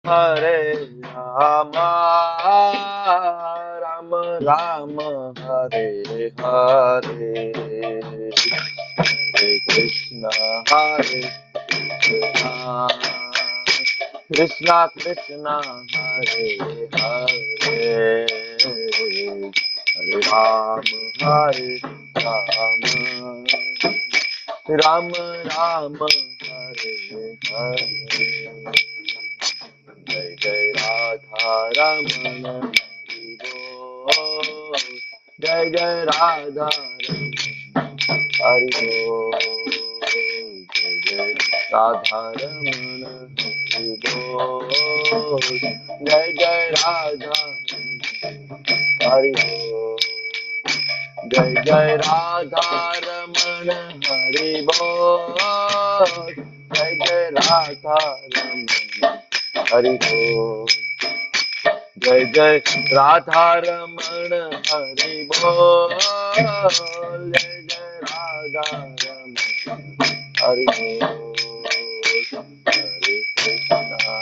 हरे राम राम राम हरे हरे हरे कृष्णा कृष्णा कृष्णा हरे हरे हरे राम राम राम हरे हरे जय जय राधा रमण हरि बोल जय जय राधा रमण हरि बोल जय जय राधा रमण हरि बोल जय जय राधा हरि बोल जय जय राधा रमण हरि बोल जय जय राधा रमण हरि बोल जय जय राधा रमण हरि बोल जय जय राधा रमण हरि बोल हरे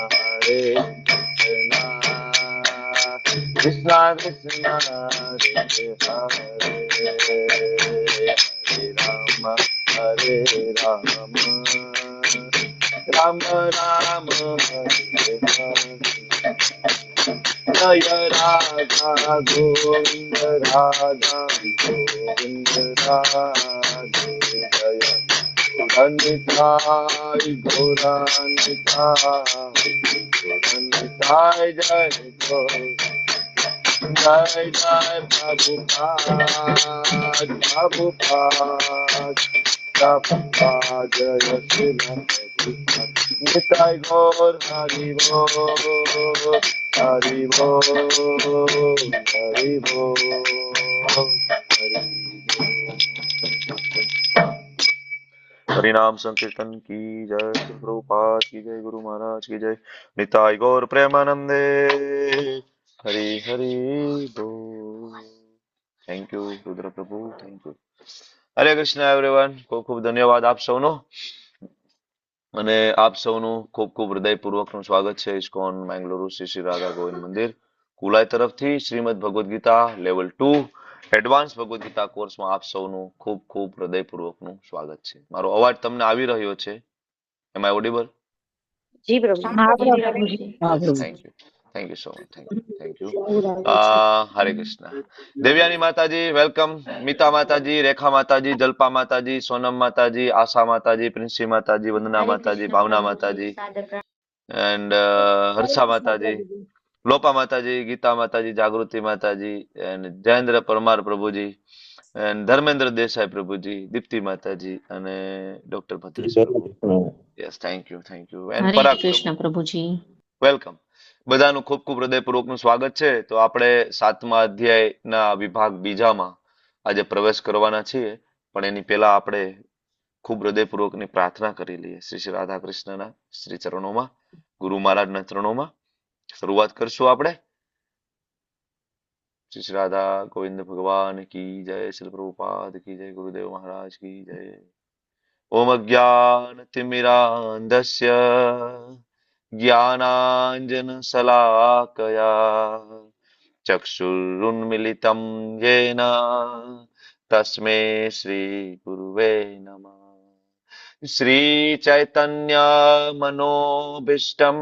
हरे कृष्णा कृष्णा कृष्णा हरे हरे हरे हरे राम राम राम हरे हरे जय राधा गोविंद राधा गोविंद राधे जय गौरनिताय गौरनिताय गौरनिताय जय गौर जय जय प्रभुपाद प्रभुपाद प्रभुपाद जय श्री प्रभुपाद निताय गौर हरि बोल हरि बोल हरि बोल हरि हरिनाम संकीर्तन की जय श्री प्रभुपाद की जय गुरु महाराज की जय निताय गौर प्रेमानंदे हरि हरि बोल થેન્ક યુ રુદ્ર પ્રભુ thank you Hare Krishna everyone ખૂબ ખૂબ ધન્યવાદ આપ સૌનો અને આપ સૌનું ખૂબ ખૂબ હૃદયપૂર્વકનું સ્વાગત છે ઇસ્કોન મેંગલુરુ શ્રી શ્રી રાધા ગોવિંદ મંદિર કુલાઈ તરફથી શ્રીમદ ભગવદ્ ગીતા લેવલ 2 એડવાન્સ ભગવદ્ ગીતા કોર્સમાં આપ સૌનું ખૂબ ખૂબ હૃદયપૂર્વકનું સ્વાગત છે મારો અવાજ તમને આવી રહ્યો છે એમ આઈ ઓડિબલ જી પ્રભુ હા પ્રભુજી. Thank you so much thank you હરે કૃષ્ણ દેવ્યાની માતાજી વેલકમ મીતા માતાજી રેખા માતાજી જલ્પા માતાજી સોનમ માતાજી આશા માતાજી પ્રિન્સી માતાજી વંદના માતાજી ભાવના માતાજી એન્ડ હર્ષા માતાજી લોપા માતાજી ગીતા માતાજી જાગૃતિ માતાજી એન્ડ જયેન્દ્ર પરમાર પ્રભુજી એન્ડ ધર્મેન્દ્ર દેસાઈ પ્રભુજી દીપ્તિ માતાજી અને ડોક્ટર ભદ્રેશ પ્રભુ યસ થેન્ક યુ એન્ડ હરે પરાગ કૃષ્ણ પ્રભુજી. વેલકમ બધાનું ખૂબ ખૂબ હૃદયપૂર્વકનું સ્વાગત છે તો આપણે 7મા અધ્યાયના વિભાગ બીજામાં આજે પ્રવેશ કરવાના છીએ પણ એની પહેલા આપણે ખૂબ હૃદયપૂર્વકની પ્રાર્થના કરી લઈએ શ્રી શ્રી રાધા કૃષ્ણના શ્રી ચરણોમાં ગુરુ મહારાજના ચરણોમાં શરૂઆત કરશું આપણે શ્રી શ્રી રાધા ગોવિંદ ભગવાન કી જય શ્રી પ્રભુપાદ કી જય ગુરુદેવ મહારાજ કી જય ઓમ અજ્ઞાન તિમિરાંધસ્ય ज्ञानाञ्जनशलाकया चक्षुरुन्मिलितं येन तस्मै श्रीगुरुवे नमः श्रीचैतन्यमनोभीष्टं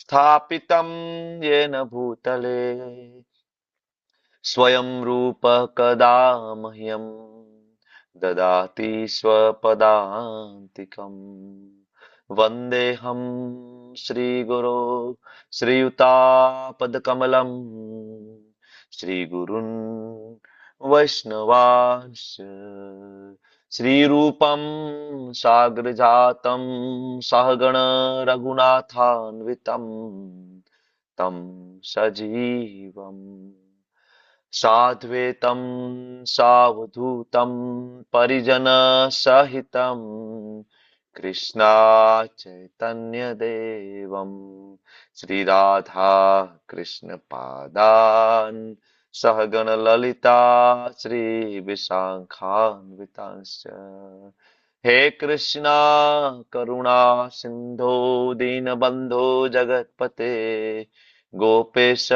स्थापितं येन भूतले स्वयं रूप कदा मह्यं ददाति स्वपदान्तिकम् वन्देऽहं श्रीगुरो श्रीयुतापदकमलं श्रीगुरुन् वैष्णवांश्च श्रीरूपं साग्रजातं सहगण रघुनाथान्वितं तं सजीवम् साद्वैतं सावधूतं परिजनसहितं कृष्णा चैतन्यदेवं श्रीराधा कृष्णपादान् सहगणललिता श्रीविशाखान्वितांश्च हे कृष्णा करुणा सिंधो दीनबंधो जगतपते गोपेश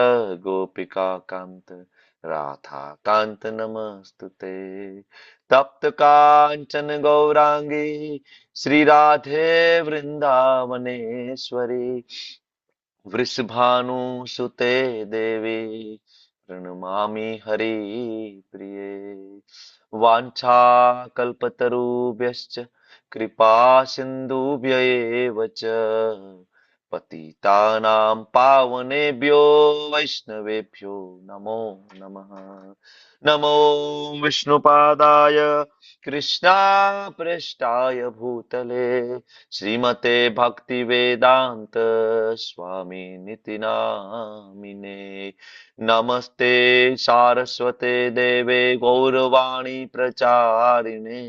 गोपिका कांत राधा कांत नमस्तुते तप्त कांचन गौरांगी श्री राधे वृंदावनेश्वरी वृषभानुसुते देवी प्रणमामि हरिप्रिये वाञ्छाकल्पतरुभ्यश्च कृपा सिन्धुभ्य एव च पतितानां पावनेभ्यो वैष्णवेभ्यो नमो नमः नमो विष्णुपादाय कृष्णापृष्ठाय भूतले श्रीमते भक्तिवेदान्त स्वामिनिति नामिने नमस्ते सारस्वते देवे गौरवाणी प्रचारिणे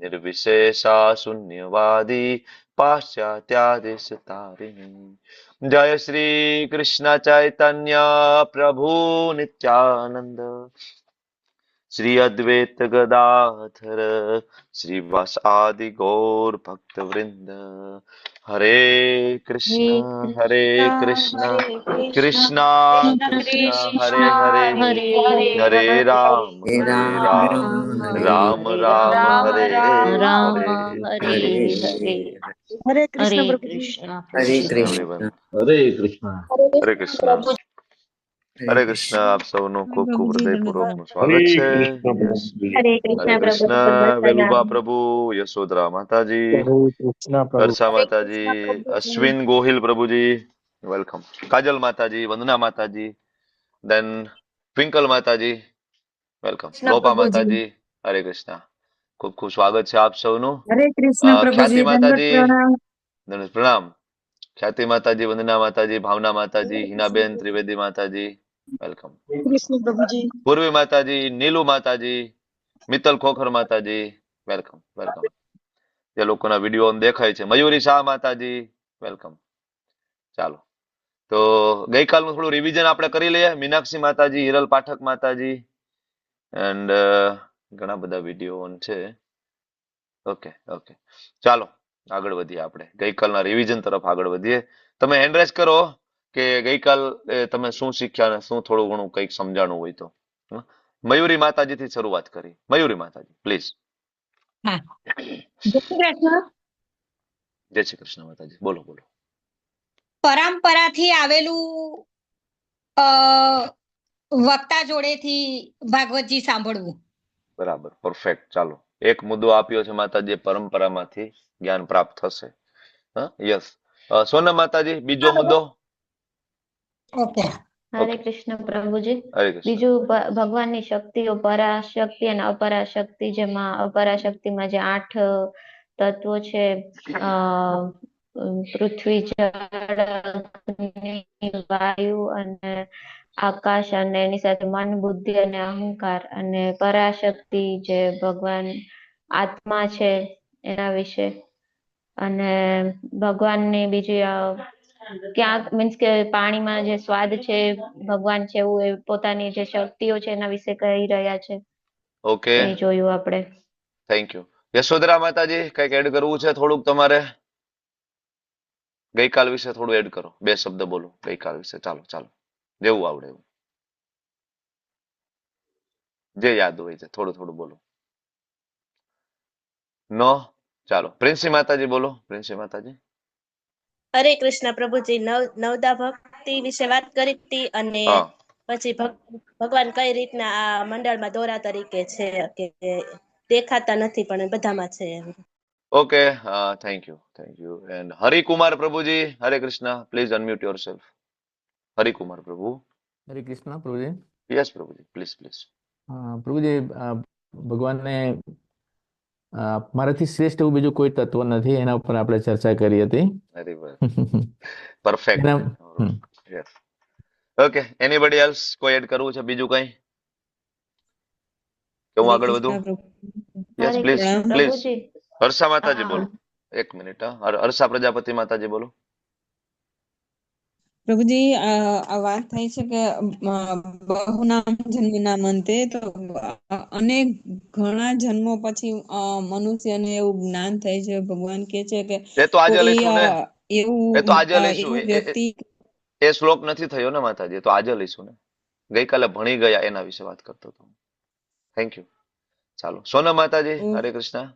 निर्विशेषा शून्यवादी पाश्चात्यादिशतारिणे जय श्री कृष्ण चैतन्य प्रभु नित्यानंद श्री अद्वैत गदाधर श्रीवास आदि गौर भक्त वृंद हरे હરે कृष्ण કૃષ્ણ હરે कृष्णा કૃષ્ણ कृष्ण કૃષ્ણ हरे हरे હરે हरे હરે हे हरे राम राम राम हरे राम હરે राम રામ हरे રામ हरे હરે हरे હરે हरे હરે कृष्ण प्रभु जी। કૃષ્ણ हरे कृष्ण કૃષ્ણ एवरीवन कृष्ण हरे कृष्णा हरे कृष्ण हरे हरे कृष्ण कृष्ण आप सबનું ખૂબ ખૂબ प्रभु जी હૃદયપૂર્વક धन्यवाद। નું हरे સ્વાગત છે कृष्ण યસ प्रभु जी હરે હરે કૃષ્ણ પ્રભુ કૃષ્ણ વેલુબા પ્રભુ યશોદરા માતાજી हरे कृष्णा प्रभु હર્ષા हरे માતાજી कृष्ण प्रभु जी। અશ્વિન ગોહિલ પ્રભુજી વેલકમ કાજલ માતાજી વંદના માતાજી દેન ટ્વિંકલ માતાજી વેલકમ कृष्ण લોપા प्रभु जी। માતાજી હરે કૃષ્ણ ખૂબ ખૂબ સ્વાગત છે આપ સૌનું हरे कृष्ण प्रभु ખ્યાતિ जी दंडवत માતાજી प्रणाम। ધનુષ પ્રણામ ખ્યાતિ માતાજી વંદના માતાજી ભાવના માતાજી हरे कृष्ण હિનાબેન ત્રિવેદી માતાજી વેલકમ વેલકમ कृष्ण प्रभु जी। પૂર્વી માતાજી નીલુ માતાજી મિત્તલ ખોખર માતાજી વેલકમ વેલકમ જે લોકોના વિડીયો દેખાય છે મયુરી શાહ માતાજી વેલકમ ચાલો તો ગઈકાલનું થોડું રિવિઝન આપણે કરી લઈએ મીનાક્ષી માતાજી હિરલ પાઠક માતાજી એન્ડ ઘણા બધા વિડીયો છે ઓકે ઓકે ચાલો આગળ વધીએ આપણે ગઈકાલના રિવિઝન તરફ આગળ વધીએ તમે હેન્ડ રેઝ કરો કે ગઈકાલ તમે શું શીખ્યા ને શું થોડું ઘણું કંઈક સમજાણું હોય તો હં? મયુરી માતાજીથી શરૂઆત કરી મયુરી માતાજી પ્લીઝ हाँ, जय श्री कृष्ण। જય શ્રી કૃષ્ણ માતાજી બોલો બોલો પરંપરાથી આવેલું અ, વક્તા જોડેથી ભાગવતજી સાંભળવું। બરાબર પરફેક્ટ ચાલો એક મુદ્દો આપ્યો છે માતાજી પરંપરામાંથી જ્ઞાન પ્રાપ્ત થશે હા યસ સોનમ માતાજી બીજો મુદ્દો ઓકે। હરે ઓકે કૃષ્ણ પ્રભુજી હરે કૃષ્ણ બીજું ભગવાનની શક્તિઓ પરાશક્તિ અને અપરાશક્તિ જેમાં અપરાશક્તિમાં જે 8 તત્વો છે અ પૃથ્વી જળ અગ્નિ વાયુ અને આકાશ અને એની સાથે મન બુદ્ધિ અને અહંકાર અને પરાશક્તિ જે ભગવાન આત્મા છે એના વિશે અને ભગવાનની બીજી ક્યાંક મીન્સ કે પાણીમાં જે સ્વાદ છે ભગવાન છે એવું એ પોતાની જે શક્તિઓ છે એના વિશે કહી રહ્યા છે ઓકે એ જોયું આપણે થેન્ક યુ યશોદરા માતાજી કઈક એડ કરવું છે થોડુંક તમારે ગઈકાલ વિશે થોડું એડ કરો બે શબ્દ બોલો ગઈકાલ વિશે ચાલો ચાલો જેવું આવડે એવું જે યાદ હોય છે થોડું થોડું બોલો નો ચાલો પ્રિન્સી માતાજી બોલો પ્રિન્સી માતાજી હરે કૃષ્ણ પ્રભુજી નવદા ભક્તિ વિશે વાત કરી હતી અને હા પછી ભગવાન કઈ રીતના આ મંડળમાં દોરા તરીકે છે કે દેખાતા નથી પણ બધામાં છે એમ. Okay thank you and Harikumar Prabhuji Hare Krishna please unmute yourself Harikumar Prabhu Hare Krishna Prabhu ji yes Prabhuji please please Prabhu ji ભગવાનને મારાથી શ્રેષ્ઠ એવું બીજું કોઈ તત્વ નથી એના ઉપર આપણે ચર્ચા કરી હતી વેરી વેલ પરફેક્ટ એના યસ ઓકે એનીબડી એલ્સ કોઈ એડ કરવું છે બીજું કઈ કે હું હરે આગળ વધું કૃષ્ણ પ્રભુ yes Hare please Krishna please પ્રભુજી હર્ષા માતાજી હા બોલો એક મિનિટ હર્ષા પ્રજાપતિ માતાજી બોલો પ્રભુજી આ વાત થાય છે કે બહુનામ જન્મના મંતે તો અનેક ઘણા જન્મો પછી મનુષ્યને એવું જ્ઞાન થાય છે. ભગવાન કે છે કે એ તો આજે કોઈ લઈશું ને, એ તો આજે લઈશું. એવું વ્યક્તિ એ શ્લોક નથી થયો ને માતાજી, એ તો આજે લઈશું ને. ગઈકાલે ભણી ગયા એના વિશે વાત કરતો હતો. Thank you. ચાલો સોનમ માતાજી, હરે કૃષ્ણ.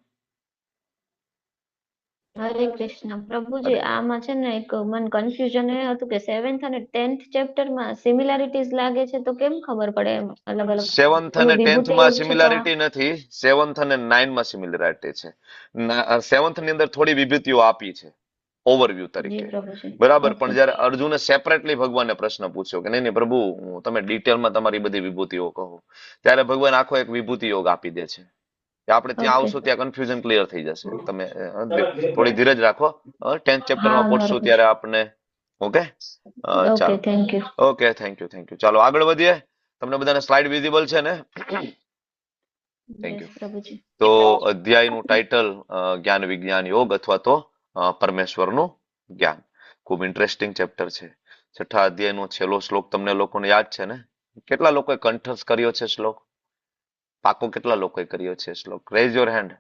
હરે કૃષ્ણ પ્રભુજી. હરે આમાં છે ને એક મને કન્ફ્યુઝન એ હતું કે 7th અને 10th ચેપ્ટરમાં સિમિલારિટીઝ લાગે છે, તો કેમ ખબર પડે એમ અલગ અલગ? 7th અને ઓલું 10th વિભૂતિ માં યોગ છે તો સિમિલારિટી નથી, 7th અને 9 માં સિમિલારિટી છે. 7th ની અંદર થોડી વિભૂતિઓ આપી છે ઓવરવ્યુ જી તરીકે, પ્રભુજી. બરાબર. ઓકે. પણ જયારે અર્જુને સેપરેટલી ભગવાનને પ્રશ્ન પૂછ્યો કે નહીં નહીં પ્રભુ, તમે ડિટેલમાં તમારી બધી વિભૂતિઓ કહો, ત્યારે ભગવાન આખો એક વિભૂતિ યોગ આપી દે છે. કે આપણે ત્યાં ઓકે. આવશું ત્યાં કન્ફ્યુઝન ક્લિયર થઈ જશે. તમે થોડી ધીરજ રાખો. 10th ચેપ્ટરમાં હા પહોંચશું બરોબર. ત્યારે આપણે. ઓકે, ઓકે, ચાલો. Thank you. Okay, thank you, thank you. ચાલો આગળ વધીએ. તમને બધાને સ્લાઇડ વિઝિબલ છે ને? Thank yes you. પ્રભુજી. તો અધ્યાયનું ટાઇટલ જ્ઞાન વિજ્ઞાન યોગ અથવા તો પરમેશ્વરનું જ્ઞાન. ખૂબ ઇન્ટરેસ્ટિંગ ચેપ્ટર છે. 6થા અધ્યાયનો છેલ્લો શ્લોક તમને લોકોને યાદ છે ને? કેટલા લોકોએ કંઠસ્થ કર્યો છે શ્લોક? પાકો કેટલા લોકોએ કર્યો છે શ્લોક? Rays your hand.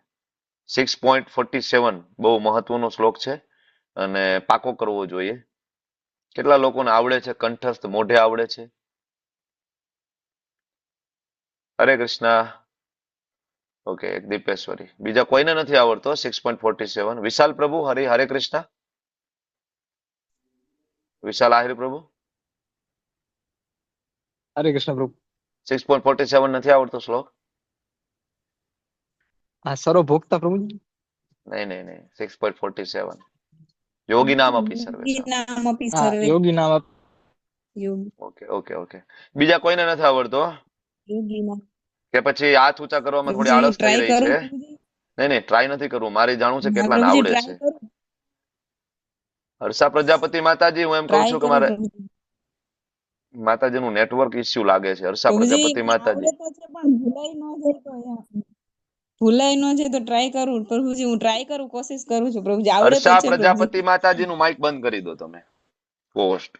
6.47 બહુ મહત્વનો શ્લોક છે અને પાકો કરવો જોઈએ. કેટલા લોકોને આવડે છે? કંઠસ્થ મોઢે આવડે છે? હરે કૃષ્ણ. ઓકે, એક દીપેશ્વરી. બીજા કોઈને નથી આવડતો 6.47? વિશાલ પ્રભુ, હરે કૃષ્ણ. વિશાલ આહિર પ્રભુ, હરે કૃષ્ણ પ્રભુ. 6.47 નથી આવડતો શ્લોક? આ સર્વ ભોગતા પ્રભુજી. નહીં નહીં નહીં, 6.47 યોગી નામ આપી સર્વે યોગી સામ. નામ અપી હા, સર્વે યોગી નામ યોગી ઓકે ઓકે ઓકે. બીજા કોઈને નથી આવડતો? યોગી નામ. કે પછી હાથ ઊંચા કરવામાં થોડી પ્રભુજી આળસ થઈ ટ્રાય રહી કરું છે? પ્રભુજી. નહીં નહીં, ટ્રાય નથી કરવું. મારે જાણવું છે હા કેટલાને પ્રભુજી આવડે ટ્રાય છે. કરું હર્ષા પ્રજાપતિ માતાજી, હું એમ કહું ટ્રાય છું કે કરું મારે પ્રભુજી. માતાજીનું નેટવર્ક ઇસ્યુ લાગે છે. હર્ષા પ્રભુજી પ્રજાપતિ આવડે માતાજી. તો છે પણ ભૂલાઈ ન જાય તો ટ્રાય કરું પ્રભુજી. હું ટ્રાય કરું, કોશિશ કરું છું પ્રભુજી. આવડે તો હર્ષા છે પ્રજાપતિ પ્રભુજી. માતાજીનું માઇક બંધ કરી દો તમે, હોસ્ટ.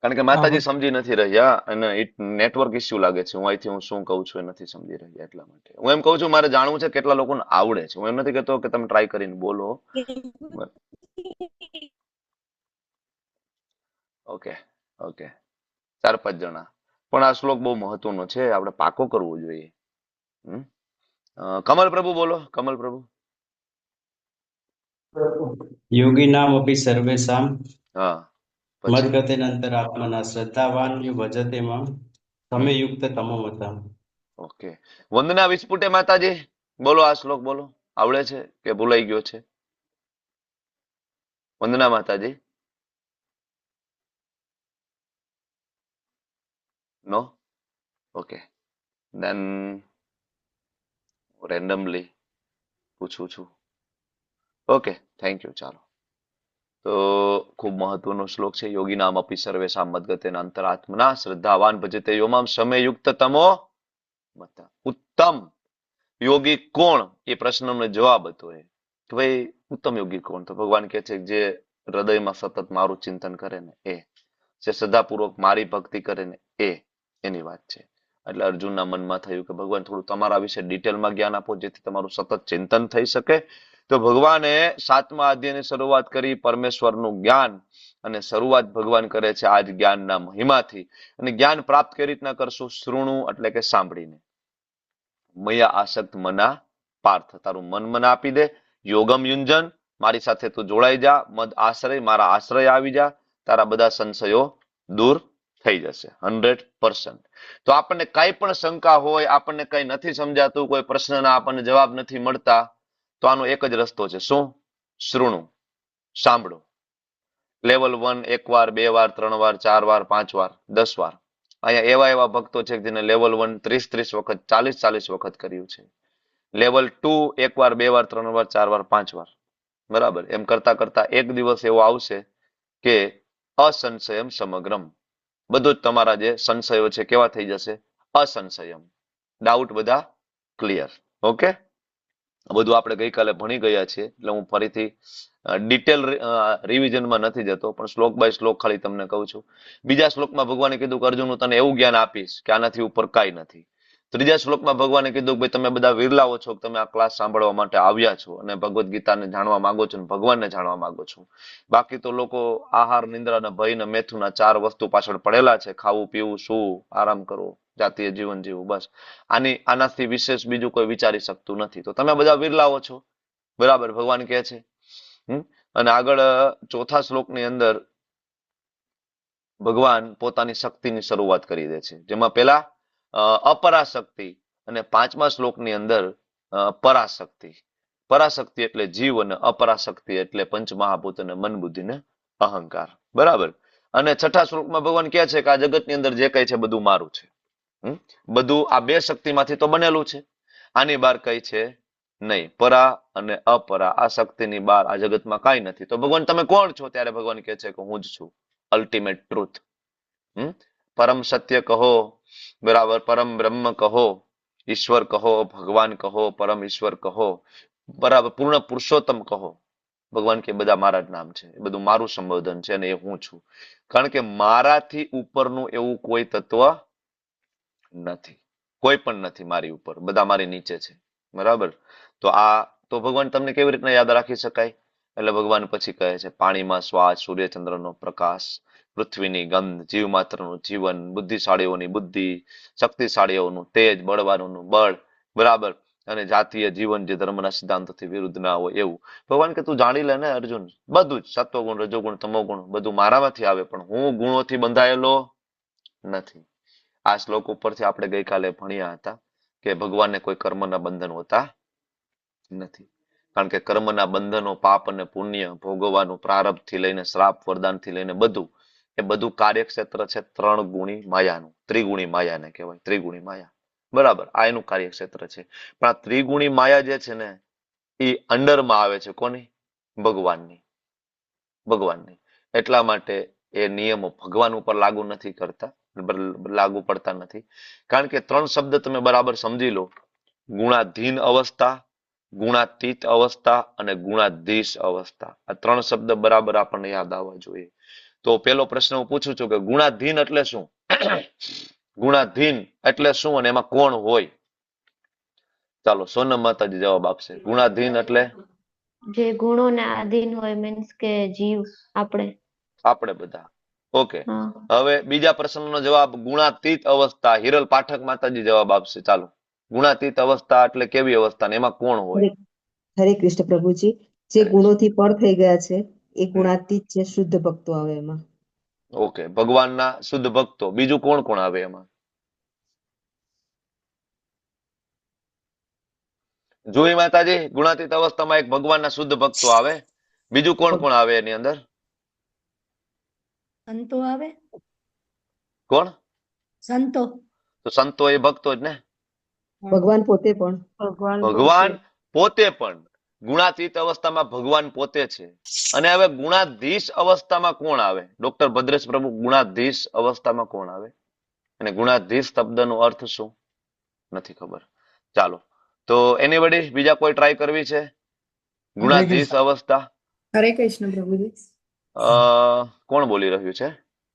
કારણ કે હા માતાજી સમજી નથી રહ્યા અને નેટવર્ક ઇસ્યુ લાગે છે. હું અહીંથી હું શું કહું છું એ નથી સમજી રહ્યા, એટલા માટે હું એમ કહું છું મારે જાણવું છે કેટલા લોકોને આવડે છે. હું એમ નથી કહેતો કે તમે ટ્રાય કરીને બોલો. ઓકે ઓકે, 4-5 જણા. પણ આ શ્લોક બહુ મહત્વનો છે, આપણે પાકો કરવો જોઈએ. કમલ પ્રભુ બોલો. કમલ પ્રભુ. યોગિનામ અપી સર્વેષાં હા, પછી મદ્ગતેનંતરાત્મના શ્રદ્ધાવાન ભજતે માં સમયુક્ત તમોમતઃ. ઓકે. વંદના વિસ્ફુટે માતાજી બોલો. આ શ્લોક બોલો. આવડે છે કે ભૂલાઈ ગયો છે? વંદના માતાજી. નો? ઓકે, દેન રેન્ડમલી પૂછું છું. Okay, thank you. ચાલો, તો ખૂબ મહત્વનો શ્લોક છે. યોગી નામ અપી સર્વેષાં મદ્ગતેન અંતરાત્મના શ્રદ્ધાવાન ભજતે યોમામ સમયુક્ત તમો મત. ઉત્તમ યોગી કોણ? એ પ્રશ્નનો જવાબ હતો એ કે ભાઈ ઉત્તમ યોગી કોણ? તો ભગવાન કહે છે જે હૃદયમાં સતત મારું ચિંતન કરે ને એ, જે શ્રદ્ધાપૂર્વક મારી ભક્તિ કરે ને એ, એની વાત છે. એટલે અર્જુનના મનમાં થયું કે ભગવાન થોડું તમારા વિશે ડિટેલમાં જ્ઞાન આપો જેથી તમારું સતત ચિંતન થઈ શકે. તો ભગવાને 7મા અધ્યાયની શરૂઆત કરી પરમેશ્વરનું જ્ઞાન, અને શરૂઆત ભગવાન કરે છે આ જ જ્ઞાનના મહિમાથી. અને જ્ઞાન પ્રાપ્ત કઈ રીતના કરશું? શૃણુ એટલે કે સાંભળીને. મયા આસક્ત મના પાર્થ, તારું મન મને આપી દે. યોગમ યુંજન, મારી સાથે તું જોડાઈ જા. મદ આશ્રય, મારા આશ્રય આવી જા. તારા બધા સંશયો દૂર થઈ જશે 100%. તો આપણને કઈ પણ શંકા હોય, આપણને કઈ નથી સમજાતું, કોઈ પ્રશ્નના આપણને જવાબ નથી મળતા, તો આનો એક જ રસ્તો છે. શું? શૃણુ, સાંભળો. લેવલ 1 1 વાર, 2 વાર, 3 વાર, 4 વાર, 5 વાર, 10 વાર. અહીંયા એવા ભક્તો છે જેને લેવલ 1 30 વખત, 40 વખત કર્યું છે. લેવલ 2 1 વાર, 2 વાર, 3 વાર, 4 વાર, 5 વાર. બરાબર. એમ કરતા કરતા એક દિવસ એવો આવશે કે અસંશયમ સમગ્રમ, બધું જ તમારા જે સંશયો છે કેવા થઈ જશે? અસંશયમ. ડાઉટ બધા ક્લિયર. ઓકે, આ બધું આપણે ગઈકાલે ભણી ગયા છીએ, એટલે હું ફરીથી ડિટેલ રિવિઝનમાં નથી જતો, પણ શ્લોક બાય શ્લોક ખાલી તમને કહું છું. બીજા શ્લોકમાં ભગવાને કીધું કે અર્જુન હું તને એવું જ્ઞાન આપીશ કે આનાથી ઉપર કાંઈ નથી. ત્રીજા શ્લોકમાં ભગવાને કીધું કે ભાઈ તમે બધા વિરલાઓ છો, તમે આ ક્લાસ સાંભળવા માટે આવ્યા છો અને ભગવદ્ ગીતાને જાણવા માંગો છો અને ભગવાનને જાણવા માંગો છો. બાકી તો લોકો આહાર, નિંદ્રા ને ભય ને મેથુના 4 વસ્તુ પાછળ પડેલા છે. ખાવું, પીવું, સૂવું, આરામ કરવો, જાતીય જીવન જીવવું, બસ આનાથી વિશેષ બીજું કોઈ વિચારી શકતું નથી. તો તમે બધા વિરલાઓ છો, બરાબર ભગવાન કહે છે. અને આગળ ચોથા શ્લોકની અંદર ભગવાન પોતાની શક્તિની શરૂઆત કરી દે છે, જેમાં પેલા અપરાશક્તિ અને 5મા શ્લોકની અંદર પરાશક્તિ. પરાશક્તિ એટલે જીવ અને અપરાશક્તિ એટલે પંચમહાભૂત અને મન, બુદ્ધિ ને અહંકાર. બરાબર. અને છઠ્ઠા શ્લોકમાં ભગવાન કહે છે કે આ જગતની અંદર જે કઈ છે બધું મારું છે. બધું આ 2 શક્તિમાંથી તો બનેલું છે, આની બહાર કઈ છે નહીં. પરા અને અપરા, આ શક્તિની બહાર આ જગતમાં કાંઈ નથી. તો ભગવાન તમે કોણ છો? ત્યારે ભગવાન કહે છે કે હું જ છું, અલ્ટિમેટ ટ્રુથ. પરમ સત્ય કહો, બરાબર, પરમ બ્રહ્મ કહો, ઈશ્વર કહો, ભગવાન કહો, પરમ ઈશ્વર કહો, બરાબર, પૂર્ણ પુરુષોત્તમ કહો. ભગવાન કે બધા મારા જ નામ છે, એ બધું મારું સંબોધન છે અને એ હું છું. કારણ કે મારાથી ઉપરનું એવું કોઈ તત્વ નથી, કોઈ પણ નથી મારી ઉપર, બધા મારી નીચે છે. બરાબર. તો ભગવાન તમને કેવી રીતના યાદ રાખી શકાય? એટલે ભગવાન પછી કહે છે પાણીમાં શ્વાસ, સૂર્યચંદ્રનો પ્રકાશ, પૃથ્વીની ગંધ, જીવ માત્રનું જીવન, બુદ્ધિશાળીઓની બુદ્ધિ, શક્તિશાળીઓનું તેજ, બળવાનોનું બળ, બરાબર, અને જાતીય જીવન જે ધર્મના સિદ્ધાંતોથી વિરુદ્ધ ના હોય એવું. ભગવાન કે તું જાણી લે ને અર્જુન, બધું જ સત્વગુણ, રજોગુણ, તમોગુણ બધું મારામાંથી આવે, પણ હું ગુણોથી બંધાયેલો નથી. આ શ્લોક ઉપરથી આપણે ગઈકાલે ભણ્યા હતા કે ભગવાનને કોઈ કર્મના બંધન હોતા નથી. કારણ કે કર્મના બંધનો, પાપ અને પુણ્ય ભોગવવાનું, પ્રારબ્ધ થી લઈને શ્રાપ, વરદાન થી લઈને બધું, એ બધું કાર્યક્ષેત્ર છે 3 ગુણી માયાનું. ત્રિગુણી માયાને કહેવાય, ત્રિગુણી માયા. બરાબર, આ એનું કાર્યક્ષેત્ર છે. પણ આ ત્રિગુણી માયા જે છે ને એ અંડરમાં આવે છે કોની? ભગવાનની. ભગવાનની. એટલા માટે એ નિયમો ભગવાન ઉપર લાગુ નથી કરતા, લાગુ પડતા નથી. કારણ કે 3 શબ્દ તમે બરાબર સમજી લો: ગુણાધીન અવસ્થા, ગુણાતીત અવસ્થા અને ગુણાધીશ અવસ્થા. આ 3 શબ્દ બરાબર આપણને યાદ આવવા જોઈએ. તો પેલો પ્રશ્ન હું પૂછું છું કે ગુણાધીન એટલે શું? ગુણાધીન એટલે શું અને એમાં કોણ હોય? ચાલો સોનમ માતાજી જવાબ આપશે. ગુણાધીન એટલે જે ગુણોને આધીન હોય, મીન્સ કે જીવ, આપણે બધા. ઓકે. હવે બીજા પ્રશ્નનો જવાબ ગુણાતીત અવસ્થા. હિરલ પાઠક માતાજી જવાબ આપશે. ચાલો, ગુણાતીત અવસ્થા એટલે કેવી અવસ્થા ને એમાં કોણ હોય? હરે કૃષ્ણ પ્રભુજી, જે ગુણોથી પર થઈ ગયા છે એ ગુણાતીત છે, શુદ્ધ ભક્તો આવે એમાં. ઓકે, ભગવાનના શુદ્ધ ભક્તો. બીજું કોણ કોણ આવે એમાં? જોઈ માતાજી, ગુણાતીત અવસ્થામાં એક ભગવાનના શુદ્ધ ભક્તો આવે. બીજું કોણ કોણ આવે એની અંદર? સંતો આવે. કોણ? સંતો. તો સંતો એ ભક્તો જ ને. ભગવાન પોતે પણ. ભગવાન પોતે પણ ગુણાતીત અવસ્થામાં ભગવાન પોતે છે. અને હવે ગુણાધીશ અવસ્થામાં કોણ આવે? ડોક્ટર ભદ્રેશ પ્રભુ, ગુણાધીશ અવસ્થામાં કોણ આવે? અને ગુણાધીશ શબ્દનો અર્થ શું? નથી ખબર. ચાલો, તો એનીબડી બીજા કોઈ ટ્રાય કરવી છે? ગુણાધીશ અવસ્થા. હરે કૃષ્ણ પ્રભુજી. કોણ બોલી રહ્યું છે?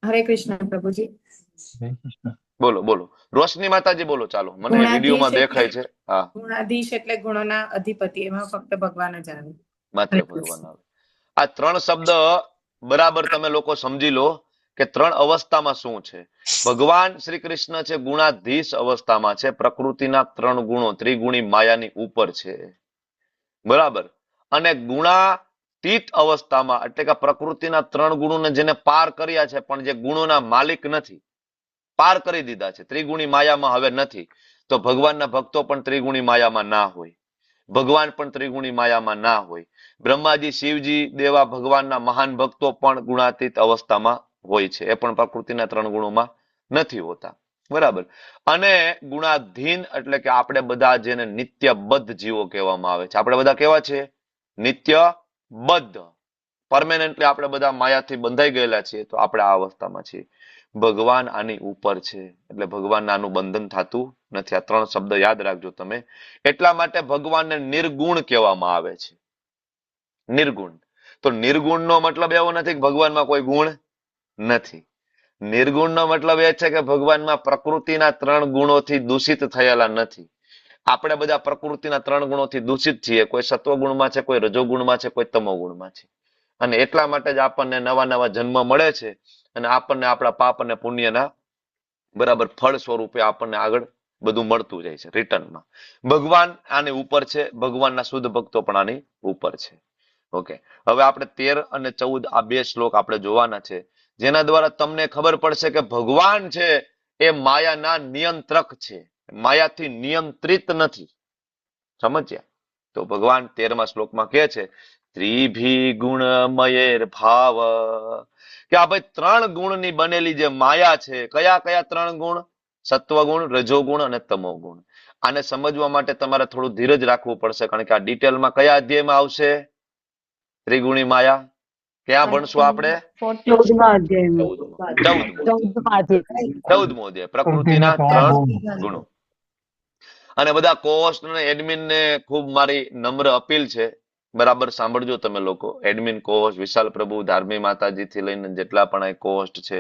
હરે કૃષ્ણ પ્રભુજી. બોલો બોલો. રોશની માતાજી બોલો. ચાલો, મને વિડીયોમાં દેખાય છે. હા, ગુણાધીશ એટલે ગુણોના અધિપતિ, એમાં ફક્ત ભગવાન જ આવે, માત્ર ભગવાન આવે. આ 3 શબ્દ બરાબર તમે લોકો સમજી લો કે 3 અવસ્થામાં શું છે. ભગવાન શ્રી કૃષ્ણ છે ગુણાધીશ અવસ્થામાં છે, પ્રકૃતિના 3 ગુણો ત્રિગુણી માયાની ઉપર છે. બરાબર. અને ગુણાતીત અવસ્થામાં એટલે કે પ્રકૃતિના 3 ગુણોને જેને પાર કર્યા છે, પણ જે ગુણોના માલિક નથી, પાર કરી દીધા છે, ત્રિગુણી માયામાં હવે નથી. તો ભગવાનના ભક્તો પણ ત્રિગુણી માયામાં ના હોય, ભગવાન પણ ત્રિગુણી માયામાં ના હોય. બ્રહ્માજી, શિવજી, દેવા ભગવાનના મહાન ભક્તો પણ ગુણાતીત અવસ્થામાં હોય છે, એ પણ પ્રકૃતિના 3 ગુણોમાં નથી હોતા. બરાબર. અને ગુણાધીન એટલે કે આપણે બધા જેને નિત્યબદ્ધ જીવો કહેવામાં આવે છે. આપણે બધા કેવા છે? નિત્યબદ્ધ. પરમેનન્ટલી આપણે બધા માયાથી બંધાઈ ગયેલા છીએ, તો આપણે આ અવસ્થામાં છીએ. ભગવાન આની ઉપર છે, એટલે ભગવાન આનું બંધન થતું નથી. આ 3 શબ્દ યાદ રાખજો તમે. એટલા માટે ભગવાનને નિર્ગુણ કહેવામાં આવે છે. નિર્ગુણ. તો નિર્ગુણનો મતલબ એવો નથી કે ભગવાનમાં કોઈ ગુણ નથી. નિર્ગુણનો મતલબ એ છે કે ભગવાનમાં પ્રકૃતિના 3 ગુણોથી દૂષિત થયેલા નથી. આપણે બધા પ્રકૃતિના 3 ગુણોથી દૂષિત છીએ. કોઈ સત્વગુણમાં છે, કોઈ રજોગુણમાં છે, કોઈ તમોગુણમાં છે. અને એટલા માટે જ આપણને નવા નવા જન્મ મળે છે, અને આપણને આપણા પાપ અને પુણ્યના બરાબર ફળ સ્વરૂપે આપણને આગળ બધું મળતું જાય છે રિટર્નમાં. ભગવાન આની ઉપર છે, ભગવાનના શુદ્ધ ભક્તો પણ આની ઉપર છે. ઓકે, હવે આપણે 13 અને 14 આ 2 શ્લોક આપણે જોવાના છે, જેના દ્વારા તમને ખબર પડશે કે ભગવાન છે એ માયાના નિયંત્રક છે, માયાથી નિયંત્રિત નથી. સમજ્યા? તો ભગવાન 13મા શ્લોકમાં કહે છે, ત્રિભી ગુણમયેર ભાવ, કે આ ભાઈ 3 ગુણની બનેલી જે માયા છે, કયા કયા 3 ગુણ? સત્વગુણ, રજોગુણ અને તમોગુણ. આને સમજવા માટે તમારે થોડું ધીરજ રાખવું પડશે, કારણ કે આ ડિટેલમાં કયા અધ્યાયમાં આવશે? ત્રિગુણી માયા ક્યાં ભણશું આપણે? 14મો અધ્યાય, પ્રકૃતિના 3 ગુણો. અને બધા કોહોસ્ટ અને એડમિન ને ખૂબ મારી નમ્ર અપીલ છે, બરાબર સાંભળજો તમે લોકો. એડમિન, કોહોસ્ટ, વિશાલ પ્રભુ, ધાર્મી માતાજી થી લઈને જેટલા પણ આ કોહોસ્ટ છે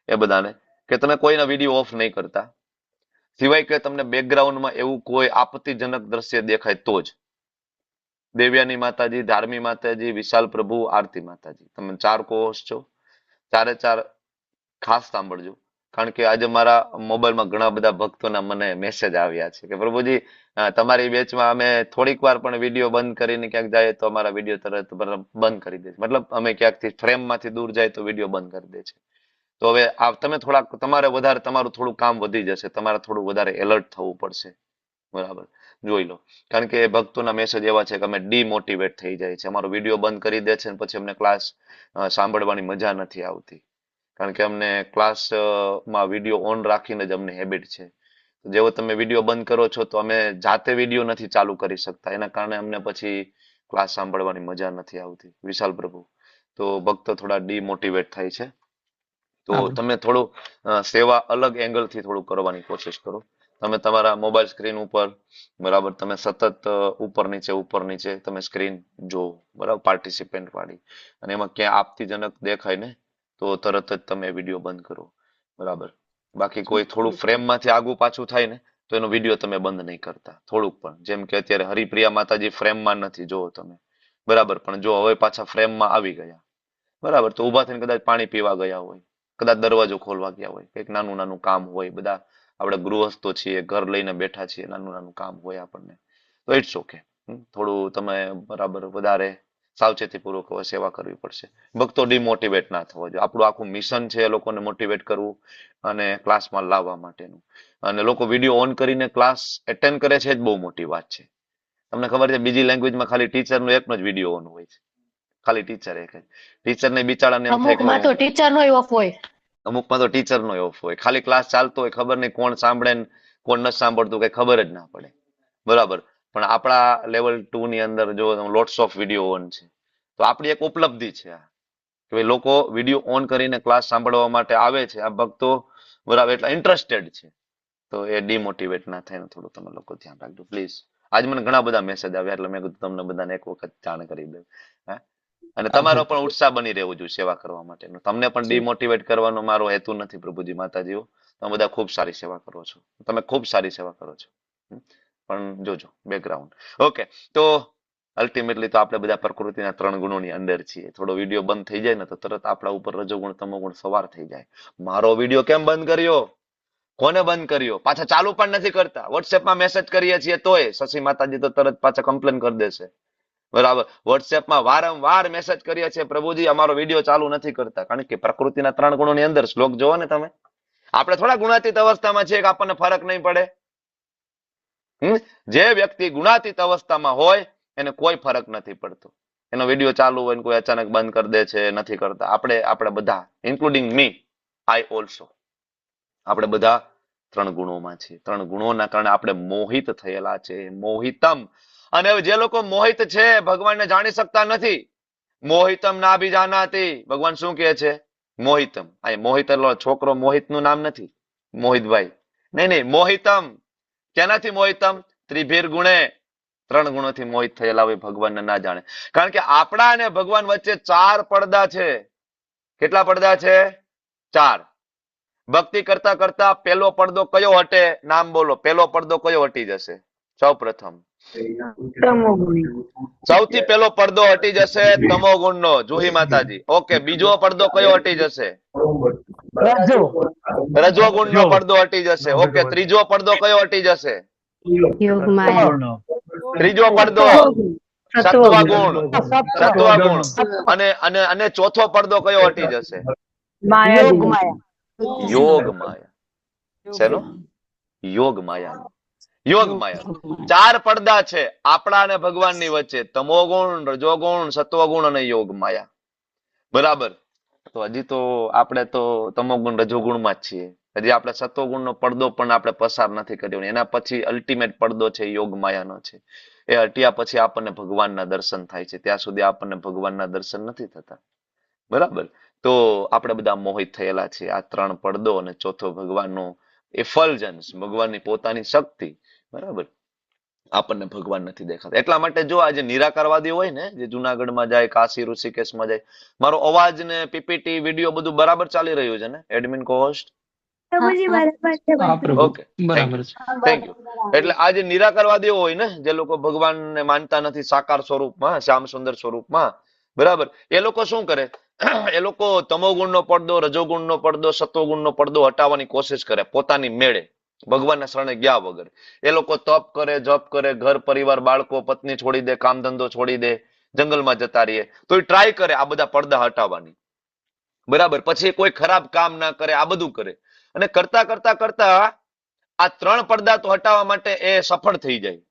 એ બધાને, કે તમે કોઈના વિડીયો ઓફ નહીં કરતા, સિવાય કે તમને બેકગ્રાઉન્ડમાં એવું કોઈ આપત્તિજનક દ્રશ્ય દેખાય તો જ. દેવ્યાની માતાજી, ધાર્મી માતાજી, વિશાલ પ્રભુ, આરતી માતાજી, તમે 4 કોહોસ્ટ છો, 4 ખાસ સાંભળજો. કારણ કે આજે મારા મોબાઈલમાં ઘણા બધા ભક્તોના મને મેસેજ આવ્યા છે કે પ્રભુજી, તમારી બેચમાં અમે થોડીક વાર પણ વિડીયો બંધ કરીને ક્યાંક જાય તો અમારા વિડીયો તરત બંધ કરી દે છે. મતલબ અમે ક્યાંકથી ફ્રેમમાંથી દૂર જાય તો વિડીયો બંધ કરી દે છે. તો હવે તમે થોડાક, તમારે વધારે, તમારું થોડું કામ વધી જશે, તમારે થોડું વધારે એલર્ટ થવું પડશે. બરાબર, જોઈ લો. કારણ કે ભક્તોના મેસેજ એવા છે કે અમે ડીમોટિવેટ થઈ જાય છે, અમારો વિડીયો બંધ કરી દે છે, અને પછી અમને ક્લાસ સાંભળવાની મજા નથી આવતી. કારણ કે અમને ક્લાસમાં વિડીયો ઓન રાખીને જ અમને હેબિટ છે. જેવો તમે વિડીયો બંધ કરો છો તો અમે જાતે વિડીયો નથી ચાલુ કરી શકતા, એના કારણે અમને પછી ક્લાસ સાંભળવાની મજા નથી આવતી. વિશાલ પ્રભુ, તો ભક્તો થોડા ડીમોટિવેટ થાય છે. તો તમે થોડું સેવા અલગ એંગલથી થોડું કરવાની કોશિશ કરો. તમે તમારા મોબાઈલ સ્ક્રીન ઉપર, બરાબર, તમે સતત ઉપર નીચે તમે સ્ક્રીન જોવો, બરાબર, પાર્ટિસિપેન્ટ વાળી, અને એમાં ક્યાં આપત્તિજનક દેખાય ને તો તરત જ તમે વિડીયો બંધ કરો. બરાબર. બાકી કોઈ થોડું ફ્રેમમાંથી આગું પાછું થાય ને તો એનો વિડીયો તમે બંધ નહીં કરતા, થોડુંક પણ. જેમ કે અત્યારે હરિપ્રિયા માતાજી ફ્રેમમાં નથી, જોવો તમે, બરાબર, પણ જો હવે પાછા ફ્રેમમાં આવી ગયા, બરાબર, તો ઉભા થઈને કદાચ પાણી પીવા ગયા હોય, કદાચ દરવાજો ખોલવા ગયા હોય, કંઈક નાનું નાનું કામ હોય, બધા આપણે ગૃહસ્થો છીએ, ઘર લઈને બેઠા છીએ, નાનું નાનું કામ હોય આપણને, તો ઇટ્સ ઓકે. થોડું તમે બરાબર વધારે સાવચેતીપૂર્વક હવે સેવા કરવી પડશે. ભક્તો ડિમોટિવેટ ના થવા જોઈએ. આપણું આખું મિશન છે એ લોકોને મોટિવેટ કરવું અને ક્લાસમાં લાવવા માટેનું. અને લોકો વિડીયો ઓન કરીને ક્લાસ એટેન્ડ કરે છે, જ બહુ મોટી વાત છે. તમને ખબર છે, બીજી લેંગ્વેજમાં ખાલી ટીચરનો એકનો જ વિડીયો ઓન હોય છે, ખાલી ટીચર એક જ. ટીચરને બિચારાને એમ થાય કે અમુકમાં તો ટીચરનો ઓફ હોય, અમુકમાં તો ટીચરનો ઓફ હોય, ખાલી ક્લાસ ચાલતો હોય, ખબર નહીં કોણ સાંભળે ને કોણ નથી સાંભળતું, કઈ ખબર જ ના પડે. બરાબર. પણ આપણા લેવલ 2 ની અંદર જો લોટ્સ ઓફ વિડીયો ઓન છે, તો આપણી એક ઉપલબ્ધિ છે આ, કે ભાઈ લોકો વિડીયો ઓન કરીને ક્લાસ સાંભળવા માટે આવે છે. આ ભક્તો બરાબર એટલા ઇન્ટરેસ્ટેડ છે, તો એ ડિમોટિવેટ ના થાય ને થોડું તમે લોકો ધ્યાન રાખજો પ્લીઝ. આજ મને ઘણા બધા મેસેજ આવ્યા, એટલે મેં કીધું તમને બધાને એક વખત જાણ કરી દઉં. અને તમારો પણ ઉત્સાહ બની રહેવો જોઈએ સેવા કરવા માટેનો. તમને પણ ડિમોટિવેટ કરવાનો મારો હેતુ નથી પ્રભુજી માતાજીઓ. તમે બધા ખૂબ સારી સેવા કરો છો, તમે ખૂબ સારી સેવા કરો છો, પણ જોજો બેકગ્રાઉન્ડ. ઓકે, તો અલ્ટિમેટલી તો આપણે બધા પ્રકૃતિના 3 ગુણોની અંદર છીએ. થોડો વિડીયો બંધ થઈ જાય ને તો તરત આપણા ઉપર રજોગુણ તમોગુણ સવાર થઈ જાય. મારો વિડીયો કેમ બંધ કર્યો? કોને બંધ કર્યો? પાછા ચાલુ પણ નથી કરતા. વોટ્સએપમાં મેસેજ કરીએ છીએ તોય શશી માતાજી તો તરત પાછા કમ્પ્લેન કરી દેશે. બરાબર. વોટ્સએપમાં વારંવાર મેસેજ કરીએ છીએ, પ્રભુજી અમારો વિડીયો ચાલુ નથી કરતા. કારણ કે પ્રકૃતિના 3 ગુણોની અંદર શ્લોક જોવો ને તમે. આપણે થોડા ગુણાતીત અવસ્થામાં છીએ કે આપણને ફરક નહીં પડે. જે વ્યક્તિ ગુણાતીત અવસ્થામાં હોય એને કોઈ ફરક નથી પડતો. એનો વિડીયો ચાલુ હોય ને કોઈ અચાનક બંધ કરી દે છે, નથી કરતા. આપણે બધા, ઇન્ક્લુડિંગ મી, આઈ ઓલ્સો, આપણે બધા 3 ગુણોમાં છીએ. 3 ગુણોના કારણે આપણે મોહિત થયેલા છે, મોહિતમ. અને જે લોકો મોહિત છે, ભગવાનને જાણી શકતા નથી, મોહિતમ ના ભી જાનાતી, ભગવાન શું કહે છે? મોહિતમ. આ મોહિત એટલે છોકરો મોહિત નું નામ નથી, મોહિતભાઈ. નહીં નહીં, મોહિતમ. કેનાથી મોહિતમ? ત્રિભીર ગુણે, 3 ગુણોથી મોહિત થયેલા હોય ભગવાનને ના જાણે. કારણ કે આપણા અને ભગવાન વચ્ચે 4 પડદા છે. કેટલા પડદા છે? 4. ભક્તિ કરતા કરતા પેલો પડદો કયો હટે? નામ બોલો. પેલો પડદો કયો હટી જશે? સૌ પ્રથમ સૌથી પેલો પડદો હટી જશે તમો ગુણનો. જુહી માતાજી. ઓકે, બીજો પડદો કયો હટી જશે? રજો ગુણનો પડદો હટી જશે. ઓકે, ત્રીજો પડદો કયો હટી જશે? ત્રીજો પડદો સત્વગુણ. સત્વગુણ. અને ચોથો પડદો કયો હટી જશે? યોગ માયા. શેનો? યોગ માયા. યોગ માયા. 4 પડદા છે આપણા અને ભગવાનની વચ્ચે. તમોગુણ, રજોગુણ, સત્વગુણ અને યોગ માયા. બરાબર. તો હજી તો આપણે તો તમોગુણ રજોગુણમાં જ છીએ. હજી આપણે સત્વગુણનો પડદો પણ આપણે પસાર નથી કર્યો. એના પછી અલ્ટિમેટ પડદો છે યોગ માયાનો છે. એ હટ્યા પછી આપણને ભગવાનના દર્શન થાય છે. ત્યાં સુધી આપણને ભગવાનના દર્શન નથી થતા. બરાબર. તો આપણે બધા મોહિત થયેલા છે આ 3 પડદો અને ચોથો ભગવાનનો એફલ્જન્સ, ભગવાનની પોતાની શક્તિ. બરાબર. આપણને ભગવાન નથી દેખાતા. એટલા માટે જો આજે નિરાકારવાદી હોય ને, જે જુનાગઢમાં જાય, કાશી ઋષિકેશમાં જાય, મારો અવાજ ને પીપીટી વિડીયો બધું બરાબર ચાલી રહ્યું છે ને admin cohost? Okay, thank you. એટલે આ જે નિરાકારવાદીઓ હોય ને, જે લોકો ભગવાનને માનતા નથી સાકાર સ્વરૂપમાં, શ્યામ સુંદર સ્વરૂપમાં, બરાબર, એ લોકો શું કરે? એ લોકો તમોગુણનો પડદો, રજોગુણનો પડદો, સત્વગુણનો પડદો હટાવવાની કોશિશ કરે પોતાની મેળે, ભગવાનના શરણે ગયા વગર. એ લોકો તપ કરે, જપ કરે, ઘર પરિવાર, બાળકો, પત્ની છોડી દે, કામ ધંધો છોડી દે, જંગલમાં જતા રહીએ, તો એ ટ્રાય કરે આ બધા પડદા હટાવવાની. બરાબર. પછી કોઈ ખરાબ કામ ના કરે, આ બધું કરે. અને કરતા કરતા કરતા આ 3 પડદા તો હટાવવા માટે એ સફળ થઈ જાય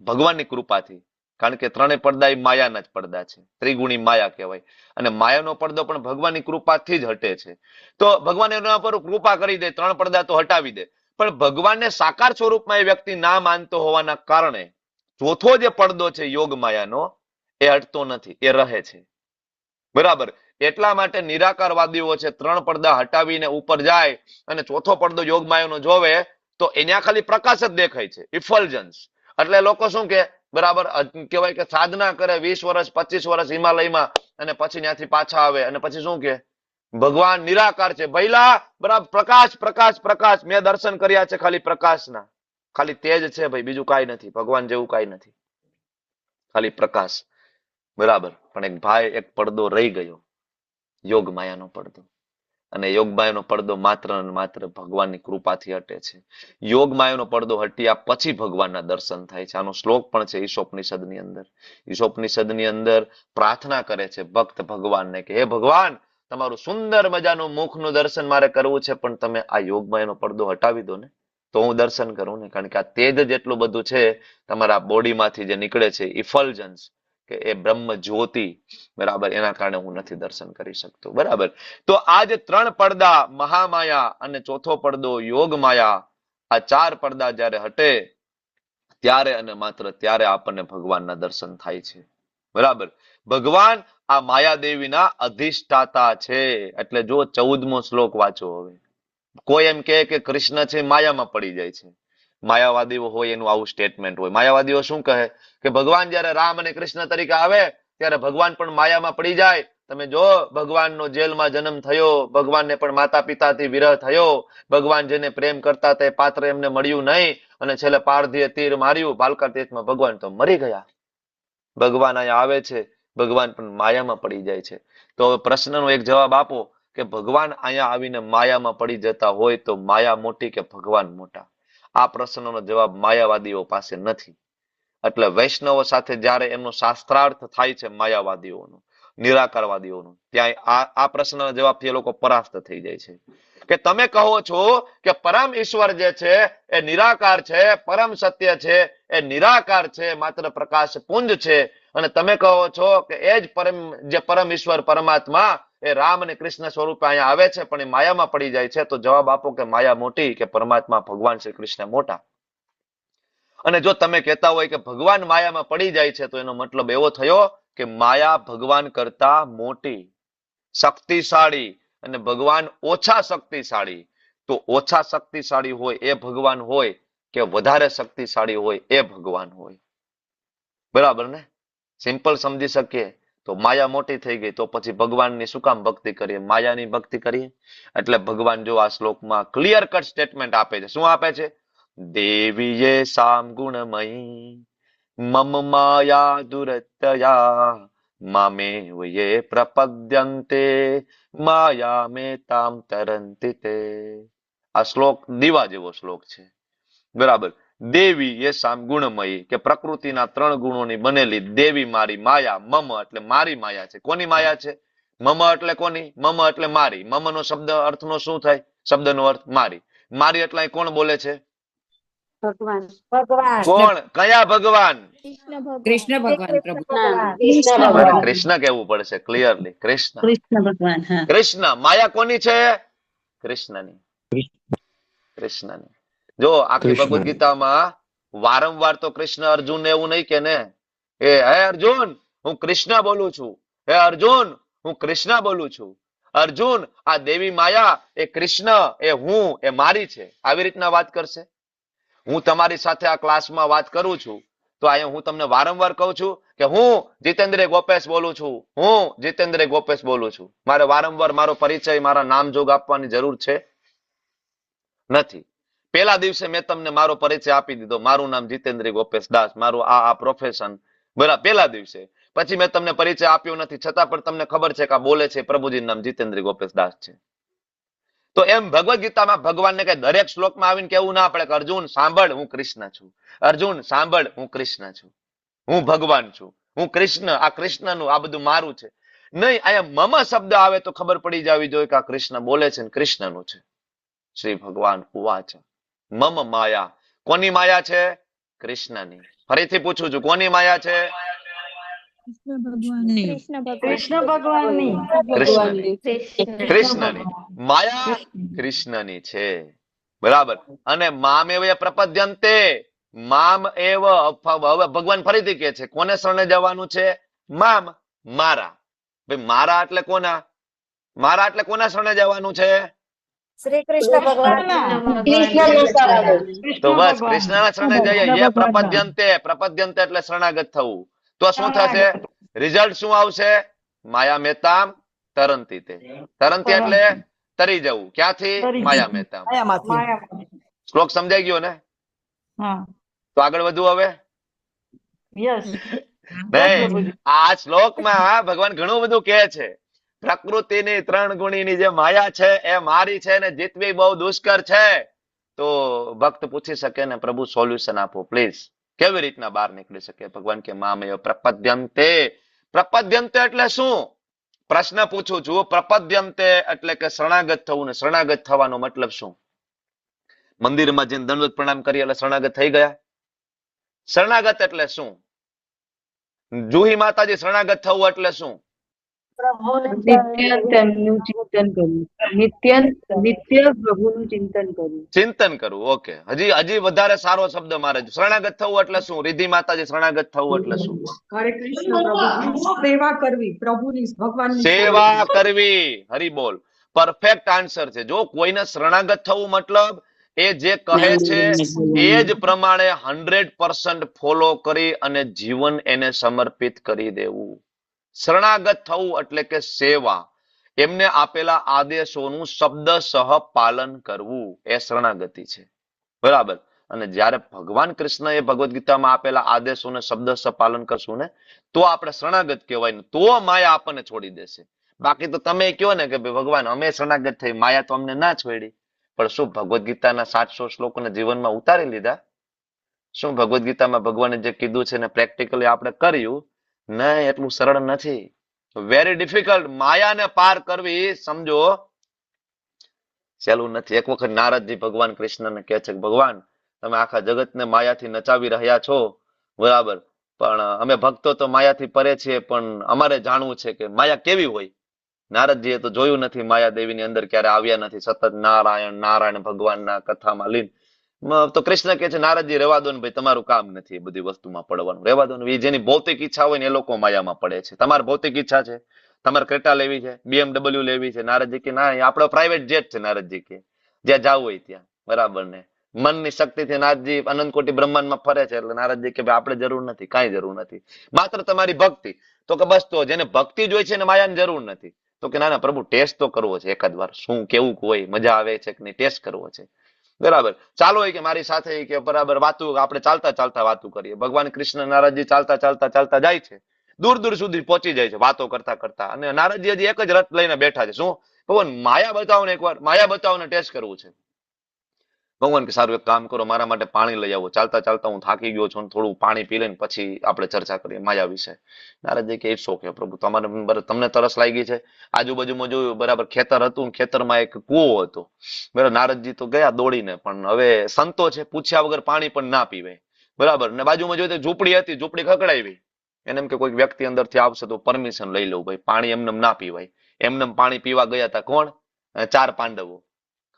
ભગવાનની કૃપાથી. કારણ કે 3 પડદા એ માયાના જ પડદા છે. ત્રિગુણી માયા કહેવાય. અને માયાનો પડદો પણ ભગવાનની કૃપાથી જ હટે છે. તો ભગવાન એના પર કૃપા કરી દે, 3 પડદા તો હટાવી દે. પણ ભગવાનને સાકાર સ્વરૂપમાં એ વ્યક્તિ ના માનતો હોવાના કારણે ચોથો જે પડદો છે યોગ માયાનો, એ હટતો નથી, એ રહે છે. બરાબર. એટલા માટે નિરાકારવાદીઓ છે 3 પડદા હટાવીને ઉપર જાય અને ચોથો પડદો યોગ માયાનો જોવે તો એના ખાલી પ્રકાશ જ દેખાય છે, ઇફલ્જન્સ. એટલે લોકો શું કે, બરાબર, કહેવાય કે સાધના કરે 20 વર્ષ 25 વર્ષ હિમાલયમાં અને પછી ત્યાંથી પાછા આવે અને પછી શું કે ભગવાન નિરાકાર છે. ભઈલા, બરાબર, પ્રકાશ પ્રકાશ પ્રકાશ, મેં દર્શન કર્યા છે ખાલી પ્રકાશના. ખાલી તેજ છે ભાઈ, બીજું કાંઈ નથી. ભગવાન જેવું કાંઈ નથી, ખાલી પ્રકાશ. બરાબર. પણ એક ભાઈ, એક પડદો રહી ગયો, યોગ માયાનો પડદો. અને યોગ માયાનો પડદો માત્ર ને માત્ર ભગવાનની કૃપાથી હટે છે. યોગ માયાનો પડદો હટ્યા પછી ભગવાનના દર્શન થાય છે. આનો શ્લોક પણ છે ઈશોપનિષદની અંદર. ઈશોપનિષદની અંદર પ્રાર્થના કરે છે ભક્ત ભગવાનને કે હે ભગવાન, તમારું સુંદર મજાનું મુખનું દર્શન મારે કરવું છે, પણ તમે આ યોગ માયાનો પડદો હટાવી દો ને, તો હું દર્શન કરું ને. કારણ કે આ તેજ જ એટલું બધું છે તમારા બોડીમાંથી જે નીકળે છે, ઇફલ્જન્સ, કે એ બ્રહ્મ જ્યોતિ, બરાબર, એના કારણે હું નથી દર્શન કરી શકતો. બરાબર. તો આ જે 3 પડદા, મહામાયા અને ચોથો પડદો યોગ માયા, આ 4 પડદા જ્યારે હટે ત્યારે અને માત્ર ત્યારે આપણને ભગવાનના દર્શન થાય છે. બરાબર. ભગવાન આ માયાદેવીના અધિષ્ઠાતા છે. એટલે જો 14મો શ્લોક વાંચો હવે. કોઈ એમ કહે કે કૃષ્ણ છે માયામાં પડી જાય છે, માયાવાદીઓ હોય એનું આવું સ્ટેટમેન્ટ હોય. માયાવાદીઓ શું કહે કે ભગવાન જયારે રામ અને કૃષ્ણ તરીકે આવે ત્યારે ભગવાન પણ માયામાં પડી જાય. તમે જો ભગવાનનો જેલમાં જન્મ થયો, ભગવાનને પણ માતા પિતાથી વિરહ થયો, ભગવાન જેને પ્રેમ કરતા તે પાત્ર એમને મળ્યું નહીં અને છેલ્લે પારધીએ તીર માર્યું, ભાલકા તીર્થમાં ભગવાન તો મરી ગયા. ભગવાન અહીંયા આવે છે, ભગવાન પણ માયામાં પડી જાય છે. તો હવે પ્રશ્નનો એક જવાબ આપો કે ભગવાન અહીંયા આવીને માયામાં પડી જતા હોય તો માયા મોટી કે ભગવાન મોટા? આ પ્રશ્નનો જવાબ માયાવાદીઓ પાસે નથી. એટલે વૈષ્ણવો સાથે જ્યારે એમનો શાસ્ત્રાર્થ થાય છે માયાવાદીઓનો, નિરાકારવાદીઓનો, ત્યાં આ પ્રશ્નના જવાબથી એ લોકો પરાસ્ત થઈ જાય છે. કે તમે કહો છો કે પરમ ઈશ્વર જે છે એ નિરાકાર છે, પરમ સત્ય છે એ નિરાકાર છે, માત્ર પ્રકાશ પુંજ છે, અને તમે કહો છો કે એ જ પરમ ઈશ્વર પરમાત્મા એ રામ અને કૃષ્ણ સ્વરૂપે અહીંયા આવે છે પણ એ માયામાં પડી જાય છે. તો જવાબ આપો કે માયા મોટી કે પરમાત્મા ભગવાન શ્રી કૃષ્ણ મોટા? અને જો તમે કહેતા હોય કે ભગવાન માયામાં પડી જાય છે તો એનો મતલબ એવો થયો કે માયા ભગવાન કરતા મોટી, શક્તિશાળી અને ભગવાન ઓછા શક્તિશાળી. તો ઓછા શક્તિશાળી હોય એ ભગવાન હોય કે વધારે શક્તિશાળી હોય એ ભગવાન હોય. બરાબર ને? સિમ્પલ સમજી શકીએ. તો માયા મોટી થઈ ગઈ તો પછી ભગવાનની શું કામ ભક્તિ કરીએ? માયાની ભક્તિ કરીએ. એટલે ભગવાન જો આ શ્લોકમાં ક્લિયર કટ સ્ટેટમેન્ટ આપે છે. શું આપે છે? દેવીએ સામ ગુણમયી મમ માયા દુરત્યયા મામે વયે પ્રપદ્યંતે માયા મે તામ તરંતિ તે. આ શ્લોક દીવા જેવો શ્લોક છે. બરાબર. દેવી એ સામ ગુણમયી કે પ્રકૃતિના 3 ગુણોની બનેલી દેવી મારી માયા. મમ એટલે મારી માયા છે. કોની માયા છે? મમ એટલે કોની? મમ એટલે મારી. મમ નો શબ્દ અર્થનો શું થાય? શબ્દનો અર્થ મારી. મારી એટલે અહીં કોણ બોલે છે? ભગવાન કોણ? કયા ભગવાન? કૃષ્ણ ભગવાન પ્રભુ. મારે કૃષ્ણ કહેવું પડશે ક્લિયરલી. કૃષ્ણ. કૃષ્ણ ભગવાન. હા, કૃષ્ણ. માયા કોની છે? કૃષ્ણની. કૃષ્ણની. જો આખી ભગવદ ગીતામાં વારંવાર તો કૃષ્ણ અર્જુન એવું નહીં કે ને, હે અર્જુન હું કૃષ્ણ બોલું છું, હે અર્જુન હું કૃષ્ણ બોલું છું. અર્જુન આ દેવી માયા એ કૃષ્ણ એ હું એ મારી છે આવી રીતના વાત કરશે. હું તમારી સાથે આ ક્લાસમાં વાત કરું છું તો અહીંયા હું તમને વારંવાર કહું છું કે હું જીતેન્દ્ર ગોપેશ બોલું છું, હું જીતેન્દ્ર ગોપેશ બોલું છું. મારે વારંવાર મારો પરિચય મારા નામ જોગ આપવાની જરૂર છે નથી. પહેલા દિવસે મેં તમને મારો પરિચય આપી દીધો, મારું નામ જીતેન્દ્ર ગોપેશ દાસ, મારું આ પ્રોફેશન. બરાબર, પહેલા દિવસે. પછી મેં તમને પરિચય આપ્યો નથી, છતાં પણ તમને ખબર છે કે આ બોલે છે પ્રભુજીનું નામ જીતેન્દ્ર ગોપેશ દાસ છે. તો એમ ભગવદ ગીતામાં ભગવાનને કઈ દરેક શ્લોકમાં આવીને કેવું ના પડે કે અર્જુન સાંભળ હું કૃષ્ણ છું, અર્જુન સાંભળ હું કૃષ્ણ છું, હું ભગવાન છું, હું કૃષ્ણ, આ કૃષ્ણનું આ બધું મારું છે. નહીં, અહીંયા મમ શબ્દ આવે તો ખબર પડી જવી જોઈએ કે આ કૃષ્ણ બોલે છે ને કૃષ્ણનું છે. શ્રી ભગવાન ઉવાચ મમ માયા. કોની માયા છે? કૃષ્ણની. ફરીથી પૂછું છું, કોની માયા છે? કૃષ્ણ ભગવાનની. કૃષ્ણની માયા કૃષ્ણની છે. બરાબર. અને મામ એવ પ્રપદ્યંતે, મામ એવ. હવે ભગવાન ફરીથી કહે છે કોને શરણે જવાનું છે? મામ, મારા. ભાઈ મારા એટલે કોના? મારા એટલે કોના શરણે જવાનું છે? શ્રી કૃષ્ણ ભગવાન. તો બસ કૃષ્ણના શરણે જઈએ. યે પ્રપદ્યંતે, પ્રપદ્યંતે એટલે શરણાગત થવું. તો શું થશે? રિઝલ્ટ શું આવશે? માયા મેતામ તરંતી તે. તરંતી એટલે તરી જવું. ક્યાંથી? માયા મેતામ. શ્લોક સમજાઈ ગયો ને? તો આગળ વધુ હવે? નહીં, આ શ્લોકમાં ભગવાન ઘણું બધું કહે છે. પ્રકૃતિની 3 ગુણીની જે માયા છે એ મારી છે ને જીતવી બહુ દુષ્કર છે. તો ભક્ત પૂછી શકે ને પ્રભુ સોલ્યુશન આપો પ્લીઝ, કેવી રીતના બહાર નીકળી શકે? ભગવાન કે મામેય પ્રપદ્યંતે. પ્રપદ્યંતે એટલે શું? પ્રશ્ન પૂછું છું. પ્રપદ્યંતે એટલે કે શરણાગત થવું, ને શરણાગત થવાનો મતલબ શું? મંદિરમાં જઈને દંડવત પ્રણામ કરી એટલે શરણાગત થઈ ગયા? શરણાગત એટલે શું? જુહી માતાજી શરણાગત થવું એટલે શું? ચિંતન કરવું. ઓકે, હજી વધારે સારો શબ્દ મારે. શરણાગત થવું એટલે શું? રિદ્ધિ માતાજી શરણાગત થવું એટલે શું? હરે કૃષ્ણ. સેવા કરવી, પ્રભુની, ભગવાનની સેવા કરવી. હરી બોલ. પરફેક્ટ આન્સર છે. જો કોઈને શરણાગત થવું મતલબ એ જે કહે છે એ જ પ્રમાણે 100% ફોલો કરી અને જીવન એને સમર્પિત કરી દેવું. શરણાગત થવું એટલે કે સેવા, એમને આપેલા આદેશોનું શબ્દસહ પાલન કરવું, એ શરણાગતિ છે. બરાબર. અને જ્યારે ભગવાન કૃષ્ણ એ ભગવદ ગીતામાં આપેલા આદેશોને શબ્દસહ પાલન કરશું ને તો આપણે શરણાગત કહેવાય ને તો માયા આપણને છોડી દેશે. બાકી તો તમે કહો ને કે ભગવાન અમે શરણાગત થઈ, માયા તો અમને ના છોડી. પણ શું ભગવદ ગીતાના 700 શ્લોકોને જીવનમાં ઉતારી લીધા? શું ભગવદ ગીતામાં ભગવાને જે કીધું છે ને પ્રેક્ટિકલી આપણે કર્યું? નહીં, એટલું સરળ નથી. Very difficult. માયાને પાર કરવી સમજો સહેલું નથી. એક વખત નારદજી ભગવાન કૃષ્ણને કહે છે કે ભગવાન તમે આખા જગતને માયાથી નચાવી રહ્યા છો, બરાબર, પણ અમે ભક્તો તો માયાથી પરે છીએ, પણ અમારે જાણવું છે કે માયા કેવી હોય. નારદજીએ તો જોયું નથી, માયા દેવીની અંદર ક્યારે આવ્યા નથી, સતત નારાયણ નારાયણ ભગવાનના કથામાં લીન. તો કૃષ્ણ કે છે નારદજી રહેવા દો ને ભાઈ, તમારું કામ નથી એ બધી વસ્તુમાં પડવાનું, રહેવા દો ને. એ જેની ભૌતિક ઈચ્છા હોય ને એ લોકો માયામાં પડે છે. તમારે ભૌતિક ઈચ્છા છે, તમારે ક્રેટા લેવી છે, BMW લેવી છે, નારદજી કે ના, આપણો પ્રાઇવેટ જેટ છે. નારદજી કે જ્યાં જવું હોય ત્યાં, બરાબર ને. મનની શક્તિથી નારદજી અનંત કોટી બ્રહ્માંડમાં ફરે છે. એટલે નારદજી કે ભાઈ આપણે જરૂર નથી, કાંઈ જરૂર નથી, માત્ર તમારી ભક્તિ. તો કે બસ, તો જેને ભક્તિ જોઈ છે એને માયાની જરૂર નથી. તો કે ના ના પ્રભુ, ટેસ્ટ તો કરવો છે એકાદ વાર, શું કેવું હોય, મજા આવે છે કે નહીં, ટેસ્ટ કરવો છે. બરાબર, ચાલો કે મારી સાથે કે બરાબર વાતું, આપણે ચાલતા ચાલતા વાતું કરીએ. ભગવાન કૃષ્ણ નારદજી ચાલતા ચાલતા ચાલતા જાય છે, દૂર દૂર સુધી પહોંચી જાય છે વાતો કરતા કરતા. અને નારદજી હજી એક જ રથ લઈને બેઠા છે. શું? ભગવાન માયા બતાવો ને એકવાર, માયા બતાવો ને ટેસ્ટ કરવું છે. ભગવાન કે સારું, એક કામ કરો, મારા માટે પાણી લઈ આવો. ચાલતા ચાલતા હું થાકી ગયો છું, થોડું પાણી પી લઈને પછી આપણે ચર્ચા કરીએ માયા વિશે. નારદજી કે ઇટ્સ ઓકે પ્રભુ, તમારે તમને તરસ લાગી છે. આજુબાજુમાં જોયું, બરાબર ખેતર હતું, ખેતરમાં એક કૂવો હતો. બરાબર, નારદજી તો ગયા દોડીને, પણ હવે સંતો છે, પૂછ્યા વગર પાણી પણ ના પીવે. બરાબર, ને બાજુમાં જોયું તો ઝૂંપડી હતી, ઝૂંપડી ખકડાવી. એને એમ કે કોઈક વ્યક્તિ અંદરથી આવશે તો પરમિશન લઈ લઉં, ભાઈ પાણી એમને ના પીવાય. એમને પાણી પીવા ગયા હતા કોણ? 4 પાંડવો.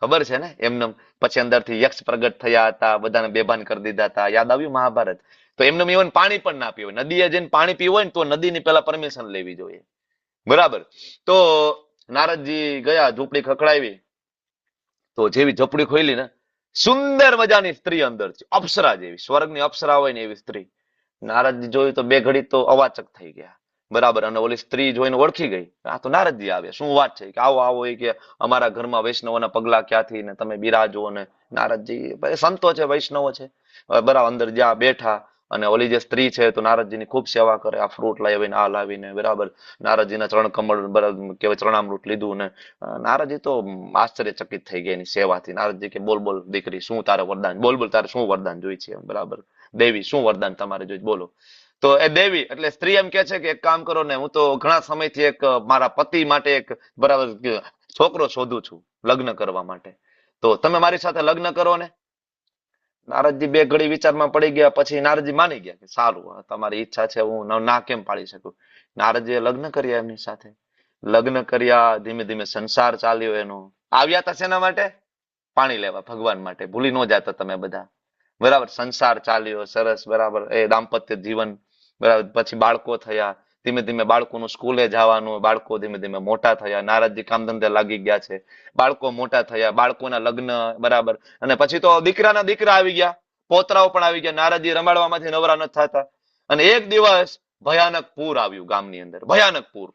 ખબર છે ને એમને. પછી અંદરથી યક્ષ પ્રગટ થયા હતા, બધાને બેભાન કરી દીધા હતા. યાદ આવ્યું મહાભારત? તો એમને ઇવન પાણી પણ ના પીવાય. નદીએ જઈને પાણી પીવું હોય ને તો નદીની પેલા પરમિશન લેવી જોઈએ. બરાબર, તો નારદજી ગયા, ઝૂંપડી ખખડાવી. તો જેવી ઝૂંપડી ખોલી ને, સુંદર મજાની સ્ત્રી અંદર છે, અપ્સરા જેવી, સ્વર્ગની અપ્સરા હોય ને એવી સ્ત્રી. નારદજી જોયું તો બે ઘડી તો અવાચક થઈ ગયા. બરાબર, અને ઓલી સ્ત્રી જોઈને ઓળખી ગઈ, આ તો નારદજી આવ્યા. શું વાત છે? કે આવો આવો, એ કે અમારા ઘરમાં વૈષ્ણવોના પગલા ક્યાંથી ને તમે બિરાજો. ને નારદજી સંતો છે, વૈષ્ણવો છે. બરાબર, અંદર જ્યાં બેઠા, અને ઓલી જે સ્ત્રી છે તો નારદજીની ખૂબ સેવા કરે. આ ફ્રૂટ લાવીને, આ લાવીને, બરાબર, નારદજીના ચરણ કમળ, બરાબર કહેવાય ચરણામૃત લીધું. ને નારદજી તો આશ્ચર્યચકિત થઈ ગયા એની સેવાથી. નારદજી કે બોલ બોલ દીકરી, શું તારે વરદાન, બોલ બોલ તારે શું વરદાન જોઈ છે? બરાબર, દેવી શું વરદાન તમારે જોઈ, બોલો. તો એ દેવી એટલે સ્ત્રી એમ કે છે કે એક કામ કરો ને, હું તો ઘણા સમયથી એક મારા પતિ માટે એક બરાબર છોકરો શોધું છું લગ્ન કરવા માટે, તો તમે મારી સાથે લગ્ન કરો ને. નારદજી બે ઘડી વિચારમાં પડી ગયા. પછી નારદજી માની ગયા કે સારું, તમારી ઈચ્છા છે, હું ના કેમ પાડી શકું. નારદજીએ લગ્ન કર્યા એમની સાથે. લગ્ન કર્યા, ધીમે ધીમે સંસાર ચાલ્યો એનો. આવ્યા હતા શેના માટે? પાણી લેવા, ભગવાન માટે. ભૂલી ન જાતા તમે બધા. બરાબર, સંસાર ચાલ્યો સરસ, બરાબર, એ દાંપત્ય જીવન. બરાબર, પછી બાળકો થયા. ધીમે ધીમે બાળકોનું સ્કૂલે જવાનું, બાળકો ધીમે ધીમે મોટા થયા. નારદજી કામ ધંધે લાગી ગયા છે, બાળકો મોટા થયા, બાળકોના લગ્ન. બરાબર, અને પછી તો દીકરાના દીકરા આવી ગયા, પોતરાઓ પણ આવી ગયા. નારદજી રમાડવામાંથી નવરા ન થતા. અને એક દિવસ ભયાનક પૂર આવ્યું ગામની અંદર, ભયાનક પૂર.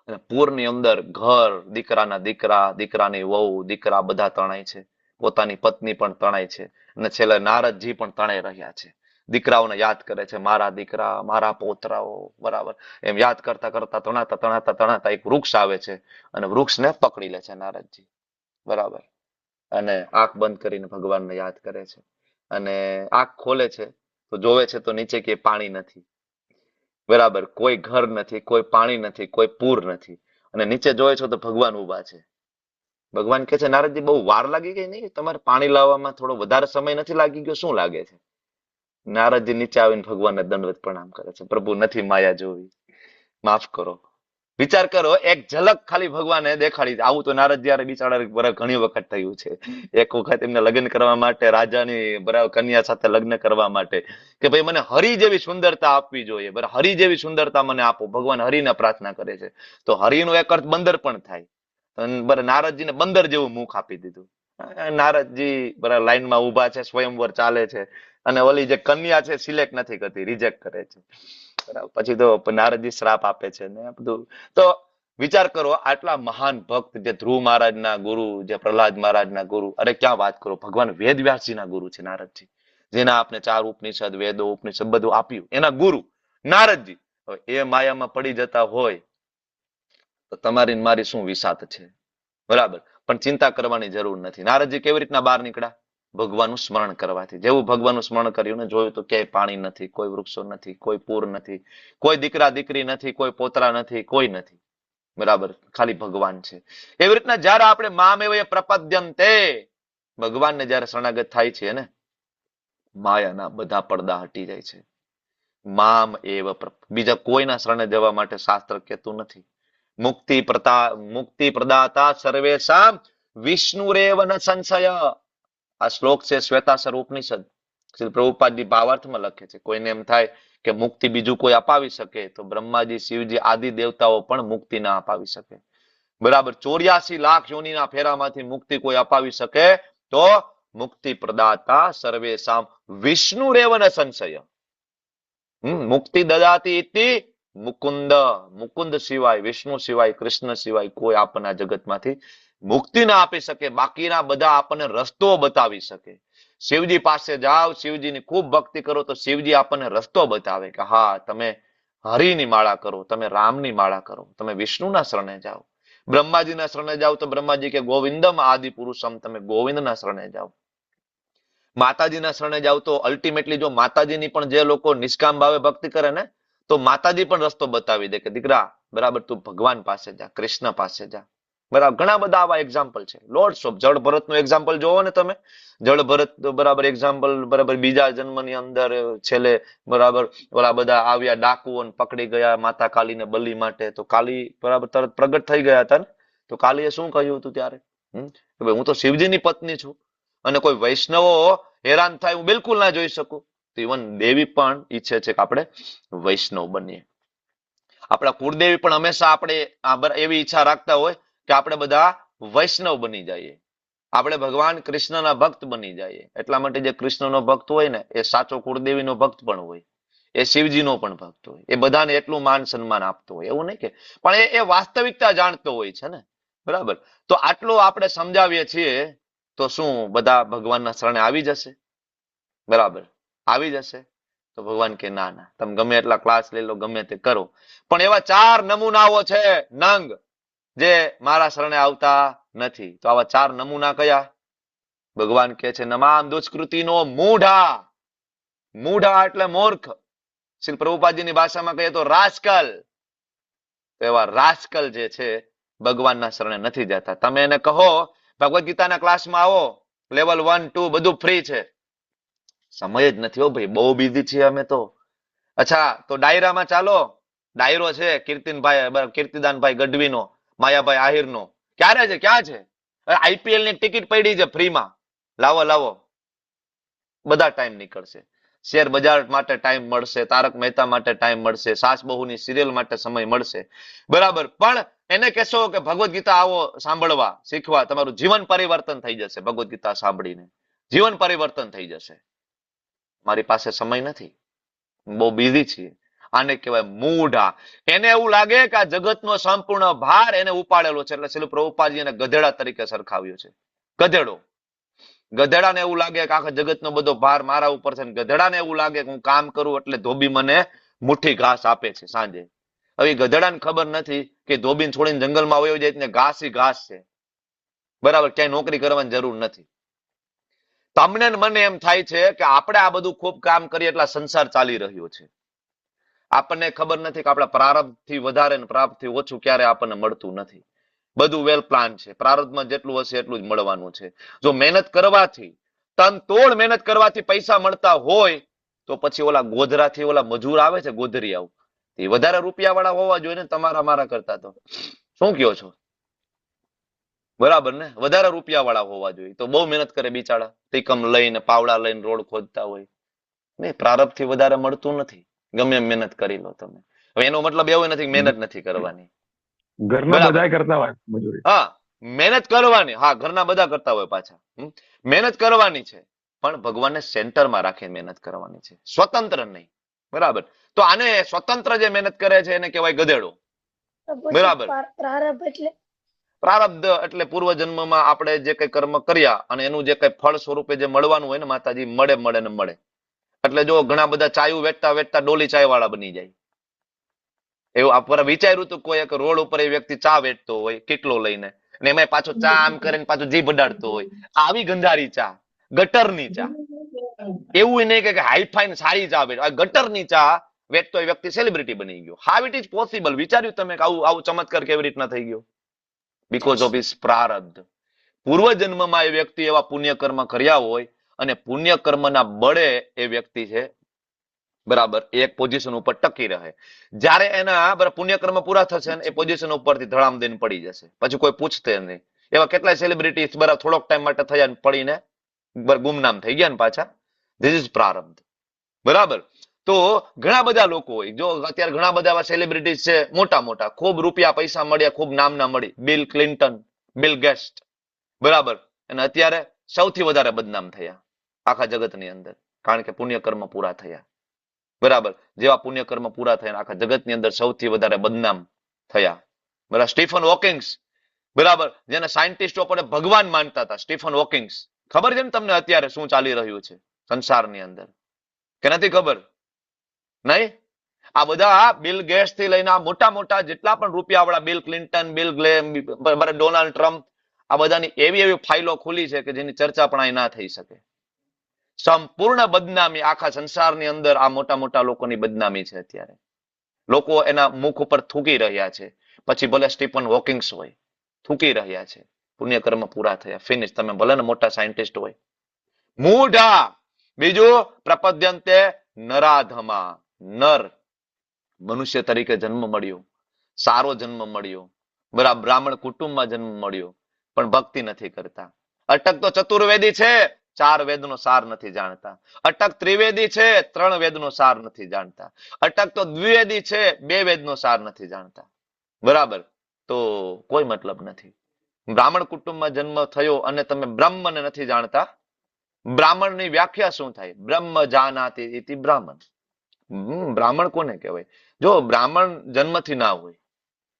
અને પૂરની અંદર ઘર, દીકરાના દીકરા, દીકરાની વહુ, દીકરા બધા તણાય છે. પોતાની પત્ની પણ તણાય છે. અને છેલ્લે નારદજી પણ તણાઈ રહ્યા છે. દીકરાઓને યાદ કરે છે, મારા દીકરા, મારા પોતરાઓ. બરાબર, એમ યાદ કરતા કરતા તણાતા તણાતા તણાતા એક વૃક્ષ આવે છે, અને વૃક્ષને પકડી લે છે નારદજી. બરાબર, અને આંખ બંધ કરીને ભગવાનને યાદ કરે છે. અને આંખ ખોલે છે તો જોવે છે તો નીચે કે પાણી નથી. બરાબર, કોઈ ઘર નથી, કોઈ પાણી નથી, કોઈ પૂર નથી. અને નીચે જોવે છો તો ભગવાન ઉભા છે. ભગવાન કહે છે નારદજી, બહુ વાર લાગી ગઈ નહીં? તમારે પાણી લાવવામાં થોડો વધારે સમય નથી લાગી ગયો? શું લાગે છે? નારદજી નીચે આવીને ભગવાનને દંડવત પ્રણામ કરે છે. પ્રભુ, નથી માયા જોવી, માફ કરો. વિચાર કરો, એક ઝલક ખાલી ભગવાને દેખાડી. આવું તો નારદજી બિચારા ઘણી વખત થયું છે. એક વખત એમને લગ્ન કરવા માટે, રાજાની બરાબર કન્યા સાથે લગ્ન કરવા માટે, કે ભાઈ મને હરિ જેવી સુંદરતા આપવી જોઈએ, બરાબર, હરિ જેવી સુંદરતા મને આપો. ભગવાન હરિને પ્રાર્થના કરે છે. તો હરિનો એક અર્થ બંદર પણ થાય. બરાબર, નારદજીને બંદર જેવું મુખ આપી દીધું. નારદજી બરાબર લાઈનમાં ઉભા છે, સ્વયંવર ચાલે છે, અને ઓલી જે કન્યા છે સિલેક્ટ નથી કરતી, રિજેક્ટ કરે છે. બરાબર, પછી તો નારદજી શ્રાપ આપે છે ને બધું. તો વિચાર કરો, આટલા મહાન ભક્ત, જે ધ્રુવ મહારાજના ગુરુ, જે પ્રહલાદ મહારાજના ગુરુ, અરે ક્યાં વાત કરો, ભગવાન વેદવ્યાસજીના ગુરુ છે નારદજી, જેના આપને 4 ઉપનિષદ, વેદો, ઉપનિષદ બધું આપ્યું, એના ગુરુ નારદજી. હવે એ માયામાં પડી જતા હોય તો તમારી મારી શું વિસાત છે? બરાબર, પણ ચિંતા કરવાની જરૂર નથી. નારદજી કેવી રીતના બહાર નીકળ્યા? ભગવાનનું સ્મરણ કરવાથી. જેવું ભગવાનનું સ્મરણ કર્યું ને, જોયું તો ક્યાંય પાણી નથી, કોઈ વૃક્ષો નથી, કોઈ પૂર નથી, કોઈ દીકરા દીકરી નથી, કોઈ પોતરા નથી, કોઈ નથી. બરાબર, ખાલી ભગવાન છે. એવી રીતના જયારે આપણે મામેવ પ્રપદ્યંતે, ભગવાનને જયારે શરણાગત થાય છે ને, માયાના બધા પડદા હટી જાય છે. મામ એવ, બીજા કોઈના શરણે જવા માટે શાસ્ત્ર કહેતું નથી. મુક્તિ પ્રદાતા સર્વેશામ વિષ્ણુરેવ ન સંશય. આ શ્લોક છે શ્વેતાસર ઉપનિષદ, શ્રી પ્રભુપાદજી ભાવાર્થમાં લખે છે. કોઈને એમ થાય કે મુક્તિ બીજું કોઈ અપાવી શકે તો બ્રહ્માજી, શિવજી આદિ દેવતાઓ પણ મુક્તિ ના અપાવી શકે. બરાબર, 84 લાખ યોનિના ફેરામાંથી મુક્તિ કોઈ અપાવી શકે તો મુક્તિ પ્રદાતા સર્વેશામ વિષ્ણુ રેવન સંશય. મુક્તિ દદાતી ઇતિ મુકુંદ. મુકુંદ સિવાય, વિષ્ણુ સિવાય, કૃષ્ણ સિવાય કોઈ આપણને આ જગતમાંથી મુક્તિ ના આપી શકે. બાકીના બધા આપણને રસ્તો બતાવી શકે. શિવજી પાસે જાઓ, શિવજીની ખૂબ ભક્તિ કરો તો શિવજી આપણને રસ્તો બતાવે કે હા તમે હરિની માળા કરો, તમે રામની માળા કરો, તમે વિષ્ણુના શરણે જાઓ. બ્રહ્માજીના શરણે જાઓ તો બ્રહ્માજી કે ગોવિંદમ આદિ પુરુષમ, તમે ગોવિંદના શરણે જાઓ. માતાજીના શરણે જાઓ તો અલ્ટિમેટલી જો માતાજીની પણ જે લોકો નિષ્કામ ભાવે ભક્તિ કરે ને તો માતાજી પણ રસ્તો બતાવી દે કે દીકરા બરાબર તું ભગવાન પાસે જા, કૃષ્ણ પાસે જા. બરાબર, ઘણા બધા આવા એક્ઝામ્પલ છે. લોર્ડ્સ ઓફ જળ ભરતનું એક્ઝામ્પલ જોવો ને તમે. જળ ભરત બરાબર એક્ઝામ્પલ, બરાબર બીજા જન્મની અંદર છેલ્લે બરાબર ઓલા બધા આવ્યા ડાકુઓને પકડી ગયા માતા કાલીને બલી માટે, તો કાલી બરાબર તરત પ્રગટ થઈ ગયા હતા ને. તો કાલીએ શું કહ્યું હતું ત્યારે? કે ભાઈ હું તો શિવજીની પત્ની છું અને કોઈ વૈષ્ણવો હેરાન થાય હું બિલકુલ ના જોઈ શકું. તો ઇવન દેવી પણ ઈચ્છે છે કે આપણે વૈષ્ણવ બનીએ. આપણા કુળદેવી પણ હંમેશા આપણે એવી ઈચ્છા રાખતા હોય કે આપણે બધા વૈષ્ણવ બની જઈએ, આપણે ભગવાન કૃષ્ણના ભક્ત બની જઈએ. એટલા માટે જે કૃષ્ણનો ભક્ત હોય ને એ સાચો કુળદેવીનો ભક્ત પણ હોય, એ શિવજીનો પણ ભક્ત હોય, એ બધાને એટલું માન સન્માન આપતો હોય એવું નહીં કે, પણ એ વાસ્તવિકતા જાણતો હોય છે ને. બરાબર, તો આટલું આપણે સમજાવીએ છીએ તો શું બધા ભગવાનના શરણે આવી જશે? બરાબર, આવી જશે? તો ભગવાન કે ના ના, તમે ગમે એટલા ક્લાસ લઈ લો, ગમે તે કરો, પણ એવા 4 નમૂનાઓ છે નંગ જે મારા શરણે આવતા નથી. તો આવા 4 નમૂના કયા? ભગવાન કે છે નમામ દુષ્કૃતિનો મૂઢા. મૂઢા એટલે મૂર્ખ. શ્રી પ્રભુપાદજીની ભાષામાં કહીએ તો રાસ્કલ. તો એવા રાસ્કલ જે છે ભગવાનના શરણે નથી જતા. તમે એને કહો ભગવદ ગીતાના ક્લાસમાં આવો, લેવલ 1, 2 બધું ફ્રી છે. સમય જ નથી હો ભાઈ, બહુ બિઝી છીએ અમે તો. અચ્છા તો ડાયરામાં ચાલો, ડાયરો છે કીર્તિદાનભાઈ ગઢવીનો, માયાભાઈ આહિરનો. ક્યારે છે? ક્યાં છે? આઈપીએલ ની ટિકિટ પડી છે ફ્રીમાં, લાવો લાવો. બધા ટાઈમ નીકળશે. શેર બજાર માટે ટાઈમ મળશે, તારક મહેતા માટે ટાઈમ મળશે, સાસ બહુની સિરિયલ માટે સમય મળશે. બરાબર, પણ એને કહેશો કે ભગવદ ગીતા આવો સાંભળવા, શીખવા, તમારું જીવન પરિવર્તન થઈ જશે. ભગવદ ગીતા સાંભળીને જીવન પરિવર્તન થઈ જશે. મારી પાસે સમય નથી, બહુ બિઝી છીએ. આને કહેવાય મૂઢા. એને એવું લાગે કે આ જગતનો સંપૂર્ણ ભાર એને ઉપાડેલો છે, એટલે શ્રીલ પ્રભુપાદજી એને ગધેડા તરીકે સરખાવ્યો છે. ગધેડો. ગધેડાને એવું લાગે કે આખા જગતનો બધો ભાર મારા ઉપર છે. ગધેડાને એવું લાગે કે હું કામ કરું એટલે ધોબી મને મુઠ્ઠી ઘાસ આપે છે સાંજે. હવે ગધેડાને ખબર નથી કે ધોબીને છોડીને જંગલમાં વયો જાય ને ઘાસ ઈ ઘાસ છે. બરાબર, ક્યાંય નોકરી કરવાની જરૂર નથી. તમને મને એમ થાય છે કે આપણે આ બધું ખૂબ કામ કરીએ એટલા સંસાર ચાલી રહ્યો છે. આપણને ખબર નથી કે આપણા પ્રારબ્ધથી વધારે ને પ્રારબ્ધથી ઓછું ક્યારે આપણને મળતું નથી. બધું વેલ પ્લાન છે. પ્રારબ્ધમાં જેટલું હશે એટલું જ મળવાનું છે. જો મહેનત કરવાથી, તન તોડ મહેનત કરવાથી પૈસા મળતા હોય તો પછી ઓલા ગોધરાથી ઓલા મજૂર આવે છે ગોધરિયાઓ, એ વધારે રૂપિયા વાળા હોવા જોઈએ ને તમારા મારા કરતા. તો શું કયો છો? બરાબર ને? વધારે રૂપિયા વાળા હોવા જોઈએ. તો બહુ મહેનત કરે બિચારા, તીકમ લઈને પાવડા લઈને રોડ ખોદતા હોય. નહીં, પ્રારબ્ધથી વધારે મળતું નથી, ગમે એમ મહેનત કરી લો તમે. હવે એનો મતલબ એવો નથી કે મહેનત નથી કરવાની. ઘરના બધા કરતા હોય મજૂરી. હા, મહેનત કરવાની. હા, ઘરના બધા કરતા હોય પાછા. મહેનત કરવાની છે, પણ ભગવાનને સેન્ટરમાં રાખીને મહેનત કરવાની છે, સ્વતંત્ર નહીં. બરાબર, તો આને સ્વતંત્ર જે મહેનત કરે છે એને કહેવાય ગધેડો. બરાબર, પ્રારબ્ધ એટલે પૂર્વજન્મમાં આપણે જે કઈ કર્મ કર્યા અને એનું જે કઈ ફળ સ્વરૂપે જે મળવાનું હોય ને માતાજી, મળે મળે ને મળે. એટલે જો ઘણા બધા ચાયું વેચતા વેચતા ડોલી ચાય વાળા બની જાય. એવું આપણે વિચાર્યું હતું કોઈ એક રોડ ઉપર એ વ્યક્તિ ચા વેચતો હોય કેટલો લઈને, અને એમાં પાછો ચા આમ કરીને પાછો જીભ અડાડતો હોય. આવી ગંધારી ચા, ગટરની ચા. એવું નહીં કે હાઈફાઈ ને સારી ચા વેચ, ગટરની ચા વેચતો એ વ્યક્તિ સેલિબ્રિટી બની ગયો. How it is possible? વિચાર્યું તમે કે આવું ચમત્કાર કેવી રીતના થઈ ગયો? બીકોઝ ઓફ હિઝ પ્રારબ્ધ. પૂર્વજન્મમાં એ વ્યક્તિ એવા પુણ્ય કર્મ કર્યા હોય અને પુણ્ય કર્મના બળે એ વ્યક્તિ છે બરાબર એક પોઝિશન ઉપર ટકી રહે. જ્યારે એના પુણ્ય કર્મ પૂરા થશે એ પોઝિશન ઉપરથી ધડામ દઈને પડી જશે, પછી કોઈ પૂછતે નહીં. એવા કેટલાય સેલિબ્રિટી બરાબર થોડોક ટાઈમ માટે થયા પડીને ગુમનામ થઈ ગયા ને પાછા. ધીસ ઇઝ પ્રારબ્ધ. બરાબર. તો ઘણા બધા લોકો હોય, જો અત્યારે ઘણા બધા એવા સેલિબ્રિટીઝ છે મોટા મોટા, ખૂબ રૂપિયા પૈસા મળ્યા, ખૂબ નામના મળી, બિલ ક્લિન્ટન, બિલ ગેટ્સ, બરાબર, અને અત્યારે સૌથી વધારે બદનામ થયા આખા જગતની અંદર, કારણ કે પુણ્યકર્મ પૂરા થયા. બરાબર. જેવા પુણ્યકર્મ પૂરા થયા આખા જગતની અંદર સૌથી વધારે બદનામ થયા. બરાબર. સ્ટીફન હોકિંગ્સ, બરાબર, જેને સાયન્ટિસ્ટો પણ ભગવાન માનતા હતા, સ્ટીફન હોકિંગ્સ. ખબર છે ને તમને અત્યારે શું ચાલી રહ્યું છે સંસારની અંદર, કે નથી ખબર? નહીં. આ બધા બિલ ગેટ્સ થી લઈને મોટા મોટા જેટલા પણ રૂપિયા વાળા, bill Clinton, bill glam, Donald Trump, આ બધાની એવી એવી ફાઇલો ખુલી છે કે જેની ચર્ચા પણ અહીં ના થઈ શકે. સંપૂર્ણ બદનામી આખા સંસારની અંદર આ મોટા મોટા લોકોની બદનામી છે અત્યારે. લોકો એના મુખ ઉપર થૂકી રહ્યા છે. પછી ભલે સ્ટીફન હોકિંગ્સ હોય, થૂકી રહ્યા છે. પુણ્યકર્મ પૂરા થયા, ફિનિશ. તમે ભલે ને મોટા સાયન્ટિસ્ટ હોય. મૂઢા. બીજું, પ્રપદ્યંતે નરાધમા. નર, મનુષ્ય તરીકે જન્મ મળ્યો, સારો જન્મ મળ્યો, બરાબર, બ્રાહ્મણ કુટુંબમાં જન્મ મળ્યો, પણ ભક્તિ નથી કરતા. અટક તો ચતુર્વેદી છે, 4 વેદનો સાર નથી જાણતા. અટક ત્રિવેદી છે, 3 વેદનો સાર નથી જાણતા. અટક તો દ્વિવેદી છે, 2 વેદનો સાર નથી જાણતા. બરાબર. તો કોઈ મતલબ નથી. બ્રાહ્મણ કુટુંબમાં જન્મ થયો અને તમે બ્રહ્મને નથી જાણતા. બ્રાહ્મણની વ્યાખ્યા શું થાય? બ્રહ્મ જાનાતિ ઇતિ બ્રાહ્મણ. બ્રાહ્મણ કોને કહેવાય? જો બ્રાહ્મણ જન્મથી ના હોય,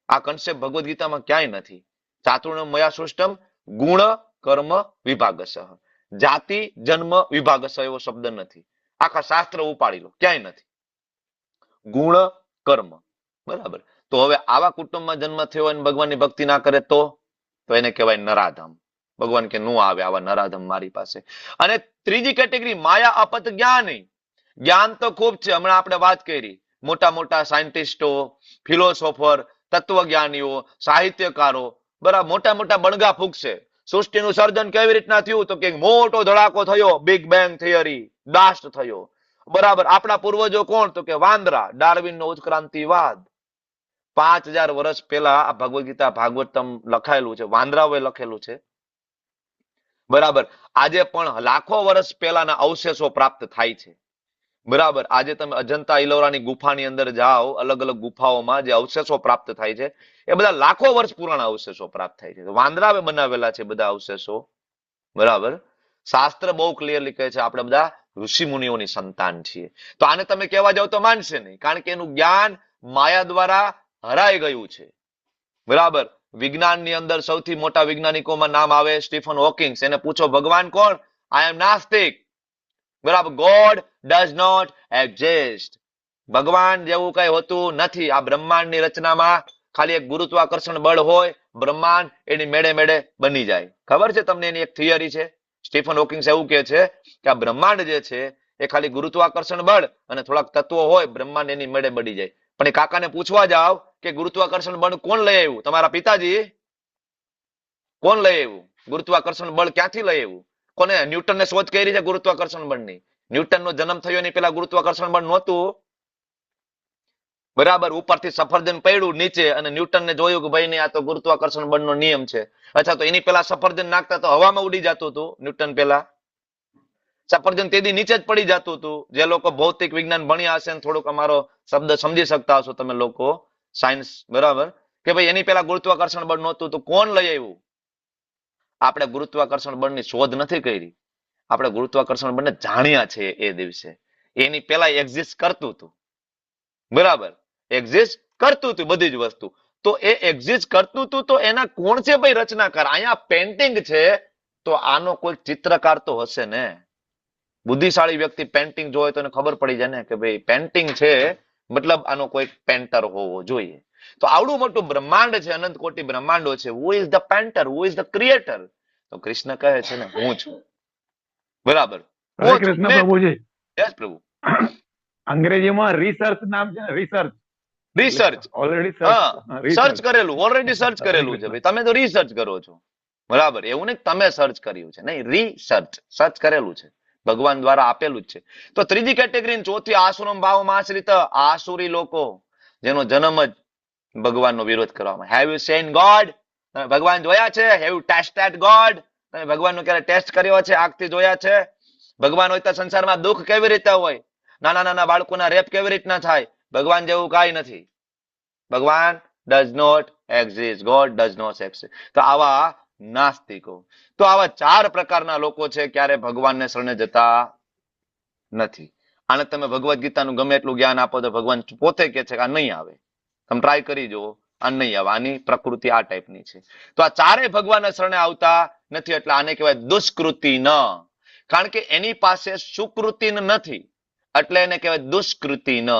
આ કન્સેપ્ટ ભગવદ્ ગીતામાં ક્યાંય નથી. ચાતુર્ણમ મયા સૃષ્ટમ ગુણ કર્મ વિભાગશ. જાતિ જન્મ વિભાગશ એવો શબ્દ નથી. આખા શાસ્ત્ર ઉપાડી લો, ક્યાંય નથી. ગુણ કર્મ. બરાબર. તો હવે આવા કુટુંબમાં જન્મ થયો અને ભગવાનની ભક્તિ ના કરે તો એને કહેવાય નરાધમ. ભગવાન કે નો આવે આવા નરાધમ મારી પાસે. અને ત્રીજી કેટેગરી માયા અપત જ્ઞાની. જ્ઞાન તો ખૂબ છે, હમણાં આપણે વાત કરી. મોટા મોટા સાયન્ટિસ્ટો, ફિલોસોફર, તત્વજ્ઞાનીઓ, સાહિત્યકારો, બરાબર, મોટા મોટા બણગા ફૂંકશે. સૃષ્ટિનું સર્જન કેવી રીતના થયું? તો કે મોટો ધડાકો થયો, બિગ બેંગ થિયરી, બ્લાસ્ટ થયો. બરાબર. આપણા પૂર્વજો કોણ? તો કે વાંદરા, ડાર્વિનનો ઉત્ક્રાંતિવાદ. 5000 વર્ષ પહેલા આ ભગવદ્ ગીતા ભાગવતમ લખાયેલું છે, વાંદરાઓએ લખેલું છે. બરાબર. આજે પણ લાખો વર્ષ પહેલાના અવશેષો પ્રાપ્ત થાય છે. બરાબર. આજે તમે અજંતા ઇલોરાની ગુફાની અંદર જાઓ, અલગ અલગ ગુફાઓમાં જે અવશેષો પ્રાપ્ત થાય છે એ બધા લાખો વર્ષ પુરાણા અવશેષો પ્રાપ્ત થાય છે. વાંદરાએ બનાવેલા છે બધા અવશેષો. બરાબર. શાસ્ત્ર બહુ ક્લિયરલી કહે છે આપણે બધા ઋષિ મુનિઓની સંતાન છીએ. તો આને તમે કહેવા જાવ તો માનશે નહીં, કારણ કે એનું જ્ઞાન માયા દ્વારા હરાઈ ગયું છે. બરાબર. વિજ્ઞાનની અંદર સૌથી મોટા વૈજ્ઞાનિકોમાં નામ આવે સ્ટીફન હોકિંગ્સ. એને પૂછો ભગવાન કોણ? આઈ એમ નાસ્તિક. બરાબર. God does not exist. ભગવાન જેવું કઈ હોતું નથી. આ બ્રહ્માંડની રચનામાં ખાલી એક ગુરુત્વાકર્ષણ બળ હોય, બ્રહ્માંડ એની મેળે મેળે બની જાય. ખબર છે તમને? એની એક થિયરી છે. સ્ટીફન હોકિંગ્સ એવું કહે છે કે આ બ્રહ્માંડ જે છે એ ખાલી ગુરુત્વાકર્ષણ બળ અને થોડાક તત્વો હોય, બ્રહ્માંડ એની મેળે બની જાય. પણ એ કાકાને પૂછવા જાવ કે ગુરુત્વાકર્ષણ બળ કોણ લઈ આવ્યું? તમારા પિતાજી. કોણ લઈ આવ્યું? ગુરુત્વાકર્ષણ બળ ક્યાંથી લઈ આવ્યું? કોને? ન્યૂટનને શોધ કરી છે ગુરુત્વાકર્ષણ બળની. ન્યૂટનનો જન્મ થયો એની પેલા ગુરુત્વાકર્ષણ બળ નહોતું. બરાબર. ઉપરથી સફરજન પડ્યું નીચે અને ન્યૂટનને જોયું કે ભાઈ આ તો ગુરુત્વાકર્ષણ બળનો નિયમ છે. અચ્છા, તો એની પેલા સફરજન નાખતા તો હવામાં ઉડી જતું હતું ન્યૂટન પેલા. સફરજન તેદી નીચે જ પડી જતું હતું. જે લોકો ભૌતિક વિજ્ઞાન ભણ્યા હશે, થોડુંક અમારો શબ્દ સમજી શકતા હશો તમે લોકો, સાયન્સ. બરાબર. કે ભાઈ એની પેલા ગુરુત્વાકર્ષણ બળ નહોતું તો કોણ લઈ આવ્યું? આપણે ગુરુત્વાકર્ષણ બળની શોધ નથી કરી, આપણે ગુરુત્વાકર્ષણ બળને જાણ્યા છે એ દિવસે. એની પેલા એક્ઝિસ્ટ કરતું હતું. બરાબર. એક્ઝિસ્ટ કરતું હતું બધી જ વસ્તુ. તો એ એક્ઝિસ્ટ કરતું હતું તો એના કોણ છે ભાઈ રચનાકાર? અહીંયા પેન્ટિંગ છે તો આનો કોઈ ચિત્રકાર તો હશે ને. બુદ્ધિશાળી વ્યક્તિ પેન્ટિંગ જોવે તો એને ખબર પડી જાય ને કે ભાઈ પેન્ટિંગ છે મતલબ આનો કોઈ પેન્ટર હોવો જોઈએ. તો આવડું મોટું બ્રહ્માંડ છે, અનંત કોટી બ્રહ્માંડો છે. Who is the painter? Who is the creator? તો કૃષ્ણ કહે છે ને હું છું. બરાબર. હરે કૃષ્ણ પ્રભુજી. યસ પ્રભુ. અંગ્રેજીમાં રિસર્ચ નામ છે ને, રિસર્ચ. રિસર્ચ ઓલરેડી સર્ચ કરેલું, ઓલરેડી સર્ચ કરેલું છે ભાઈ. તમે તો રિસર્ચ કરો છો. બરાબર. એવું નહીં તમે સર્ચ કર્યું છે, નહીં, રિસર્ચ સર્ચ કરેલું છે, ભગવાન દ્વારા આપેલું જ છે. તો ત્રીજી કેટેગરી, ચોથી આસુરમ ભાવમાં આશ્રિત આસુરી લોકો, જેનો જન્મ જ ભગવાનનો વિરોધ કરવામાં. Have you seen God? ભગવાન જોયા છે? Have you tested God? તમે ભગવાનનું ક્યારે ટેસ્ટ કર્યો છે? આંખથી જોયા છે? ભગવાન હોય તો સંસારમાં દુઃખ કેવી રીતે હોય? નાના નાના બાળકોના રેપ કેવી રીતના થાય? ભગવાન જેવું કાંઈ નથી. ભગવાન does not exist. God does not exist. તો આવા નાસ્તિકો, તો આવા 4 પ્રકારના લોકો છે, ક્યારે ભગવાનને શરણે જતા નથી. આને તમે ભગવદ્ ગીતાનું ગમે એટલું જ્ઞાન આપો તો ભગવાન પોતે કહે છે કે આ નહીં આવે. તમે ટ્રાય કરી જુઓ, આ નહીં આવે. આની પ્રકૃતિ આ ટાઈપની છે. તો આ 4 ભગવાનના શરણે આવતા નથી, એટલે આને કહેવાય દુષ્કૃતિ ન. કારણ કે એની પાસે સુકૃતિ નથી, એટલે એને કહેવાય દુષ્કૃતિ ન.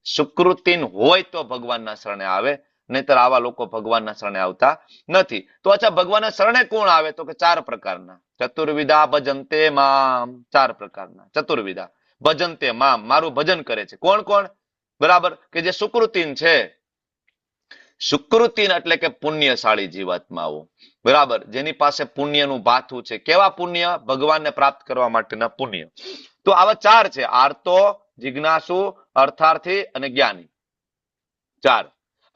સુકૃતિન હોય તો ભગવાનના શરણે આવે, નહીતર આવા લોકો ભગવાનના શરણે આવતા નથી. તો અચ્છા, ભગવાનના શરણે કોણ આવે? તો કે 4 પ્રકારના. ચતુર્વિધા ભજન્તે મામ. 4 પ્રકારના ચતુર્વિધા ભજન્તે મામ, મારું ભજન કરે છે. કોણ કોણ? બરાબર, કે જે સુકૃતિન છે. સુકૃતિન એટલે કે પુણ્યશાળી જીવાત્માઓ, બરાબર, જેની પાસે પુણ્યનું ભાથું છે. કેવા પુણ્ય? ભગવાનને પ્રાપ્ત કરવા માટેના પુણ્ય. તો આવા 4 છે: આર્તો, જિજ્ઞાસુ, અર્થાર્થી અને જ્ઞાની. 4.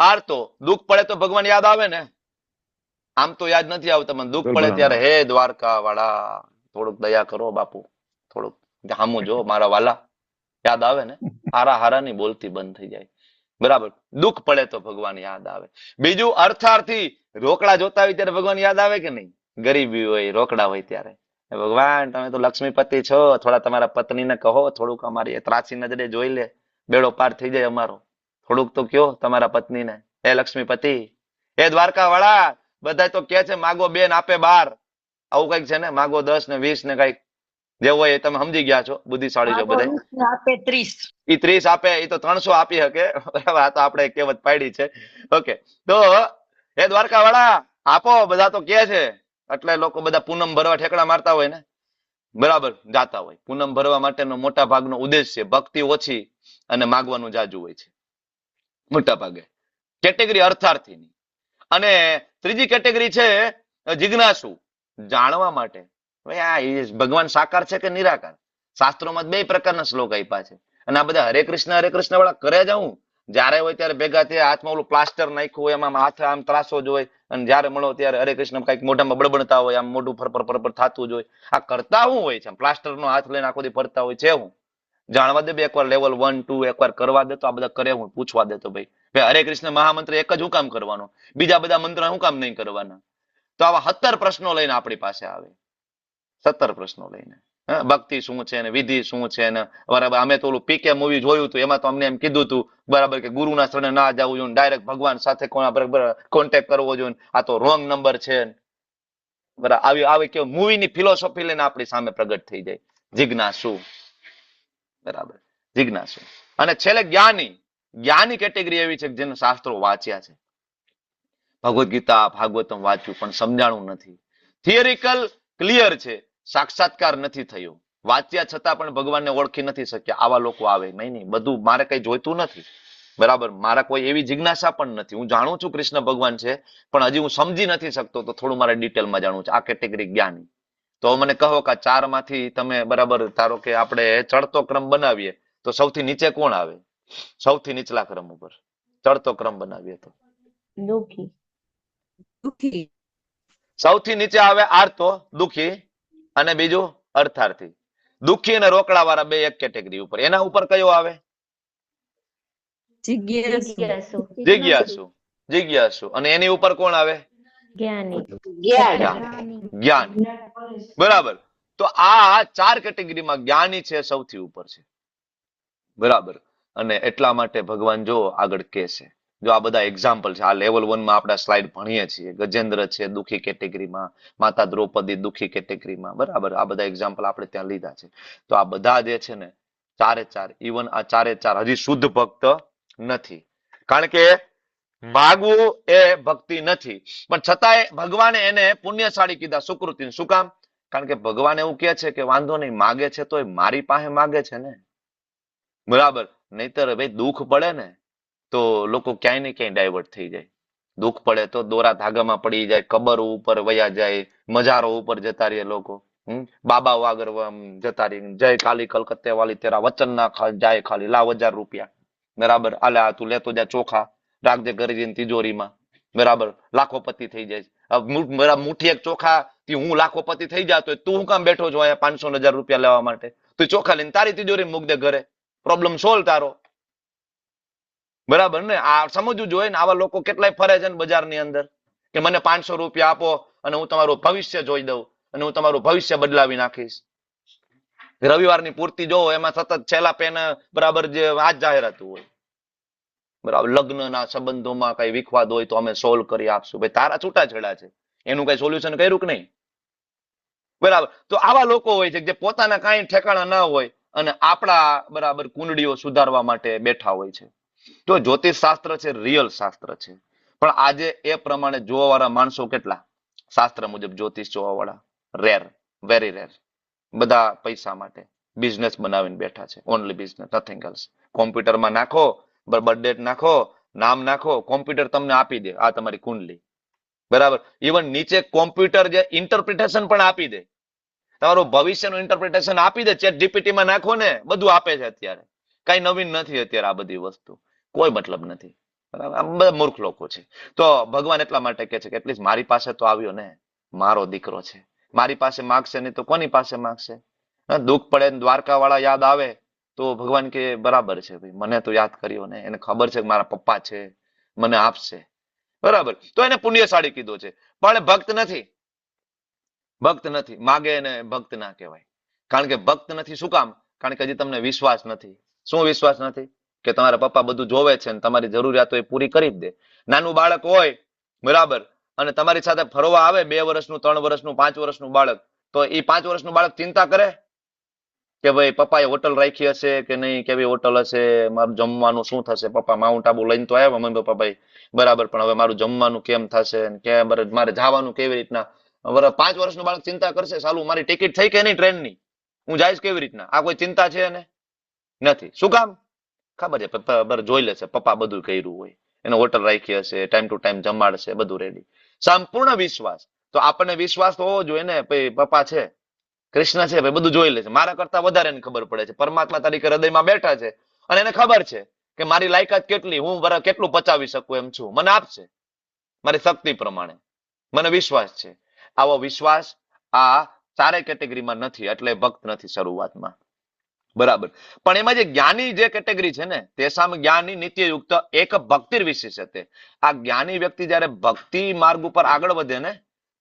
આર્તો, દુઃખ પડે તો ભગવાન યાદ આવે ને? આમ તો યાદ નથી આવતા. મને દુઃખ પડે ત્યારે હે દ્વારકા વાળા, થોડુંક દયા કરો બાપુ, થોડુંક હામું જો મારા વાલા, યાદ આવે ને? હારા હારાની બોલતી બંધ થઈ જાય. બરાબર, દુઃખ પડે તો ભગવાન યાદ આવે. બીજું અર્થાર્થી, રોકડા જોતા હોય ત્યારે ભગવાન યાદ આવે કે નહીં? ગરીબી હોય, રોકડા હોય ત્યારે ભગવાન તમે તો લક્ષ્મીપતિ છો, થોડા તમારા પત્નીને કહો, થોડુંક અમારી ત્રાસી નજરે જોઈ લે, બેડો પાર થઈ જાય અમારો. થોડુંક તો કયો તમારા પત્નીને, હે લક્ષ્મીપતિ, હે દ્વારકા વાળા. બધા તો કે છે માગો 2 ને આપે 12, આવું કઈક છે ને, માગો 10 ને 20 ને કઈક જેવું હોય. તમે સમજી ગયા છો, બુદ્ધિશાળી છો બધા. આપે 30. ઈ 30 આપે, એ તો 300 આપી શકે. બરાબર, આ તો આપણે કહેવત પાડી છે. ઓકે, તો હે દ્વારકા વાળા આપો, બધા તો કે છે. એટલે લોકો બધા પૂનમ ભરવા ઠેકડા મારતા હોય ને, બરાબર, જાતા હોય. પૂનમ ભરવા માટેનો મોટા ભાગનો ઉદ્દેશ છે ભક્તિ ઓછી અને માગવાનું જાજુ હોય છે મોટા ભાગે. કેટેગરી અર્થાર્થીની. અને ત્રીજી કેટેગરી છે જિજ્ઞાસુ, જાણવા માટે. આ ભગવાન સાકાર છે કે નિરાકાર? શાસ્ત્રોમાં 2 પ્રકારના શ્લોક આપ્યા છે. અને આ બધા હરે કૃષ્ણ વાળા કરે જ હું. જયારે હોય ત્યારે ભેગા થયા, હાથમાં ઓલું પ્લાસ્ટર નાખ્યું હોય, એમાં હાથ આમ ત્રાસો જ હોય, અને જયારે મળો ત્યારે હરે કૃષ્ણ કઈક મોઢામાં બળબડતા હોય, આમ મોઢું ફરફર થતું જ હોય. આ કરતા શું હોય છે? પ્લાસ્ટર નો હાથ લઈને આખો દી ફરતા હોય છે. હું જાણવા દે, એકવાર લેવલ 1 2 એકવાર કરવા દે તો આ બધા કરે. હું પૂછવા દે તો ભાઈ હરે કૃષ્ણ મહામંત્ર એક જ હું કામ કરવાનો, બીજા બધા મંત્ર હું કામ નહીં કરવાના? તો આવા 17 પ્રશ્નો લઈને આપણી પાસે આવે. 17 પ્રશ્નો લઈને. ભક્તિ શું છે ને વિધિ શું છે ને, બરાબર. અમે તો ઓલું પીકે મૂવી જોયું હતું, એમાં તો અમને એમ કીધું હતું, બરાબર, કે ગુરુના શરણે ના જવું જોઈએ, ડાયરેક્ટ ભગવાન સાથે કોન્ટેક્ટ કરવો જોઈએ. આ તો રોંગ નંબર છે. બરાબર, આવી કે મૂવીની ફિલોસોફી લઈને આપણી સામે પ્રગટ થઈ જાય. જિજ્ઞાસુ, બરાબર, જિજ્ઞાસુ. અને છેલ્લે જ્ઞાની. જ્ઞાની કેટેગરી એવી છે કે જેને શાસ્ત્રો વાંચ્યા છે, ભગવદ્ ગીતા ભાગવતમ વાંચ્યું, પણ સમજાણું નથી. થિયરિકલ ક્લિયર છે, સાક્ષાત્કાર નથી થયો. વાંચ્યા છતાં પણ ભગવાનને ઓળખી નથી શક્યા. આવા લોકો આવે. નહીં, બધું મારે કઈ જોઈતું નથી, બરાબર. મારા કોઈ એવી જિજ્ઞાસા પણ નથી. હું જાણું છું કૃષ્ણ ભગવાન છે, પણ હજી હું સમજી નથી શકતો, તો થોડું મારે ડિટેલમાં જાણવું છે. આ કેટેગરી જ્ઞાની. તો મને કહો કે 4 માંથી તમે, બરાબર, ધારો કે આપણે ચડતો ક્રમ બનાવીએ તો સૌથી નીચે કોણ આવે? સૌથી નીચલા ક્રમ ઉપર ચડતો ક્રમ બનાવીએ તો દુઃખી. સૌથી નીચે આવે આર્તો, દુઃખી, અને બીજું અર્થાર્થી. દુઃખી અને રોકડા વાળા 2 એક કેટેગરી ઉપર. એના ઉપર કયો આવે? જિજ્ઞાસુ. અને એની ઉપર કોણ આવે? જ્ઞાની. બરાબર. તો આ 4 કેટેગરીમાં જ્ઞાની છે સૌથી ઉપર છે, બરાબર. અને એટલા માટે ભગવાન જો આગળ કે છે, જો આ બધા એક્ઝામ્પલ છે, આ લેવલ 1 માં આપણે સ્લાઇડ ભણીએ છીએ. ગજેન્દ્ર છે દુઃખી કેટેગરીમાં, માતા દ્રૌપદી દુઃખી કેટેગરીમાં, બરાબર. આ બધા એક્ઝામ્પલ આપણે ત્યાં લીધા છે. તો આ બધા જે છે ને 4 ઇવન આ 4 હજી શુદ્ધ ભક્ત નથી. કારણ કે માગવું એ ભક્તિ નથી, પણ છતાંય ભગવાને એને પુણ્યશાળી કીધા, સુકૃતિ. શું કામ? કારણ કે ભગવાન એવું કે છે કે વાંધો નહીં, માગે છે તો મારી પાસે માગે છે ને, બરાબર. નહીતર ભાઈ દુઃખ પડે ને તો લોકો ક્યાંય ને ક્યાંય ડાયવર્ટ થઈ જાય. દુઃખ પડે તો દોરા ધાગામાં પડી જાય, કબર ઉપર વયા જાય, મજારો ઉપર જતા રહે લોકો, બાબાઓ આગળ જતા રહી, જય કાલી કલકત્તે વાલી તેરા વચન ના જાય ખાલી, લાવ 1000 રૂપિયા, બરાબર, આલે તું લેતો જા ચોખા, રાખજે ઘરે જઈને તિજોરીમાં, બરાબર. લાખોપતિ થઈ જાય. મુઠ્ઠી એક ચોખા તે હું લાખોપતિ થઈ જાતો હોય, તું હું કામ બેઠો છો અહીંયા 500,000 રૂપિયા લેવા માટે? તું ચોખા લઈને તારી તિજોરી મૂક દે ઘરે, પ્રોબ્લેમ સોલ્વ તારો. બરાબર ને? આ સમજવું જોઈએ ને. આવા લોકો કેટલાય ફરે છે ને બજારની અંદર કે મને 500 રૂપિયા આપો અને હું તમારું ભવિષ્ય જોઈ દઉં અને હું તમારું ભવિષ્ય બદલાવી નાખીશ. રવિવારની પૂર્તિ જોવો એમાં સતત છેલ્લા પેન બરાબર જે આ જ જાહેરાતું હોય. બરાબર, લગ્નના સંબંધોમાં કઈ વિખવાદ હોય તો અમે સોલ્વ કરી આપશું. ભાઈ તારા છૂટાછેડા છે, એનું કઈ સોલ્યુશન કર્યું કે નહીં? બરાબર. તો આવા લોકો હોય છે જે પોતાના કાંઈ ઠેકાણા ના હોય અને આપણા બરાબર કુંડળીઓ સુધારવા માટે બેઠા હોય છે. તો જ્યોતિષ શાસ્ત્ર છે, રિયલ શાસ્ત્ર છે. પણ આજે એ પ્રમાણે જોવાવાળા માણસો કેટલા? શાસ્ત્ર મુજબ જ્યોતિષ જોવાવાળા રેર, વેરી રેર. બધા પૈસા માટે બિઝનેસ બનાવીને બેઠા છે. Only business, nothing else. કોમ્પ્યુટરમાં નાખો, બર્થડેટ નાખો, નામ નાખો, કોમ્પ્યુટર તમને આપી દે આ તમારી કુંડલી. બરાબર. ઇવન નીચે કોમ્પ્યુટર જે ઇન્ટરપ્રિટેશન પણ આપી દે, તમારું ભવિષ્યનું ઇન્ટરપ્રિટેશન આપી દે. ચેટ જીપીટીમાં નાખો ને, બધું આપે છે અત્યારે. કઈ નવીન નથી અત્યારે આ બધી વસ્તુ, કોઈ મતલબ નથી. બરાબર, આ બધા મૂર્ખ લોકો છે. તો ભગવાન એટલા માટે કહે છે કે એટલીસ્ટ મારી પાસે તો આવ્યો ને, મારો દીકરો છે. મારી પાસે માગશે નહીં તો કોની પાસે માગશે? દુઃખ પડે દ્વારકા વાળા યાદ આવે તો ભગવાન કે બરાબર છે ભાઈ, મને તો યાદ કર્યો ને, એને ખબર છે કે મારા પપ્પા છે, મને આપશે. બરાબર. તો એને પુણ્યશાળી કીધો છે. પણ ભક્ત નથી. ભક્ત નથી, માગે એને ભક્ત ના કહેવાય. કારણ કે ભક્ત નથી. શું કામ? કારણ કે હજી તમને વિશ્વાસ નથી. શું વિશ્વાસ નથી? કે તમારા પપ્પા બધું જોવે છે ને તમારી જરૂરિયાતો એ પૂરી કરી જ દે. નાનું બાળક હોય બરાબર અને તમારી સાથે ફરવા આવે 2 વર્ષનું, 3 વર્ષનું, 5 વર્ષનું બાળક, તો એ 5 વર્ષનું બાળક ચિંતા કરે કે ભાઈ પપ્પાએ હોટલ રાખી હશે કે નહીં, કેવી હોટલ હશે, મારું જમવાનું શું થશે? પપ્પા માઉન્ટ આબુ લઈને તો આવ્યા મમ્મી પપ્પા ભાઈ, બરાબર, પણ હવે મારું જમવાનું કેમ થશે, કે મારે જવાનું કેવી રીતના? 5 વર્ષનું બાળક ચિંતા કરશે સાલું મારી ટિકિટ થઈ કે નહીં ટ્રેનની, હું જઈશ કેવી રીતના? આ કોઈ ચિંતા છે એને? નથી. શું કામ? ખબર છે પપ્પા જોઈ લેશે, પપ્પા બધું કર્યું હોય, એને હોટલ રાખી હશે, ટાઈમ ટુ ટાઈમ જમાડશે, બધું રેડી. સંપૂર્ણ વિશ્વાસ. તો આપણને વિશ્વાસ તો હોવો જોઈએ ને, ભાઈ પપ્પા છે, કૃષ્ણ છે, ભાઈ બધું જોઈ લે છે. મારા કરતા વધારે એને ખબર પડે છે. પરમાત્મા તરીકે હૃદયમાં બેઠા છે અને એને ખબર છે કે મારી લાયકાત કેટલી, હું કેટલું પચાવી શકું એમ છું, મને આપશે મારી શક્તિ પ્રમાણે. મને વિશ્વાસ છે. આવો વિશ્વાસ આ ચારે કેટેગરીમાં નથી, એટલે ભક્ત નથી શરૂઆતમાં. બરાબર. પણ એમાં જે જ્ઞાની જે કેટેગરી છે ને, તેસામ જ્ઞાની નિત્યયુક્ત એક ભક્તિર વિશેષતે. આ જ્ઞાની વ્યક્તિ જયારે ભક્તિ માર્ગ ઉપર આગળ વધે ને,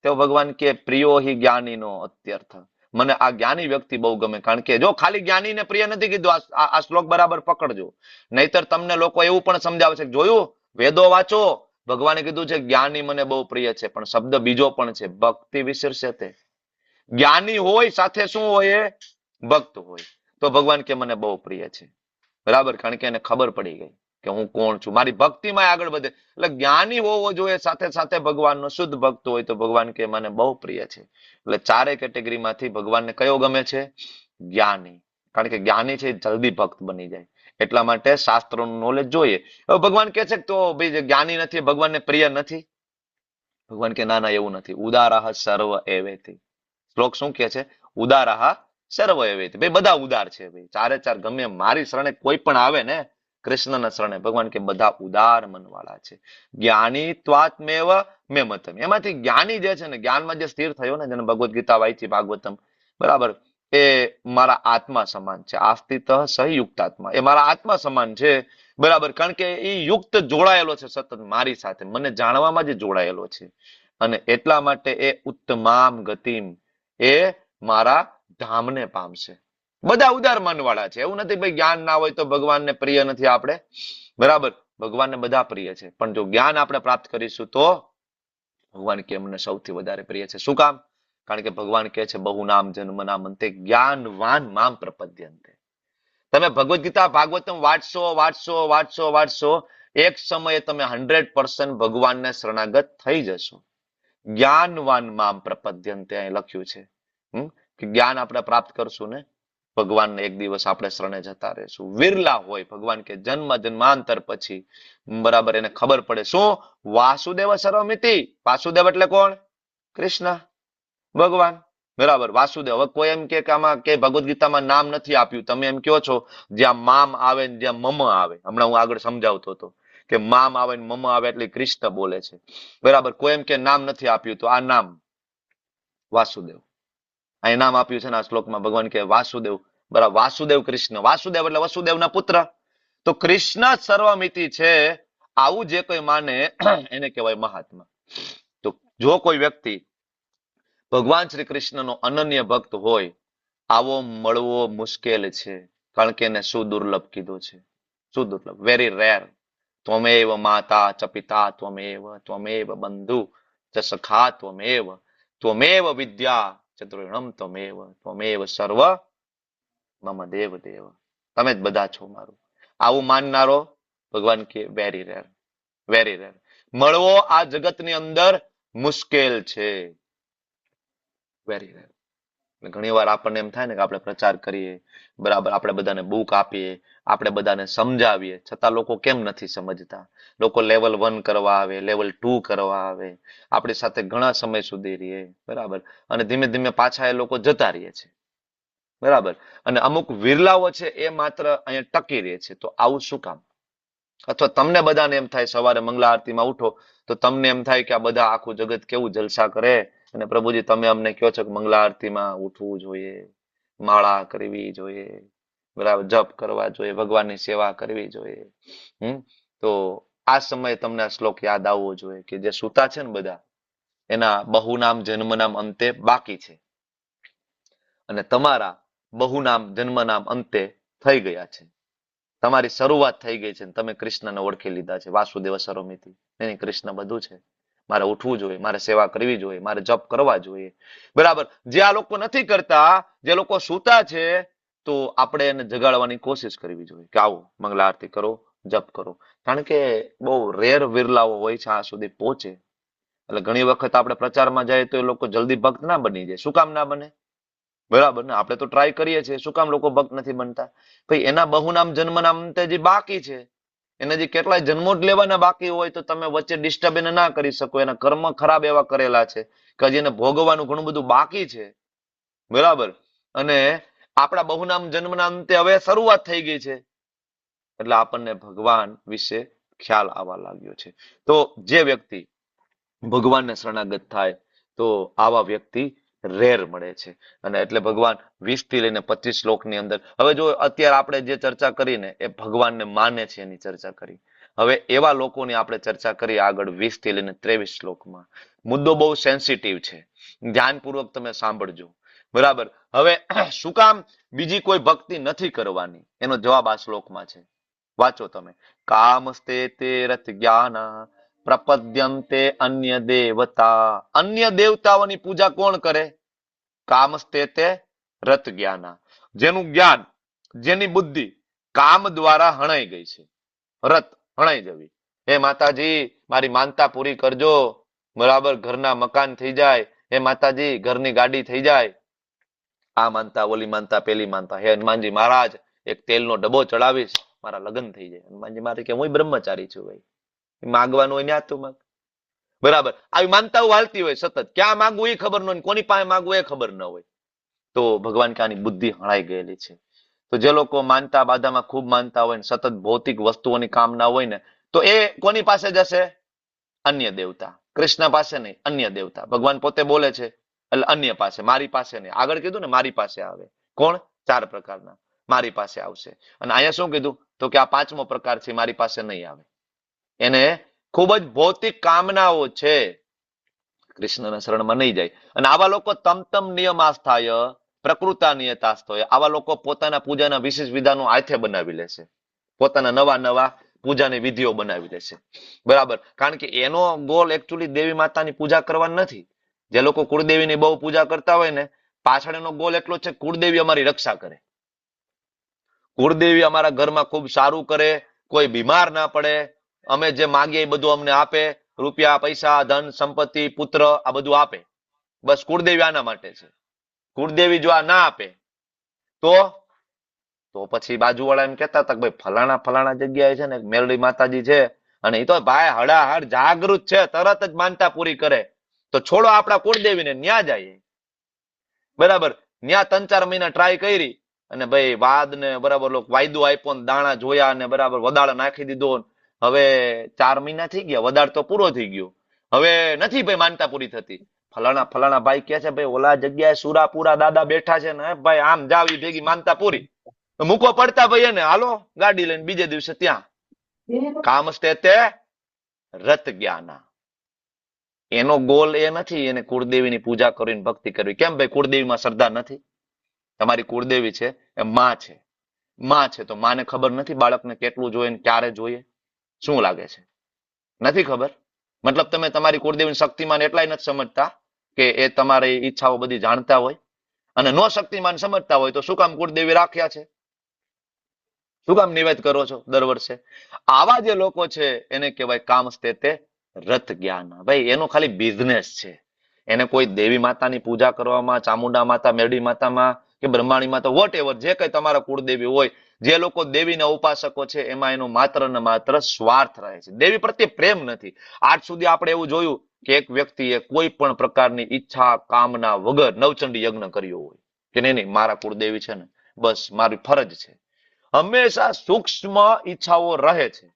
તો ભગવાન કે પ્રિયો હિ જ્ઞાનીનો અત્યર્થ. મને આ જ્ઞાની વ્યક્તિ બહુ ગમે. કારણ કે જો ખાલી જ્ઞાનીને પ્રિય નથી કીધું, આ શ્લોક બરાબર પકડજો, નહીતર તમને લોકો એવું પણ સમજાવે છે, જોયું વેદો વાંચો, ભગવાને કીધું છે જ્ઞાની મને બહુ પ્રિય છે, પણ શબ્દ બીજો પણ છે, ભક્તિ વિશેષતે. જ્ઞાની હોય સાથે શું હોય? ભક્ત હોય. તો ભગવાન કે મને બહુ પ્રિય છે. બરાબર. કારણ કે એને ખબર પડી ગઈ કે હું કોણ છું, મારી ભક્તિમાં આગળ વધે. એટલે જ્ઞાની હોવો જોઈએ સાથે સાથે ભગવાનનો શુદ્ધ ભક્ત હોય તો ભગવાન કે મને બહુ પ્રિય છે. એટલે ચારે કેટેગરીમાંથી ભગવાનને કયો ગમે છે? જ્ઞાની. કારણ કે જ્ઞાની છે જલ્દી ભક્ત બની જાય. એટલા માટે શાસ્ત્રોનું નોલેજ જોઈએ. હવે ભગવાન કે છે તો ભાઈ જે જ્ઞાની નથી ભગવાનને પ્રિય નથી? ભગવાન કે ના ના એવું નથી. ઉદારાહ સર્વ એવેતિ. શ્લોક શું કે છે? ઉદારાહ સર્વ એવેતિ. ભાઈ બધા ઉદાર છે. ભાઈ ચારે ચાર ગમે મારી શરણે કોઈ પણ આવે ને, કૃષ્ણના શરણે, ભગવાન કે બધા ઉદાર મનવાળા છે. જ્ઞાની ત્વાત્મેવ મે મતમ. એમાંથી જ્ઞાની જે છે ને, જ્ઞાનમાં જે સ્થિર થયો ને, જેને ભગવદ્ ગીતા વાંચી, ભાગવતમ, બરાબર, એ મારા આત્મા સમાન છે. આસ્થિત સહયુક્તાત્મા, એ મારા આત્મા સમાન છે. બરાબર. કારણ કે એ યુક્ત જોડાયેલો છે સતત મારી સાથે, મને જાણવામાં જ જોડાયેલો છે. અને એટલા માટે એ ઉત્તમામ ગતિમ, એ મારા ધામને પામશે. બધા ઉદાર મનવાળા છે. એવું નથી ભાઈ જ્ઞાન ના હોય તો ભગવાનને પ્રિય નથી આપણે. બરાબર. ભગવાનને બધા પ્રિય છે. પણ જો જ્ઞાન આપણે પ્રાપ્ત કરીશું તો ભગવાન કે મને સૌથી વધારે પ્રિય છે. શું કામ? કારણ કે ભગવાન કહે છે બહુ નામ જન્મ નામ અંતે જ્ઞાનવાન મામ પ્રપદ્યંતે. તમે ભગવદ્ ગીતા ભાગવતમ વાંચશો, એક સમયે તમે 100% ભગવાનને શરણાગત થઈ જશો. જ્ઞાનવાન મામ પ્રપદ્યંતે અહીં લખ્યું છે કે જ્ઞાન આપણે પ્રાપ્ત કરશું ને, ભગવાનને એક દિવસ આપણે શરણે જતા રહેશું. વિરલા હોય ભગવાન કે જન્મ જન્માંતર પછી બરાબર એને ખબર પડે. શું? વાસુદેવ સર્વમિતિ. વાસુદેવ એટલે કોણ? કૃષ્ણ ભગવાન. બરાબર. વાસુદેવ. હવે કોઈ એમ કે આમાં કે ભગવદ્ ગીતામાં નામ નથી આપ્યું, તમે એમ કહો છો જ્યાં મામ આવે ને જ્યાં મમ આવે. હમણાં હું આગળ સમજાવતો હતો કે મામ આવે ને મમ આવે એટલે કૃષ્ણ બોલે છે. બરાબર. કોઈ એમ કે નામ નથી આપ્યું, તો આ નામ વાસુદેવ. અહીં નામ આપ્યું છે ને આ શ્લોકમાં ભગવાન કે વાસુદેવ, બરાબર. વાસુદેવ કૃષ્ણ, વાસુદેવ એટલે વસુદેવના પુત્ર. તો કૃષ્ણ સર્વમિતિ છે, આવું જે કોઈ માને એને કહેવાય મહાત્મા. તો જો કોઈ વ્યક્તિ ભગવાન શ્રી કૃષ્ણનો અનન્ય ભક્ત હોય, આવો મળવો મુશ્કેલ છે. કારણ કે એને શું દુર્લભ કીધો છે, શું દુર્લભ, વેરી રેર. ત્વમેવ માતા ચ પિતા ત્વમેવ બંધુ ચ સખા ત્વમેવ વિદ્યા ચતુર્ણમ ત્વમેવ સર્વ મમ દેવ દેવ. તમે જ બધા છો મારું. આવું માનનારો ભગવાન કે વેરી રેર, વેરી રેર. મળવો આ જગતની અંદર મુશ્કેલ છે, વેરી રેર. ઘણી વાર આપણને એમ થાય ને કે આપણે પ્રચાર કરીએ, બરાબર, આપણે બધાને બુક આપીએ, આપણે બધાને સમજાવીએ, છતાં લોકો કેમ નથી સમજતા? લોકો લેવલ 1 કરવા આવે, લેવલ 2 કરવા આવે, આપણી સાથે ઘણા સમય સુધી રહીએ, બરાબર, અને ધીમે ધીમે પાછા એ લોકો જતા રહીએ છે, બરાબર. અને અમુક વિરલાઓ છે એ માત્ર અહીંયા ટકી રહે છે. તો આવું શું કામ? અથવા તમને બધાને એમ થાય સવારે મંગલા આરતીમાં ઉઠો તો તમને એમ થાય કે આ બધા આખું જગત કેવું જલસા કરે, અને પ્રભુજી તમે અમને કહો છો કે મંગલા આરતીમાં ઉઠવું જોઈએ, માળા કરવી જોઈએ, બરાબર, જપ કરવા જોઈએ, ભગવાનની સેવા કરવી જોઈએ. તો આ સમયે તમને આ શ્લોક યાદ આવવો જોઈએ કે જે સૂતા છે ને બધા, એના બહુનામ જન્મનામ અંતે બાકી છે, અને તમારા બહુનામ જન્મનામ અંતે થઈ ગયા છે. તમારી શરૂઆત થઈ ગઈ છે, તમે કૃષ્ણને ઓળખી લીધા છે. વાસુદેવ સર્વમિતિ, એની કૃષ્ણ બધું છે. મારે ઉઠવું જોઈએ, મારે સેવા કરવી જોઈએ, મારે જપ કરવા જોઈએ, બરાબર. જે આ લોકો નથી કરતા, જે લોકો સૂતા છે, તો આપણે એને જગાડવાની કોશિશ કરવી જોઈએ કે આવો મંગલા આરતી કરો, જપ કરો. કારણ કે બહુ રેર વિરલાઓ હોય છે આ સુધી પહોંચે. એટલે ઘણી વખત આપણે પ્રચારમાં જાય તો એ લોકો જલ્દી ભક્ત ના બની જાય. શું કામ ના બને? બરાબર ને, આપણે તો ટ્રાય કરીએ છીએ. શું કામ લોકો ભક્ત નથી બનતા? ભાઈ એના બહુનામ જન્મનામ અંતે જે બાકી છે, એને જે કેટલાય જન્મો જ લેવાના બાકી હોય, તો તમે વચ્ચે ડિસ્ટર્બ એને ના કરી શકો. એના કર્મ ખરાબ એવા કરેલા છે કે હજી એને ભોગવવાનું ઘણું બધું બાકી છે, બરાબર. અને આપણા બહુનામ જન્મના અંતે હવે શરૂઆત થઈ ગઈ છે, એટલે આપણને ભગવાન વિશે ખ્યાલ આવવા લાગ્યો છે. તો જે વ્યક્તિ ભગવાનને શરણાગત થાય, તો આવા વ્યક્તિ રેર મળે છે. અને એટલે ભગવાન 20 થી લઈને 25 શ્લોકની અંદર, હવે જો અત્યારે આપણે જે ચર્ચા કરીને એ ભગવાનને માને છે એની ચર્ચા કરી. હવે એવા લોકોની આપણે ચર્ચા કરી આગળ 20 થી લઈને 23 શ્લોકમાં. મુદ્દો બહુ સેન્સિટિવ છે, ધ્યાનપૂર્વક તમે સાંભળજો, બરાબર. હવે શું કામ બીજી કોઈ ભક્તિ નથી કરવાની, એનો જવાબ આ શ્લોકમાં છે. વાંચો તમે. કામસ્તે તે રથ જ્ઞાન પ્રપદ્યંતે અન્ય દેવતા. અન્ય દેવતાઓની પૂજા કોણ કરે? કામસ્તે તે રથ જ્ઞાન, જેનું જ્ઞાન, જેની બુદ્ધિ કામ દ્વારા હણાઈ ગઈ છે. રથ હણાઈ જવી. હે માતાજી મારી માનતા પૂરી કરજો, બરાબર, ઘરના મકાન થઈ જાય, હે માતાજી ઘરની ગાડી થઈ જાય, આ માનતા, ઓલી માનતા, પેલી માનતા. હે હનુમાનજી મહારાજ એક તેલનો ડબ્બો ચડાવીશ, મારા લગ્ન થઈ જાય. હનુમાનજી મહારાજ કે હું બ્રહ્મચારી છું, ભાઈ માગવાનું હોય ને તું માગ, બરાબર. આવી માનતાઓ હાલતી હોય સતત. ક્યાં માગવું એ ખબર ન હોય, કોની પાસે માગવું એ ખબર ન હોય. તો ભગવાન કે આની બુદ્ધિ હણાઈ ગયેલી છે. તો જે લોકો માનતા બાધામાં ખૂબ માનતા હોય ને સતત ભૌતિક વસ્તુઓની કામના હોય ને, તો એ કોની પાસે જશે? અન્ય દેવતા. કૃષ્ણ પાસે નહીં, અન્ય દેવતા. ભગવાન પોતે બોલે છે એટલે અન્ય પાસે, મારી પાસે નહીં. આગળ કીધું ને મારી પાસે આવે. કોણ? 4 પ્રકારના મારી પાસે આવશે. અને અહીંયા શું કીધું? તો કે આ 5મો પ્રકાર છે, મારી પાસે નહીં આવે. એને ખૂબ જ ભૌતિક કામનાઓ છે, કૃષ્ણના શરણમાં નહીં જાય. અને આવા લોકો તમ નિયમાસ્થાય પ્રકૃતા નિયતાસ્થાય, આવા લોકો પોતાના પૂજાના વિશેષ વિધાનો હાથે બનાવી લેશે, પોતાના નવા પૂજાની વિધિઓ બનાવી લેશે, બરાબર. કારણ કે એનો ગોલ એકચ્યુઅલી દેવી માતાની પૂજા કરવાનો નથી. જે લોકો કુળદેવીની બહુ પૂજા કરતા હોય ને, પાછળ એનો ગોલ એટલો છે, કુળદેવી અમારી રક્ષા કરે, કુળદેવી અમારા ઘરમાં ખૂબ સારું કરે, કોઈ બીમાર ના પડે, અમે જે માંગીએ એ બધું અમને આપે, રૂપિયા, પૈસા, ધન, સંપત્તિ, પુત્ર, આ બધું આપે. બસ કુળદેવી આના માટે છે. કુળદેવી જો આ ના આપે તો પછી બાજુવાળા એમ કહેતા હતા કે ભાઈ ફલાણા જગ્યાએ છે ને મેલડી માતાજી છે, અને એ તો ભાઈ હડાહડ જાગૃત છે, તરત જ માનતા પૂરી કરે. તો છોડો આપણા કુળદેવીને, ન્યા જાય, બરાબર. ન્યા 3-4 મહિના ટ્રાય કરી, અને ભાઈ વાદ ને બરાબર વાયદો આપ્યો ને દાણા જોયા ને બરાબર વદાળ નાખી દીધો. હવે 4 મહિના થઈ ગયા, વદાળ તો પૂરો થઈ ગયો, હવે નથી ભાઈ માનતા પૂરી થતી. ફલાણા ફલાણા ભાઈ કે છે ભાઈ ઓલા જગ્યાએ સુરાપુરા દાદા બેઠા છે ને ભાઈ આમ જાવી ભેગી માનતા પૂરી. મૂકો પડતા ભાઈ એને હાલો ગાડી લઈને બીજે દિવસે ત્યાં કામસ્તે તે રત જ્ઞાના. એનો ગોલ એ નથી એને કુળદેવીની પૂજા કરીને ભક્તિ કરવી. કેમ ભાઈ કુળદેવીમાં શ્રદ્ધા નથી? તમારી કુળદેવી છે એ માં છે. માં છે તો માને ખબર નથી બાળકને કેટલું જોઈએ ને ક્યારે જોઈએ? શું લાગે છે? નથી ખબર? મતલબ તમે તમારી કુળદેવીની શક્તિમાન એટલાય નથી સમજતા કે એ તમારી ઈચ્છાઓ બધી જાણતા હોય? અને નો શક્તિમાન સમજતા હોય તો શું કામ કુળદેવી રાખ્યા છે? શું કામ નિવેદ કરો છો દર વર્ષે? આવા જે લોકો છે એને કહેવાય કામસ્તે તે રત જ્ઞાન. ભાઈ એનો ખાલી બિઝનેસ છે. એને કોઈ દેવી માતાની પૂજા કરવામાં, ચામુંડા માતા, મેરડી માતામાં કે બ્રહ્માણી માતા વોટ એવર જે કઈ તમારા કુળદેવી હોય, જે લોકો દેવીના ઉપાસકો છે એમાં એનો માત્ર ને માત્ર સ્વાર્થ રહે છે. દેવી પ્રત્યે પ્રેમ નથી. આજ સુધી આપણે એવું જોયું કે એક વ્યક્તિએ કોઈ પણ પ્રકારની ઈચ્છા કામના વગર નવચંડી યજ્ઞ કર્યો હોય કે નહીં મારા કુળદેવી છે ને બસ મારી ફરજ છે. હંમેશા સૂક્ષ્મ ઈચ્છાઓ રહે છે.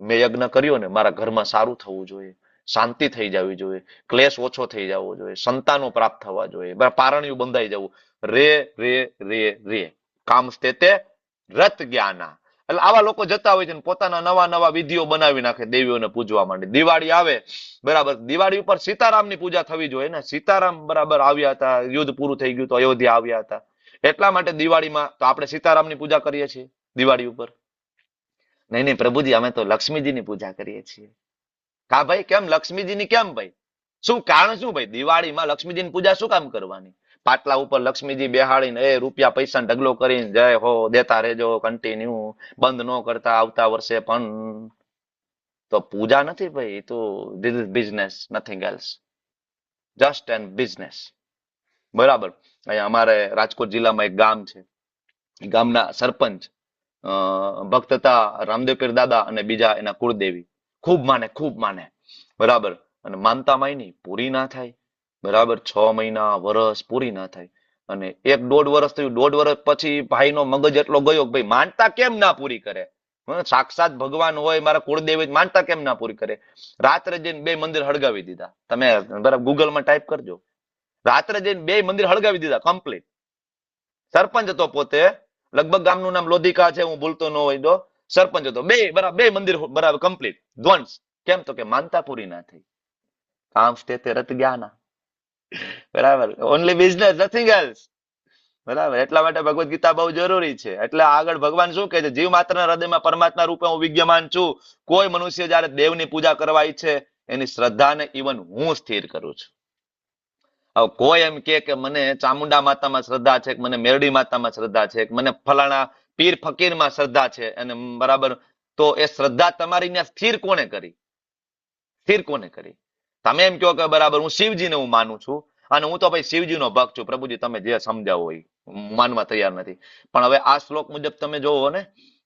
મેં યજ્ઞ કર્યો ને મારા ઘરમાં સારું થવું જોઈએ, શાંતિ થઈ જવી જોઈએ, ક્લેશ ઓછો થઈ જવો જોઈએ, સંતાનો પ્રાપ્ત થવા જોઈએ, પારણિયું બંધાઈ જવું. રે રે રે રે કામસ્તે તે રત જ્ઞાના. એટલે આવા લોકો જતા હોય છે ને પોતાના નવા નવા વિધિઓ બનાવી નાખે દેવીઓને પૂજવા માટે. દિવાળી આવે બરાબર, દિવાળી ઉપર સીતારામની પૂજા થવી જોઈએ ને. સીતારામ બરાબર આવ્યા હતા, યુદ્ધ પૂરું થઈ ગયું તો અયોધ્યા આવ્યા હતા, એટલા માટે દિવાળીમાં તો આપણે સીતારામની પૂજા કરીએ છીએ દિવાળી ઉપર. નહીં નહીં પ્રભુજી અમે તો લક્ષ્મીજીની પૂજા કરીએ છીએ. કા ભાઈ કેમ લક્ષ્મીજીની કેમ ભાઈ? શું કારણ શું ભાઈ? દિવાળીમાં લક્ષ્મીજીની પૂજા શું કામ કરવાની? પાટલા ઉપર લક્ષ્મીજી બેહાડીને એ રૂપિયા પૈસા ઢગલો કરીને જય હો દેતા રહેજો કન્ટિન્યુ, બંધ ન કરતા આવતા વર્ષે પણ. તો પૂજા નથી ભાઈ, તો this is business, nothing else, just an business. બરાબર. અહીંયા અમારે રાજકોટ જિલ્લામાં એક ગામ છે, ગામના સરપંચ ભક્ત હતા રામદેવ પીર દાદા અને બીજા એના કુળદેવી ખૂબ માને બરાબર. અને માનતા માયની પૂરી ના થાય બરાબર, 6 મહિના વર્ષ પૂરી ના થાય. અને 1-1.5 વર્ષ થયું, 1.5 વર્ષ પછી ભાઈનો મગજ એટલો ગયો કે ભાઈ માનતા કેમ ના પૂરી કરે? સાક્ષાત ભગવાન હોય મારા કુળદેવી, માનતા કેમ ના પૂરી કરે? રાત્રે જઈને 2 મંદિર હળગાવી દીધા. તમે બરાબર ગૂગલમાં ટાઈપ કરજો, રાત્રે જઈને 2 મંદિર હળગાવી દીધા કમ્પ્લીટ. સરપંચ હતો પોતે, લગભગ ગામનું નામ લોધિકા છે, હું ભૂલતો ન હોય તો. સરપંચ હતો, 2 મંદિર બરાબર કમ્પ્લીટ ધ્વંસ. કેમ તો કે માનતા પૂરી ના થઈ. કામસ્તે તે રત જ્ઞાના. બરાબર, ઓનલી બિઝનેસ, નથિંગ એલ્સ. બરાબર. એટલા માટે ભગવદ ગીતા બહુ જરૂરી છે. એટલે આગળ ભગવાન શું કહે છે? જીવ માત્રના હૃદયમાં પરમાત્મા રૂપે હું વિદ્યમાન છું. કોઈ મનુષ્ય જયારે દેવની પૂજા કરવા ઈચ્છે એની શ્રદ્ધાને ઇવન હું સ્થિર કરું છું. હવે કોઈ એમ કે મને ચામુંડા માતામાં શ્રદ્ધા છે, મને મેરડી માતામાં શ્રદ્ધા છે, મને ફલાણા પીર ફકીરમાં શ્રદ્ધા છે, અને બરાબર તો એ શ્રદ્ધા તમારી ત્યાં સ્થિર કોને કરી? સ્થિર કોને કરી? તમે એમ કહો કે બરાબર હું શિવજીને હું માનું છું અને હું તો ભાઈ શિવજીનો ભક્ત છું, પ્રભુજી તમે જે સમજાવો હોય માનવા તૈયાર નથી. પણ હવે આ શ્લોક મુજબ તમે જોવો ને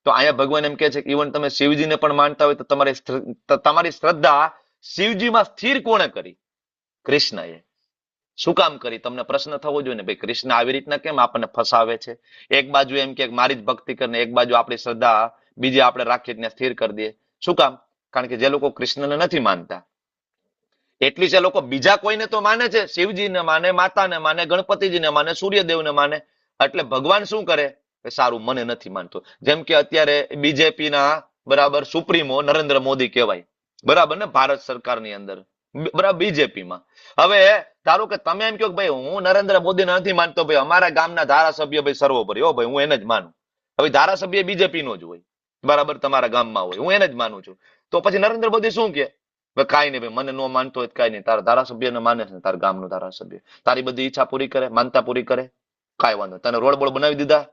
તો અહીંયા ભગવાન એમ કહે છે કે ઇવન તમે શિવજીને પણ માનતા હોય તો તમારી શ્રદ્ધા શિવજીમાં સ્થિર કોણે કરી? કૃષ્ણએ. શું કામ કરી? તમને પ્રશ્ન થવો જોઈએ ને ભાઈ કૃષ્ણ આવી રીતના કેમ આપણને ફસાવે છે? એક બાજુ એમ કે મારી જ ભક્તિ કરીને એક બાજુ આપણી શ્રદ્ધા બીજી આપણે રાખીએ ત્યાં સ્થિર કરી દઈએ. શું કામ? કારણ કે જે લોકો કૃષ્ણને નથી માનતા એટલી છે લોકો બીજા કોઈને તો માને છે, શિવજીને માને, માતાને માને, ગણપતિજીને માને, સૂર્યદેવને માને. એટલે ભગવાન શું કરે? સારું મને નથી માનતો. જેમ કે અત્યારે બીજેપીના બરાબર સુપ્રીમો નરેન્દ્ર મોદી કહેવાય બરાબર ને, ભારત સરકારની અંદર બરાબર બીજેપીમાં. હવે ધારો કે તમે એમ કહો કે ભાઈ હું નરેન્દ્ર મોદીને નથી માનતો, ભાઈ અમારા ગામના ધારાસભ્ય ભાઈ સર્વોપરી હો ભાઈ હું એને જ માનું. હવે ધારાસભ્ય બીજેપી નો જ હોય બરાબર, તમારા ગામમાં હોય, હું એને જ માનું છું. તો પછી નરેન્દ્ર મોદી શું કે? કાંઈ નહીં ભાઈ મને નો માનતો હોય કાંઈ નહીં, તારા ધારાસભ્યને માને છે, તારા ગામનો ધારાસભ્ય તારી બધી ઈચ્છા પૂરી કરે, માનતા પૂરી કરે, કાંઈ વાંધો. તને રોડ બોડ બનાવી દીધા,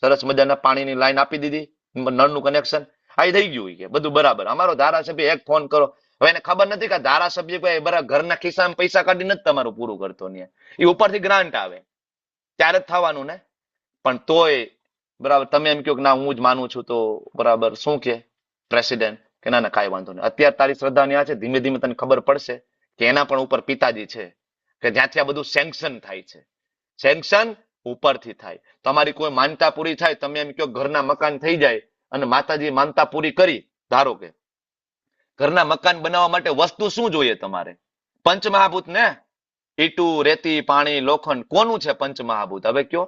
સરસ મજાના પાણીની લાઈન આપી દીધી, નળનું કનેક્શન આ થઈ ગયું કે બધું બરાબર. અમારો ધારાસભ્ય એક ફોન કરો. હવે એને ખબર નથી કે ધારાસભ્ય કોઈ બરાબર ઘરના ખિસ્સામાં પૈસા કાઢી નથી તમારું પૂરું કરતો ને, એ ઉપરથી ગ્રાન્ટ આવે ત્યારે જ થવાનું ને. પણ તોય બરાબર તમે એમ કહો કે ના હું જ માનું છું, તો બરાબર શું કે પ્રેસિડેન્ટ કે ના ના કાંઈ વાંધો નહીં, અત્યારે તારી શ્રદ્ધા ન્યા છે, ધીમે ધીમે તને ખબર પડશે કે એના પણ ઉપર પિતાજી છે કે જ્યાંથી આ બધું સેન્કશન થાય છે. સેન્કશન ઉપરથી થાય. તમારી કોઈ માનતા પૂરી થાય, તમે એમ કહો ઘરના મકાન થઈ જાય અને માતાજી માનતા પૂરી કરી, ધારો કે ઘરના મકાન બનાવવા માટે વસ્તુ શું જોઈએ તમારે? પંચમહાભૂત ને ઈટુ, રેતી, પાણી, લોખંડ કોનું છે પંચમહાભૂત? હવે કયો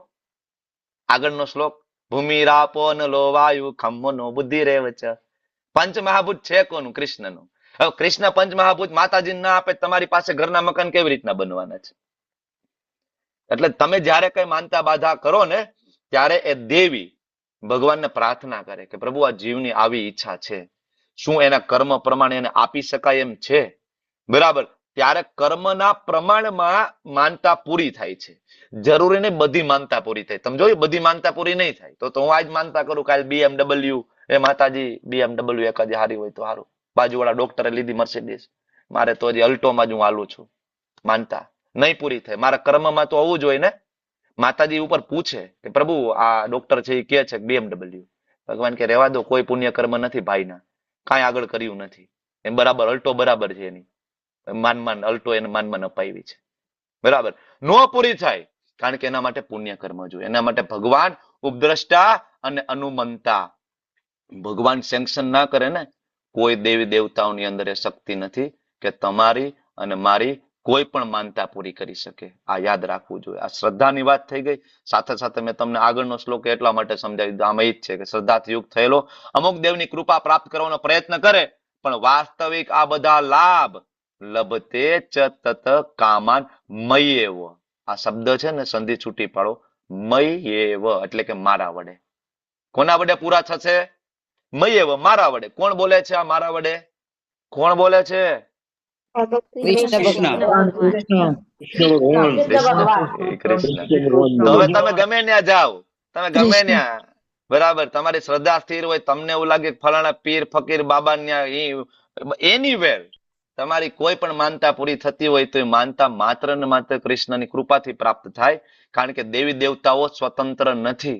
આગળનો શ્લોક. ભૂમિ, રાપો, નલો, વાયુ, ખમ્મનો, બુદ્ધિ રેવ ચ. પંચમહાભૂત છે કોનું? કૃષ્ણનું. હવે કૃષ્ણ પંચમહાભૂત માતાજી ના આપે, તમારી પાસે ઘરના મકાન કેવી રીતના બનવાના છે? એટલે તમે જ્યારે કઈ માનતા બાધા કરો ને, ત્યારે એ દેવી ભગવાનને પ્રાર્થના કરે કે પ્રભુ આ જીવની આવી ઈચ્છા છે, શું એના કર્મ પ્રમાણે એને આપી શકાય એમ છે? બરાબર. ત્યારે કર્મના પ્રમાણમાં માનતા પૂરી થાય છે. જરૂરી નહીં બધી માનતા પૂરી થાય. તમે જોયું બધી માનતા પૂરી નહીં થાય તો હું આજ માનતા કરું કાલે BMW, એ માતાજી BMW એકાદી હારી હોય તો સારું. બાજુવાળા ડોક્ટરે લીધી મર્સિડીઝ, મારે તો હજી અલ્ટોમાં જ હું હાલું છું. માનતા નહીં પૂરી થાય. મારા કર્મમાં તો હોવું જોઈએ ને. માતાજી ઉપર પૂછે કે પ્રભુ આ ડોક્ટર છે એ કે છે BMW. ભગવાન કે રહેવા દો, કોઈ પુણ્ય કર્મ નથી ભાઈના, કાંઈ આગળ કર્યું નથી. એમ બરાબર અલ્ટો બરાબર છે એની, માન અલ્ટો એને માન અપાવી છે. બરાબર. નો પૂરી થાય કારણ કે એના માટે પુણ્ય કર્મ જોઈએ. એના માટે ભગવાન ઉપદ્રષ્ટા અને અનુમંતા. ભગવાન સેન્કશન ના કરે ને, કોઈ દેવી દેવતાઓની અંદર એ શક્તિ નથી કે તમારી અને મારી કોઈ પણ માનતા પૂરી કરી શકે. આ યાદ રાખવું જોઈએ. આ શ્રદ્ધાની વાત થઈ ગઈ. સાથે સાથે મેં તમને આગળનો શ્લોક એટલા માટે સમજાવી દીધો. આમાં એ જ છે કે શ્રદ્ધાથી યુક્ત થયેલો અમુક દેવની કૃપા પ્રાપ્ત કરવાનો પ્રયત્ન કરે, પણ વાસ્તવિક આ બધા લાભ લભતે ચ તત કામાન મયેવ. આ શબ્દ છે ને સંધિ છૂટી પાડો, મયેવ એટલે કે મારા વડે. કોના વડે પૂરા થશે? મયેવ, મારા વડે. કોણ બોલે છે આ મારા વડે? કોણ બોલે છે? કૃષ્ણ. તો હવે તમે ગમે ત્યાં જાઓ, તમે ગમે ત્યાં, બરાબર, તમારી શ્રદ્ધા સ્થિર હોય, તમને એવું લાગે ફલાણા પીર ફકીર બાબા એનીવેર તમારી કોઈ પણ માનતા પૂરી થતી હોય તો એ માનતા માત્ર ને માત્ર કૃષ્ણની કૃપાથી પ્રાપ્ત થાય. કારણ કે દેવી દેવતાઓ સ્વતંત્ર નથી.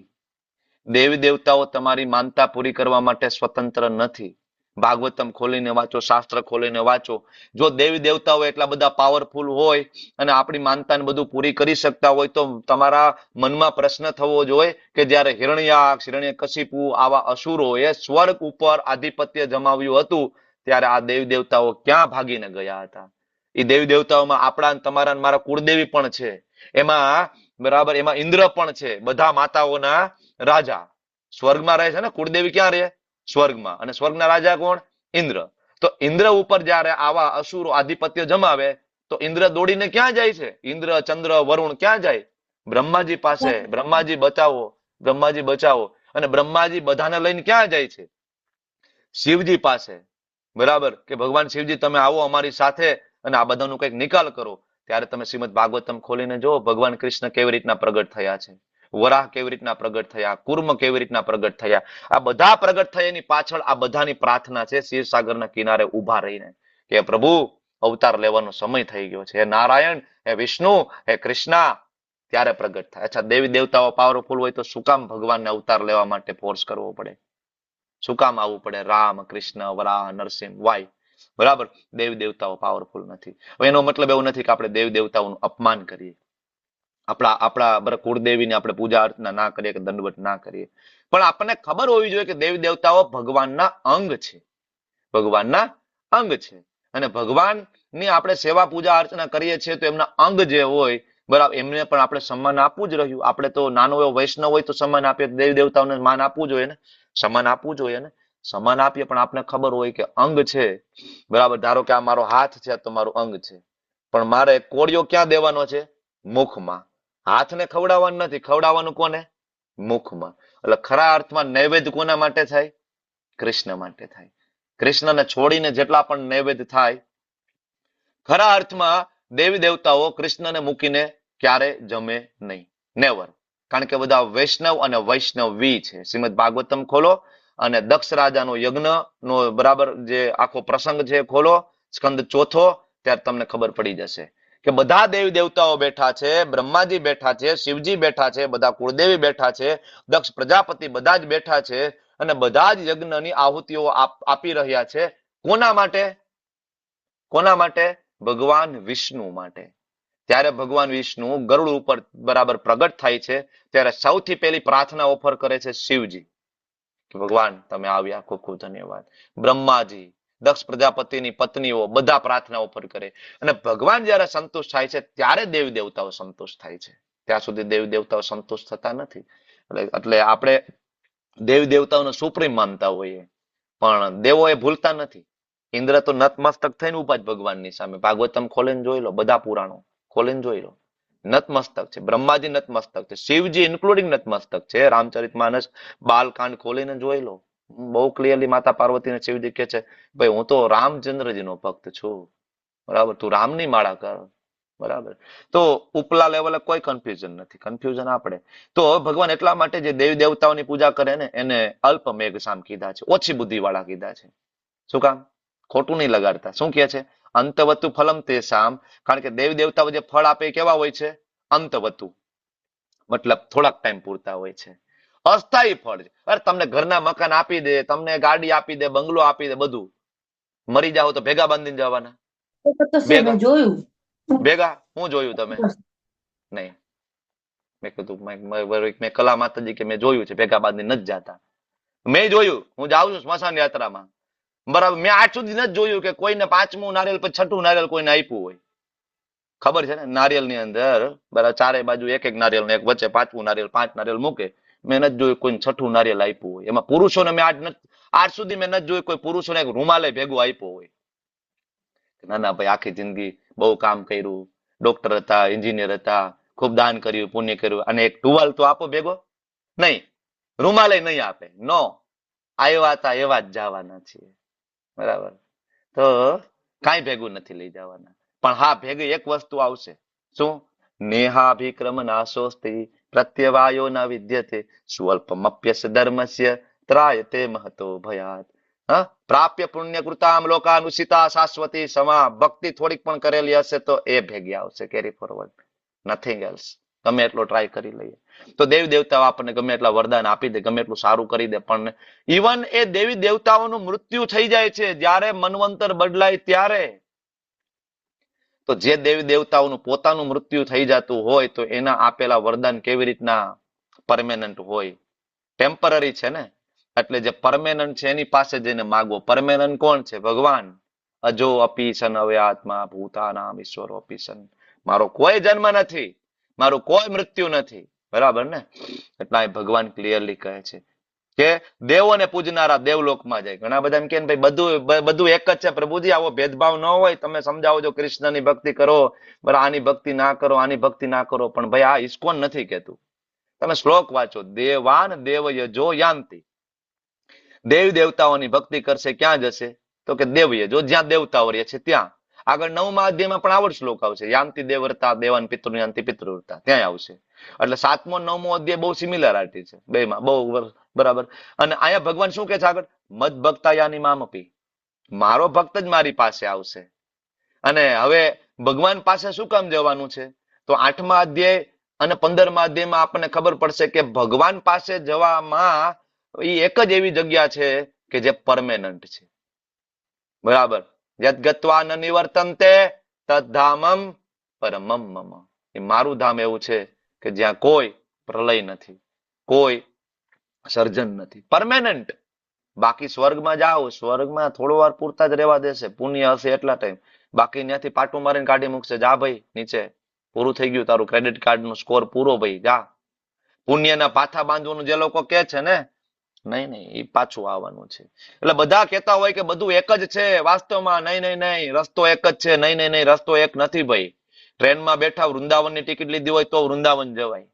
દેવી દેવતાઓ તમારી માનતા પૂરી કરવા માટે સ્વતંત્ર નથી. ભાગવતમ ખોલીને વાંચો, શાસ્ત્ર ખોલીને વાંચો. જો દેવી દેવતાઓ એટલા બધા પાવરફુલ હોય અને આપણી માનતાને બધું પૂરી કરી શકતા હોય તો તમારા મનમાં પ્રશ્ન થવો જોઈએ કે જ્યારે હિરણ્યાક્ષ, હિરણ્યકશિપુ આવા અસુરોએ સ્વર્ગ ઉપર આધિપત્ય જમાવ્યું હતું, ત્યારે આ દેવી દેવતાઓ ક્યાં ભાગીને ગયા હતા? એ દેવી દેવતાઓમાં આપણા તમારા મારા કુળદેવી પણ છે, એમાં બરાબર, એમાં ઇન્દ્ર પણ છે. બધા માતાઓના રાજા સ્વર્ગમાં રહે છે ને. કુળદેવી ક્યાં રહે? સ્વર્ગમાં. અને સ્વર્ગના રાજા કોણ? ઇન્દ્ર. તો ઇન્દ્ર ઉપર જયારે આવા અસુરો આધિપત્ય જમાવે તો ઇન્દ્ર દોડીને ક્યાં જાય છે? ઇન્દ્ર, ચંદ્ર, વરુણ ક્યાં જાય? બ્રહ્માજી પાસે. બ્રહ્માજી બચાવો, બ્રહ્માજી બચાવો. અને બ્રહ્માજી બધાને લઈને ક્યાં જાય છે? શિવજી પાસે. બરાબર, કે ભગવાન શિવજી તમે આવો અમારી સાથે અને આ બધાનું કંઈક નિકાલ કરો. ત્યારે તમે શ્રીમદ ભાગવતમ ખોલીને જુઓ ભગવાન કૃષ્ણ કેવી રીતના પ્રગટ થયા છે, વરાહ કેવી રીતના પ્રગટ થયા, કુર્મ કેવી રીતના પ્રગટ થયા. આ બધા પ્રગટ થયાની પાછળ આ બધાની પ્રાર્થના છે ક્ષીરસાગરના કિનારે ઉભા રહીને કે પ્રભુ અવતાર લેવાનો સમય થઈ ગયો છે. હે નારાયણ, હે વિષ્ણુ, હે કૃષ્ણ, ત્યારે પ્રગટ થાય. અચ્છા, દેવી દેવતાઓ પાવરફુલ હોય તો શું કામ ભગવાનને અવતાર લેવા માટે ફોર્સ કરવો પડે? શું કામ આવવું પડે? રામ, કૃષ્ણ, વરાહ, નરસિંહ, વાય. બરાબર, દેવી દેવતાઓ પાવરફુલ નથી. એનો મતલબ એવું નથી કે આપણે દેવી દેવતાઓનું અપમાન કરીએ, આપણા કુળદેવીને આપણે પૂજા અર્ચના ના કરીએ કે દંડવત ના કરીએ. પણ આપણને ખબર હોવી જોઈએ કે દેવી દેવતાઓ ભગવાનના અંગ છે, ભગવાનના અંગ છે. અને ભગવાનની આપણે સેવા પૂજા અર્ચના કરીએ છીએ તો એમના અંગ જે હોય, બરાબર, એમને પણ આપણે સન્માન આપવું જ રહ્યું. આપણે તો નાનો એવો વૈષ્ણવ હોય તો સન્માન આપીએ, દેવી દેવતાઓને માન આપવું જોઈએ ને, સન્માન આપવું જોઈએ ને. સન્માન આપીએ પણ આપણે ખબર હોય કે અંગ છે, બરાબર. ધારો કે આ મારો હાથ છે તો મારું અંગ છે, પણ મારે કોળિયો ક્યાં દેવાનો છે? મુખમાં. હાથને ખવડાવવાનું નથી, ખવડાવવાનું કોને? મુખમાં. એટલે ખરા અર્થમાં નૈવેદ્ય કોના માટે થાય? કૃષ્ણ માટે થાય. કૃષ્ણને છોડીને જેટલા પણ નૈવેદ્ય થાય, ખરા અર્થમાં દેવી દેવતાઓ કૃષ્ણને મૂકીને ક્યારે જમે નહીં, નેવર. કારણ કે બધા વૈષ્ણવ અને વૈષ્ણવી છે. શ્રીમદ ભાગવતમ ખોલો અને દક્ષ રાજાનો યજ્ઞનો બરાબર જે આખો પ્રસંગ છે ખોલો, સ્કંદ 4, ત્યારે તમને ખબર પડી જશે કે બધા દેવી દેવતાઓ બેઠા છે, બ્રહ્માજી બેઠા છે, શિવજી બેઠા છે, બધા કુળદેવી બેઠા છે, દક્ષ પ્રજાપતિ બધા જ બેઠા છે અને બધા જ યજ્ઞની આહુતિઓ આપી રહ્યા છે. કોના માટે? કોના માટે? ભગવાન વિષ્ણુ માટે. ત્યારે ભગવાન વિષ્ણુ ગરુડ ઉપર બરાબર પ્રગટ થાય છે, ત્યારે સૌથી પહેલી પ્રાર્થના ઓફર કરે છે શિવજી કે ભગવાન તમે આવ્યા, ખૂબ ખૂબ ધન્યવાદ. બ્રહ્માજી, દક્ષ પ્રજાપતિની પત્નીઓ બધા પ્રાર્થના ઉપર કરે. અને ભગવાન જયારે સંતુષ્ટ થાય છે ત્યારે દેવી દેવતાઓ સંતુષ્ટ થાય છે. ત્યાં સુધી દેવી દેવતાઓ સંતુષ્ટ થતા નથી. એટલે આપણે દેવી દેવતાઓને સુપ્રીમ માનતા હોઈએ, પણ દેવો એ ભૂલતા નથી. ઇન્દ્ર તો નતમસ્તક થઈને ઉભા જ ભગવાનની સામે. ભાગવતમ ખોલીને જોઈ લો, બધા પુરાણો ખોલીને જોઈ લો, નતમસ્તક છે. બ્રહ્માજી નતમસ્તક છે, શિવજી ઇન્ક્લુડિંગ નતમસ્તક છે. રામચરિતમાનસ બાલકાંડ ખોલીને જોઈ લો, બહુ ક્લિયરલી માતા પાર્વતીને શિવજી કહે છે, ભાઈ હું તો રામચંદ્રજીનો ભક્ત છું, બરાબર, તું રામની માળા કર, બરાબર. તો ઉપલા લેવલે કોઈ કન્ફ્યુઝન નથી, કન્ફ્યુઝન આપણે. તો ભગવાન એટલા માટે જે દેવી દેવતાઓની પૂજા કરે ને એને અલ્પ મેઘસામ કીધા છે, ઓછી બુદ્ધિ વાળા કીધા છે. શું કામ? ખોટું નહીં લગાડતા. શું કહે છે? અંતવતુ ફલમ તે સામ. કારણ કે દેવી દેવતાઓ જે ફળ આપે એ કેવા હોય છે? અંતવતુ, મતલબ થોડાક ટાઈમ પૂરતા હોય છે, અસ્થાયી ફળ છે. અરે તમને ઘરના મકાન આપી દે, તમને ગાડી આપી દે, બંગલો આપી દે, બધું, મરી જાઓ તો ભેગા બાંધીને જવાના? ભેગા હું જોયું તમે? નહીં. મેં કીધું મેં કલા માતાજી કે મેં જોયું છે, ભેગા બાંધીને નથી જાતા. મેં જોયું, હું જાઉં છું સ્મશાન યાત્રામાં, બરાબર. મેં આજ સુધી નથી જોયું કે કોઈને 5મું નારિયેલ પછી 6ઠું નારિયેલ કોઈને આપ્યું હોય. ખબર છે ને, નારિયેલ ની અંદર બરાબર ચારે બાજુ એક એક નારિયેલ ને એક વચ્ચે 5મું નારિયેલ, 5 નારિયેલ મૂકે. મેં નથી જોયું કોઈને 6ઠું નારિયેલ આપ્યું હોય. એમાં પુરુષોને મેં આજ સુધી મેં નથી જોયું કોઈ પુરુષોને એક રૂમાલે ભેગું આપ્યું હોય. ના ના ભાઈ, આખી જિંદગી બહુ કામ કર્યું, ડોક્ટર હતા, એન્જિનિયર હતા, ખૂબ દાન કર્યું, પુણ્ય કર્યું, અને એક ટુવાલ તો આપો ભેગો? નહીં, રૂમાલે નહીં આપે. નો, આવ્યા હતા એવા જ જવાના છીએ, બરાબર. તો કાંઈ ભેગું નથી લઈ જવાના. પણ હા, ભેગી એક વસ્તુ આવશે. શું? નેહાભિક્રમ નાશોસ્તિ પ્રત્યવાયો ન વિદ્યતે સ્વલ્પમપ્યસ્ય ધર્મસ્ય ત્રાયતે મહતો ભયાત. પ્રાપ્ય પુણ્ય કૃતામ લોકાનુસિતા શાશ્વતી સમા. ભક્તિ થોડીક પણ કરેલી હશે તો એ ભેગી આવશે. Carry forward, nothing else. ગમે એટલો ટ્રાય કરી લઈએ તો દેવી દેવતાઓ આપણને ગમે એટલા વરદાન આપી દે, ગમે એટલું સારું કરી દે, પણ ઇવન એ દેવી દેવતાઓનું મૃત્યુ થઈ જાય છે જ્યારે મનવંતર બદલાય ત્યારે. તો જે દેવી દેવતાઓનું પોતાનું મૃત્યુ થઈ જતું હોય તો એના આપેલા વરદાન કેવી રીતના પરમેનન્ટ હોય? ટેમ્પરરી છે ને. એટલે જે પરમેનન્ટ છે એની પાસે જઈને માગવો. પરમેનન્ટ કોણ છે? ભગવાન. અજો અપીસન અવ્યાત્મા ભૂતાનામ ઈશ્વરો અપીસન. મારો કોઈ જન્મ નથી, મારું કોઈ મૃત્યુ નથી, બરાબર ને. એટલે ભગવાન ક્લિયરલી કહે છે કે દેવોને પૂજનારા દેવલોકમાં જાય. ઘણા બધા એમ કે ભાઈ બધું એક જ છે પ્રભુજી, આવો ભેદભાવ ન હોય, તમે સમજાવો છો કૃષ્ણની ભક્તિ કરો, બરાબર, આની ભક્તિ ના કરો, આની ભક્તિ ના કરો. પણ ભાઈ આ ઇસ્કોન નથી કહેતું. તમે શ્લોક વાંચો, દેવાન દેવયજો યાંતિ. દેવી દેવતાઓની ભક્તિ કરશે ક્યાં જશે? તો કે દેવયજો, જ્યાં દેવતાઓ રહે છે ત્યાં. આગળ 9મા અધ્યાયમાં પણ આવડ શ્લોક આવશે, યાંતિ દેવરતા દેવાન પિતૃ યાંતિ પિતૃવર્તા, ત્યાં આવશે. એટલે 7મો 9મો અધ્યાય બહુ સિમિલરિટી છે બેમાં, બહુ બરાબર. અને અહીંયા ભગવાન શું કે છે આગળ? મદ ભક્તાયાની મામપી. મારો ભક્ત જ મારી પાસે આવશે. અને હવે ભગવાન પાસે શું કામ જવાનું છે? તો 8મા અધ્યાય અને 15મા અધ્યાયમાં આપણને ખબર પડશે કે ભગવાન પાસે જવામાં એ એક જ એવી જગ્યા છે કે જે પરમેનન્ટ છે, બરાબર. યદ ગત્વા ન નિવર્તન્તે તદ્ધામમ પરમમ મમ. એ મારું ધામ એવું છે કે જ્યાં કોઈ પ્રલય નથી, કોઈ સર્જન નથી, પરમેનન્ટ. બાકી સ્વર્ગમાં જાઓ, સ્વર્ગમાં થોડો વાર પૂરતા જ રહેવા દેશે, પુણ્ય હશે એટલા ટાઈમ. બાકી ત્યાંથી પાટું મારીને કાઢી મૂકશે, જા ભાઈ નીચે, પૂરું થઈ ગયું તારું ક્રેડિટ કાર્ડ નું સ્કોર પૂરો, ભાઈ જા. પુણ્યના પાથા બાંધવાનું જે લોકો કે છે ને, નહીં, એ પાછું આવવાનું છે. એટલે બધા કહેતા હોય કે બધું એક જ છે, વાસ્તવમાં નહીં, રસ્તો એક જ છે. નહીં, રસ્તો એક નથી ભાઈ. ટ્રેનમાં બેઠા વૃંદાવનની ટિકિટ લીધી હોય તો વૃંદાવન જવાય.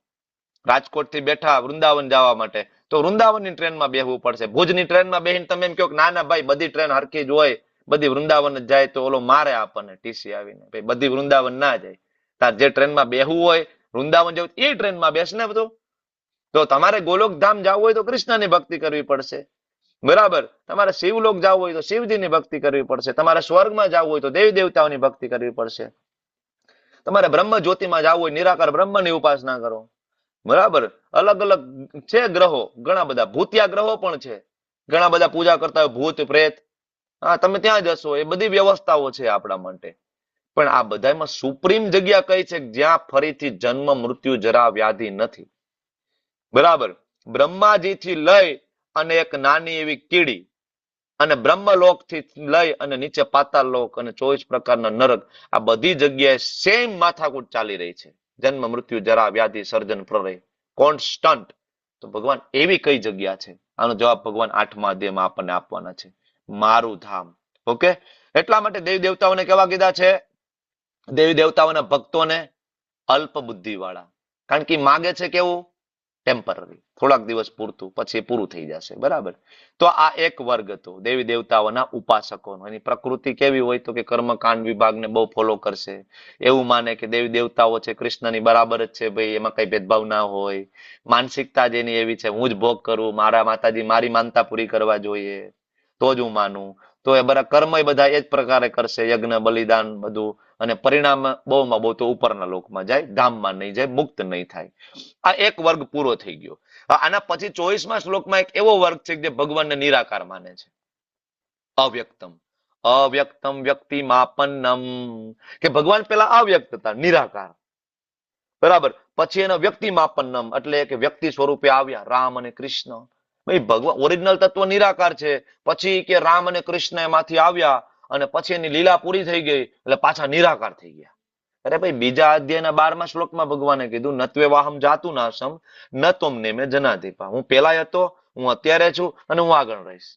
રાજકોટ થી બેઠા વૃંદાવન જવા માટે તો વૃંદાવનની ટ્રેનમાં બેહવું પડશે. ભુજની ટ્રેનમાં બેહીને તમે એમ કહો કે ના ભાઈ બધી ટ્રેન હરખી જ હોય, બધી વૃંદાવન જ જાય, તો ઓલો મારે આપણને ટીસી આવીને, ભાઈ બધી વૃંદાવન ના જાય. તાર જે ટ્રેનમાં બેહવું હોય વૃંદાવન જવું એ ટ્રેનમાં બેસ ને બધું. તો તમારે ગોલોકધામ જવું હોય તો કૃષ્ણની ભક્તિ કરવી પડશે, બરાબર. તમારે શિવલોક જવું હોય તો શિવજીની ભક્તિ કરવી પડશે. તમારે સ્વર્ગમાં જવું હોય તો દેવી દેવતાઓની ભક્તિ કરવી પડશે. તમારે બ્રહ્મ જ્યોતિમાં જવું હોય નિરાકાર બ્રહ્મની ઉપાસના કરો, બરાબર. અલગ અલગ છે ગ્રહો, ઘણા બધા ભૂતિયા ગ્રહો પણ છે, ઘણા બધા પૂજા કરતા હોય ભૂત પ્રેત. હા, તમે ત્યાં જશો, એ બધી વ્યવસ્થાઓ છે આપણા માટે. પણ આ બધામાં સુપ્રીમ જગ્યા કઈ છે? જ્યાં ફરીથી જન્મ મૃત્યુ જરા વ્યાધિ નથી, બરાબર. બ્રહ્માજી થી લઈ અને એક નાની એવી કીડી, અને બ્રહ્મલોક થી લઈ અને નીચે પાતાળ લોક અને 24 પ્રકારના નરક, આ બધી જગ્યાએ સેમ માથાકૂટ ચાલી રહી છે. જન્મ, મૃત્યુ, જરા, વ્યાધિ, સર્જન, પ્રલય, કોન્સ્ટન્ટ. તો ભગવાન એવી કઈ જગ્યા છે? આનો જવાબ ભગવાન 8મા અધ્યાયમાં આપણને આપવાના છે. મારું ધામ. ઓકે, એટલા માટે દેવી દેવતાઓને કેવા કીધા છે? દેવી દેવતાઓના ભક્તોને અલ્પ બુદ્ધિ વાળા. કારણ કે માગે છે કેવું? ટેમ્પરરી, થોડાક દિવસ પૂરતું, પછી પૂરું થઈ જશે. બરાબર. તો આ એક વર્ગ હતો દેવી દેવતાઓના ઉપાસકોનો. એની પ્રકૃતિ કેવી હોય? તો કે કર્મકાંડ વિભાગને બહુ ફોલો કરશે. એવું માને કે દેવી દેવતાઓ છે કૃષ્ણની બરાબર જ છે, ભાઈ એમાં કઈ ભેદભાવ ના હોય. માનસિકતા જેની એવી છે, હું જ ભોગ કરું, મારા માતાજી મારી માનતા પૂરી કરવા જોઈએ તો જ હું માનું. તો એ બધા કર્મ બધા એ જ પ્રકારે કરશે, યજ્ઞ, બલિદાન બધું, અને પરિણામ બહુમાં બહુ તો ઉપરના લોકમાં જાય, ધામમાં નહીં જાય, મુક્ત નહીં થાય. આ એક વર્ગ પૂરો થઈ ગયો. આના પછી 24મા શ્લોકમાં એક એવો વર્ગ છે જે ભગવાનને નિરાકાર માને છે. અવ્યક્તમ. અવ્યક્તમ વ્યક્તિમાપન્નમ, કે ભગવાન પેલા અવ્યક્ત હતા, નિરાકાર. બરાબર. પછી એનો વ્યક્તિમાપન્નમ એટલે કે વ્યક્તિ સ્વરૂપે આવ્યા, રામ અને કૃષ્ણ. ભાઈ ભગવાન ઓરિજિનલ તત્વ નિરાકાર છે, પછી કે રામ અને કૃષ્ણ એમાંથી આવ્યા અને પછી એની લીલા પૂરી થઈ ગઈ એટલે પાછા નિરાકાર થઈ ગયા. અરે ભાઈ, બીજા અધ્યાયના 12મા શ્લોકમાં ભગવાને કીધું, નત્વે વાહમ જાતુ નાશમ ન તોમને મેં જનાધિપા. હું પેલા હતો, હું અત્યારે છું અને હું આગળ રહીશ.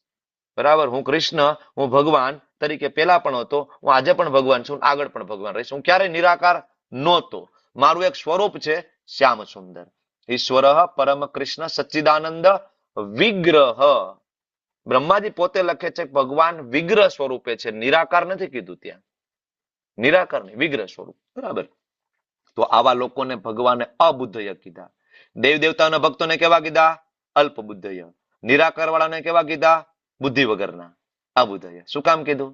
બરાબર. હું કૃષ્ણ, હું ભગવાન તરીકે પેલા પણ હતો, હું આજે પણ ભગવાન છું, આગળ પણ ભગવાન રહીશ. હું ક્યારેય નિરાકાર નહોતો. મારું એક સ્વરૂપ છે શ્યામ સુંદર. ઈશ્વર પરમ કૃષ્ણ સચ્ચિદાનંદ વિગ્રહ. બ્રહ્માજી પોતે લખે છે ભગવાન વિગ્રહ સ્વરૂપે છે, નિરાકાર નથી કીધું ત્યાં. નિરાકાર નહીં, વિગ્રહ સ્વરૂપ. બરાબર. તો આવા લોકોને ભગવાને અબુદ્ધય કીધા. દેવી દેવતાના ભક્તોને કેવા કીધા? અલ્પ બુદ્ધય. નિરાકાર વાળાને કેવા કીધા? બુદ્ધિ વગરના, અબુદ્ધય. શું કામ કીધું?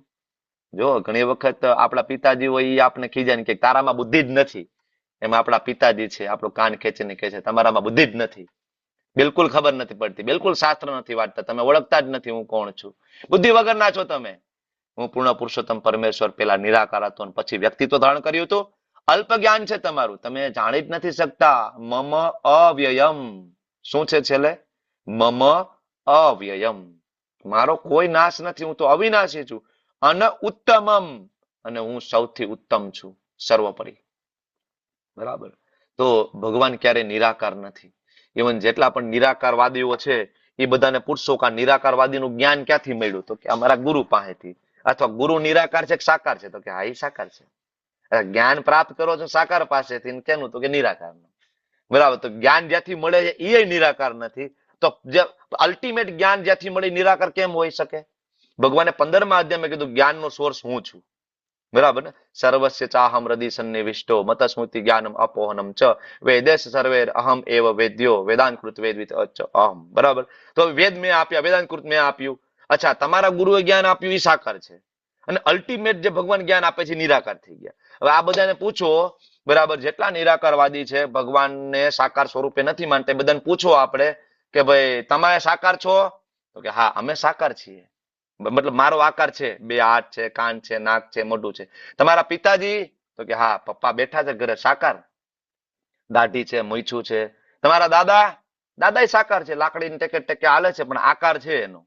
જો ઘણી વખત આપણા પિતાજી હોય એ આપણે ખીજાય કે તારામાં બુદ્ધિ જ નથી. એમાં આપણા પિતાજી છે, આપણું કાન ખેંચીને કહે છે તમારામાં બુદ્ધિ જ નથી. બિલકુલ ખબર નથી પડતી, બિલકુલ શાસ્ત્ર નથી વાંચતા, તમે ઓળખતા જ નથી હું કોણ છું, બુદ્ધિ વગરના છો તમે. હું પૂર્ણ પુરુષોત્તમ પરમેશ્વર પેલા નિરાકાર હતો અને પછી વ્યક્તિત્વ ધારણ કર્યું હતું. અલ્પ જ્ઞાન છે તમારું, તમે જાણી જ નથી શકતા. મમ અવ્યયમ. શું છે છેલ્લે? મમ અવ્યયમ. મારો કોઈ નાશ નથી, હું તો અવિનાશી છું. અન ઉત્તમમ, અને હું સૌથી ઉત્તમ છું, સર્વોપરી. બરાબર. તો ભગવાન ક્યારેય નિરાકાર નથી. ઇવન જેટલા પણ નિરાકારવાદીઓ છે એ બધાને પૂછશો કે નિરાકારવાદીનું જ્ઞાન ક્યાંથી મળ્યું? તો કે અમારા ગુરુ પાસેથી. અથવા ગુરુ નિરાકાર છે કે સાકાર છે? તો કે હા, એ સાકાર છે. જ્ઞાન પ્રાપ્ત કરો છો સાકાર પાસેથી, કેનું? તો કે નિરાકારનું. બરાબર. તો જ્ઞાન જ્યાંથી મળે છે એ નિરાકાર નથી. તો જે અલ્ટિમેટ જ્ઞાન જ્યાંથી મળે નિરાકાર કેમ હોઈ શકે? ભગવાને 15મા અધ્યાયમાં કીધું જ્ઞાનનો સોર્સ હું છું. બરાબર ને? સર્વસ્ય ચાહમ હૃદિ સન્નિવિષ્ટો મત સ્મૃતિ જ્ઞાનમ અપોહનમ ચ વેદેશ સર્વેર અહમ એવ વેદ્યો વેદાંતકૃત વેદવિત અહમ. બરાબર. તો વેદ મેં આપ્યા, વેદાંતકૃત મેં આપ્યું. અચ્છા, તમારા ગુરુએ જ્ઞાન આપ્યું એ સાકાર છે, અને અલ્ટિમેટ જે ભગવાન જ્ઞાન આપે છે નિરાકાર થઈ ગયા. હવે આ બધાને પૂછો, બરાબર, જેટલા નિરાકારવાદી છે ભગવાનને સાકાર સ્વરૂપે નથી માનતા, બધાને પૂછો આપણે કે ભાઈ તમે સાકાર છો? તો કે હા, અમે સાકાર છીએ. મતલબ મારો આકાર છે, 2 હાથ છે, કાન છે, નાક છે, મોઢું છે. તમારા પિતાજી? તો કે હા, પપ્પા બેઠા છે ઘરે, સાકાર, દાઢી છે, મૂછું છે. તમારા દાદા? દાદા સાકાર છે, લાકડીને ટેકે ટેકે હાલે છે, પણ આકાર છે એનો.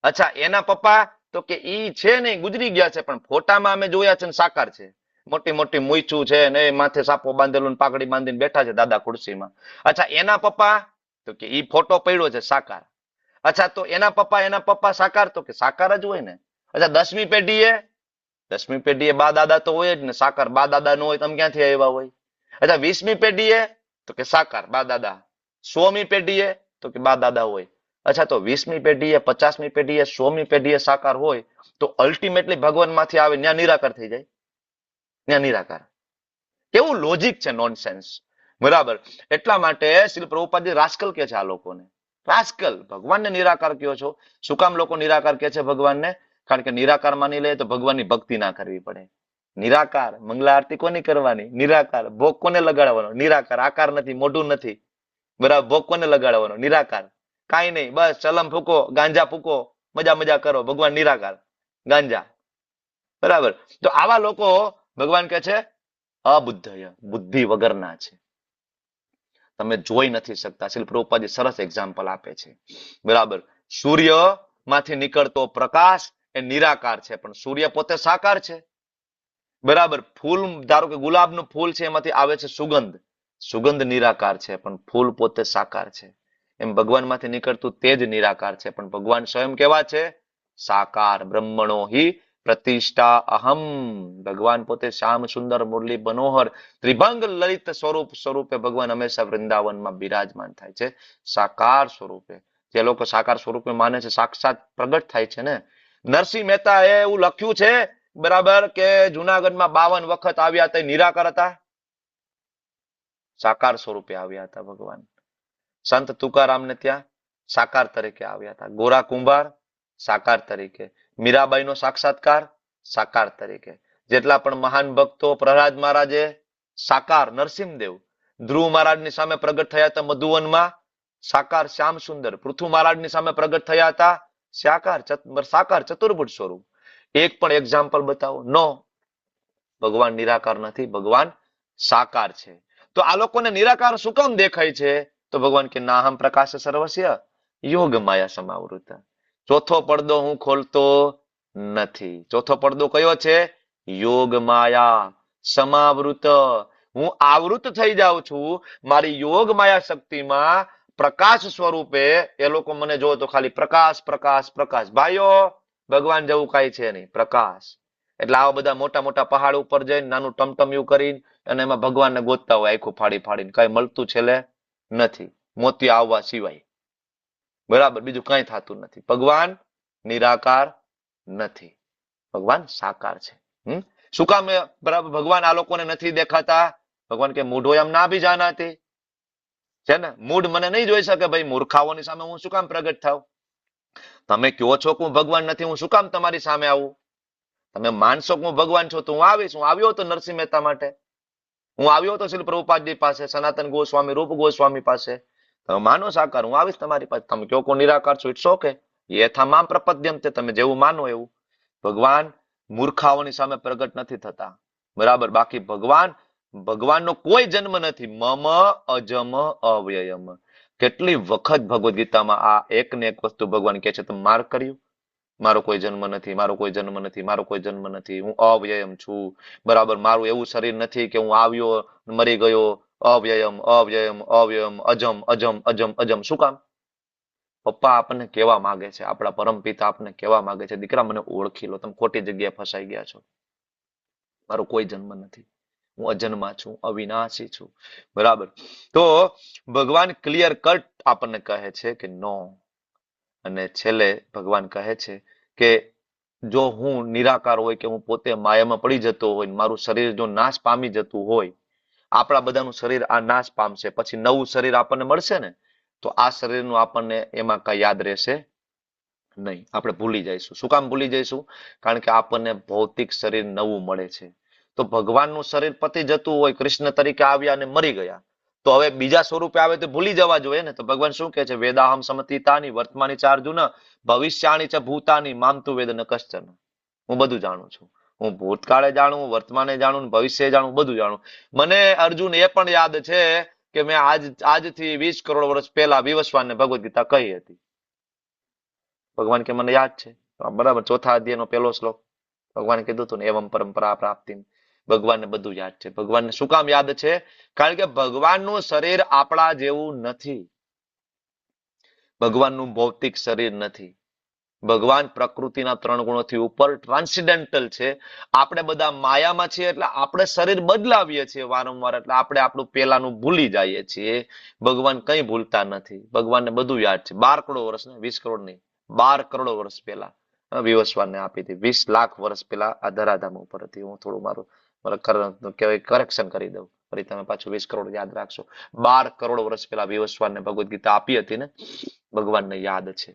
અચ્છા, એના પપ્પા? તો કે ઈ છે નહીં, ગુજરી ગયા છે, પણ ફોટામાં અમે જોયા છે ને સાકાર છે. મોટી મોટી મૂછું છે ને માથે સાપો બાંધેલું, પાઘડી બાંધીને બેઠા છે દાદા ખુરશીમાં. અચ્છા, એના પપ્પા? તો કે ઈ ફોટો પડ્યો છે, સાકાર. અચ્છા, તો એના પપ્પા સાકાર? તો કે સાકાર જ હોય ને. અચ્છા, 10મી પેઢીએ બા દાદા તો હોય જ ને, સાકાર. બા દાદા નો હોય તમે ક્યાંથી આવ્યા હોય? અચ્છા, 20મી પેઢીએ? તો કે સાકાર, બા દાદા. 100મી પેઢીએ? તો કે બા દાદા હોય. અચ્છા, તો 20મી પેઢીએ, 50મી પેઢીએ, 100મી પેઢીએ સાકાર હોય તો અલ્ટિમેટલી ભગવાન માંથી આવે ત્યાં નિરાકાર થઈ જાય. ત્યાં નિરાકાર. કેવું લોજિક છે, નોનસેન્સ. બરાબર. એટલા માટે શ્રી પ્રભુપાદજી રાસ્કલ કે છે આ લોકોને. રાસ્કલ, ભગવાનને નિરાકાર કયો છો. શું કામ લોકો નિરાકાર કે છે ભગવાનને? કારણ કે નિરાકાર માની લે તો ભગવાનની ભક્તિ ના કરવી પડે. નિરાકાર, મંગલા આરતી કોની કરવાની? નિરાકાર. ભોગ કોને લગાડવાનો? નિરાકાર. આકાર નથી, મોઢું નથી, બરાબર. ભોગ કોને લગાડવાનો? નિરાકાર. કાંઈ નહીં, બસ ચલમ ફૂકો, ગાંજા ફૂકો, મજા કરો, ભગવાન નિરાકાર, ગાંજા. બરાબર. તો આવા લોકો ભગવાન કે છે અબુદ્ધય, બુદ્ધિ વગરના છે. તમે જોઈ નથી શકતા. શ્રી પ્રભુપાદજી સરસ એક્ઝામ્પલ આપે છે. બરાબર. સૂર્ય માંથી નીકળતો પ્રકાશ એ નિરાકાર છે, પણ સૂર્ય પોતે સાકાર છે. બરાબર. ફૂલ, ધારો કે ગુલાબનું ફૂલ છે, એમાંથી આવે છે સુગંધ. સુગંધ નિરાકાર છે, પણ ફૂલ પોતે સાકાર છે. એમ ભગવાન માંથી નીકળતું તે જ નિરાકાર છે, પણ ભગવાન સ્વયં કેવા છે? સાકાર. બ્રહ્મણો હિ પ્રતિષ્ઠા અહમ. ભગવાન પોતે શ્યામ સુંદર મુરલી મનોહર ત્રિભંગ લલિત સ્વરૂપે ભગવાન હંમેશા વૃંદાવનમાં બિરાજમાન થાય છે, સાકાર સ્વરૂપે. જે લોકો સાકાર સ્વરૂપે માને છે, સાક્ષાત પ્રગટ થાય છે ને. નરસિંહ મહેતા એ એવું લખ્યું છે, બરાબર, કે જુનાગઢમાં 52 વખત આવ્યા હતા, નિરાકાર હતા, સાકાર સ્વરૂપે આવ્યા હતા ભગવાન. સંત તુકારામને ત્યાં સાકાર તરીકે આવ્યા હતા. ગોરા કુંભાર સાકાર તરીકે. મીરાબાઈનો સાક્ષાત્કાર સાકાર તરીકે. જેટલા પણ મહાન ભક્તો, પ્રહલાદ મહારાજે સાકાર, નરસિંહદેવ. ધ્રુવ મહારાજની સામે પ્રગટ થયા હતા મધુવનમાં, સાકાર શ્યામ સુંદર. પૃથુ મહારાજની સામે પ્રગટ થયા હતા, સાકાર ચતુર્ભુજ સ્વરૂપ. એક પણ એક્ઝામ્પલ બતાવો? નો. ભગવાન નિરાકાર નથી, ભગવાન સાકાર છે. તો આ લોકોને નિરાકાર શું કામ દેખાય છે? તો ભગવાન કે નાહમ પ્રકાશ સર્વસ્ય યોગ માયા સમાવૃત. ચોથો પડદો હું ખોલતો નથી. ચોથો પડદો કયો છે? યોગ માયા સમાવૃત. હું આવૃત થઈ જાઉં છું મારી યોગ માયા શક્તિમાં, પ્રકાશ સ્વરૂપે. એ લોકો મને જો તો ખાલી પ્રકાશ પ્રકાશ પ્રકાશ. ભાઈઓ, ભગવાન જેવું કઈ છે નહીં, પ્રકાશ. એટલે આવા બધા મોટા મોટા પહાડ ઉપર જઈને નાનું ટમટમિયું કરીને અને એમાં ભગવાનને ગોતતા હોય, આખું ફાડી ફાડીને. કઈ મળતું છેલ્લે નથી, મોતી આવવા સિવાય. બરાબર, બીજું કઈ થતું નથી. ભગવાન નિરાકાર નથી, ભગવાન સાકાર છે. શું કામ બરાબર ભગવાન આ લોકોને નથી દેખાતા? ભગવાન કે મૂઢો એમ ના ભી જાનાતી છે ને. મૂઢ મને નહીં જોઈ શકે. ભાઈ, મૂર્ખાઓની સામે હું શું કામ પ્રગટ થાવ? તમે કહો છો કે હું ભગવાન નથી, હું શું કામ તમારી સામે આવું? તમે માનશો કે હું ભગવાન છું તો હું આવીશ. હું આવ્યો હતો નરસિંહ મહેતા માટે, હું આવ્યો હતો શ્રી પ્રભુપાદજી પાસે, સનાતન ગોસ્વામી, રૂપ ગોસ્વામી પાસે. તમે માનો સાકાર, હું આવીશ તમારી પાસે. તમે કહો કો નિરાકાર છો, ઇટ્સ ઓકે. યથામામ પ્રપદ્યમ તે, તમે જેવું માનો એવું. ભગવાન મૂર્ખાઓની સામે પ્રગટ નથી થતા, બરાબર. બાકી ભગવાનનો કોઈ જન્મ નથી. મમ અજમ અવ્યયમ. કેટલી વખત ભગવદ્ ગીતામાં આ એક ને એક વસ્તુ ભગવાન કહે છે. તમે માર્ક કર્યું? મારો કોઈ જન્મ નથી, મારો કોઈ જન્મ નથી, મારો કોઈ જન્મ નથી. હું અવ્યયમ છું, બરાબર. મારું એવું શરીર નથી કે હું આવ્યો મરી ગયો. અવ્યયમ અવ્યયમ અવ્યયમ, અજમ અજમ અજમ અજમ. શું કામ? પપ્પા આપણને કહેવા માંગે છે, આપણા પરમ પિતા આપણને કહેવા માંગે છે, દીકરા મને ઓળખી લો, તમે ખોટી જગ્યાએ ફસાઈ ગયા છો. મારો કોઈ જન્મ નથી, હું અજન્મા છું, અવિનાશી છું, બરાબર. તો ભગવાન ક્લિયર કટ આપણને કહે છે કે નો. અને છેલ્લે ભગવાન કહે છે કે જો હું નિરાકાર હોય, કે હું પોતે માયામાં પડી જતો હોય, મારું શરીર જો નાશ પામી જતું હોય, આપણા બધાનું શરીર આ નાશ પામશે, પછી નવું શરીર આપણને મળશે ને, તો આ શરીરનું આપણને એમાં કઈ યાદ રહેશે નહીં. આપણે ભૂલી જઈશું. શું કામ ભૂલી જઈશું? કારણ કે આપણને ભૌતિક શરીર નવું મળે છે. તો ભગવાનનું શરીર પતી જતું હોય, કૃષ્ણ તરીકે આવ્યા અને મરી ગયા, તો હવે બીજા સ્વરૂપે આવે તો ભૂલી જવા જોઈએ ને. તો ભગવાન શું કહે છે? વેદાહમ સમતીતાની વર્તમાની ચાર્જુન ભવિષ્યાની ચ ભૂતાની મામ તુ વેદ ન કશ્ચન. હું બધું જાણું છું. હું ભૂતકાળે જાણું, વર્તમાને જાણું, ભવિષ્ય જાણું, બધું જાણું. મને અર્જુન એ પણ યાદ છે કે મેં આજથી 20 કરોડ વર્ષ પહેલા વિવસ્વાનને ભગવદ્ ગીતા કહી હતી. ભગવાન કે મને યાદ છે, બરાબર. ચોથા અધ્યાયનો પહેલો શ્લોક ભગવાને કીધું હતું ને, એવમ પરંપરા પ્રાપ્તિ. ભગવાનને બધું યાદ છે. ભગવાનને શું કામ યાદ છે? કારણ કે ભગવાનનું શરીર આપણા જેવું નથી. ભગવાનનું ભૌતિક શરીર નથી. ભગવાન પ્રકૃતિના 3 ગુણોથી ઉપર ટ્રાન્સેન્ડેન્ટલ છે. આપણે બધા માયામાં છીએ, એટલે આપણે શરીર બદલાવીએ છીએ વારંવાર, એટલે આપણે આપણું પેલાનું ભૂલી જઈએ છીએ. ભગવાન કંઈ ભૂલતા નથી. ભગવાનને બધું યાદ છે. 12 કરોડ વર્ષ ને 20 કરોડ નહીં, 12 કરોડ વર્ષ પહેલા વિવસ્વાનને આપી હતી. 20 લાખ વર્ષ પહેલા આ ધરાધામ ઉપર હતી. હું થોડું મારું કરેક્શન કરી દઉં, ફરી તમે પાછું 20 કરોડ યાદ રાખશો. 12 કરોડ વર્ષ પહેલા વિવસ્વાનને ભગવદ્ ગીતા આપી હતી ને, ભગવાનને યાદ છે,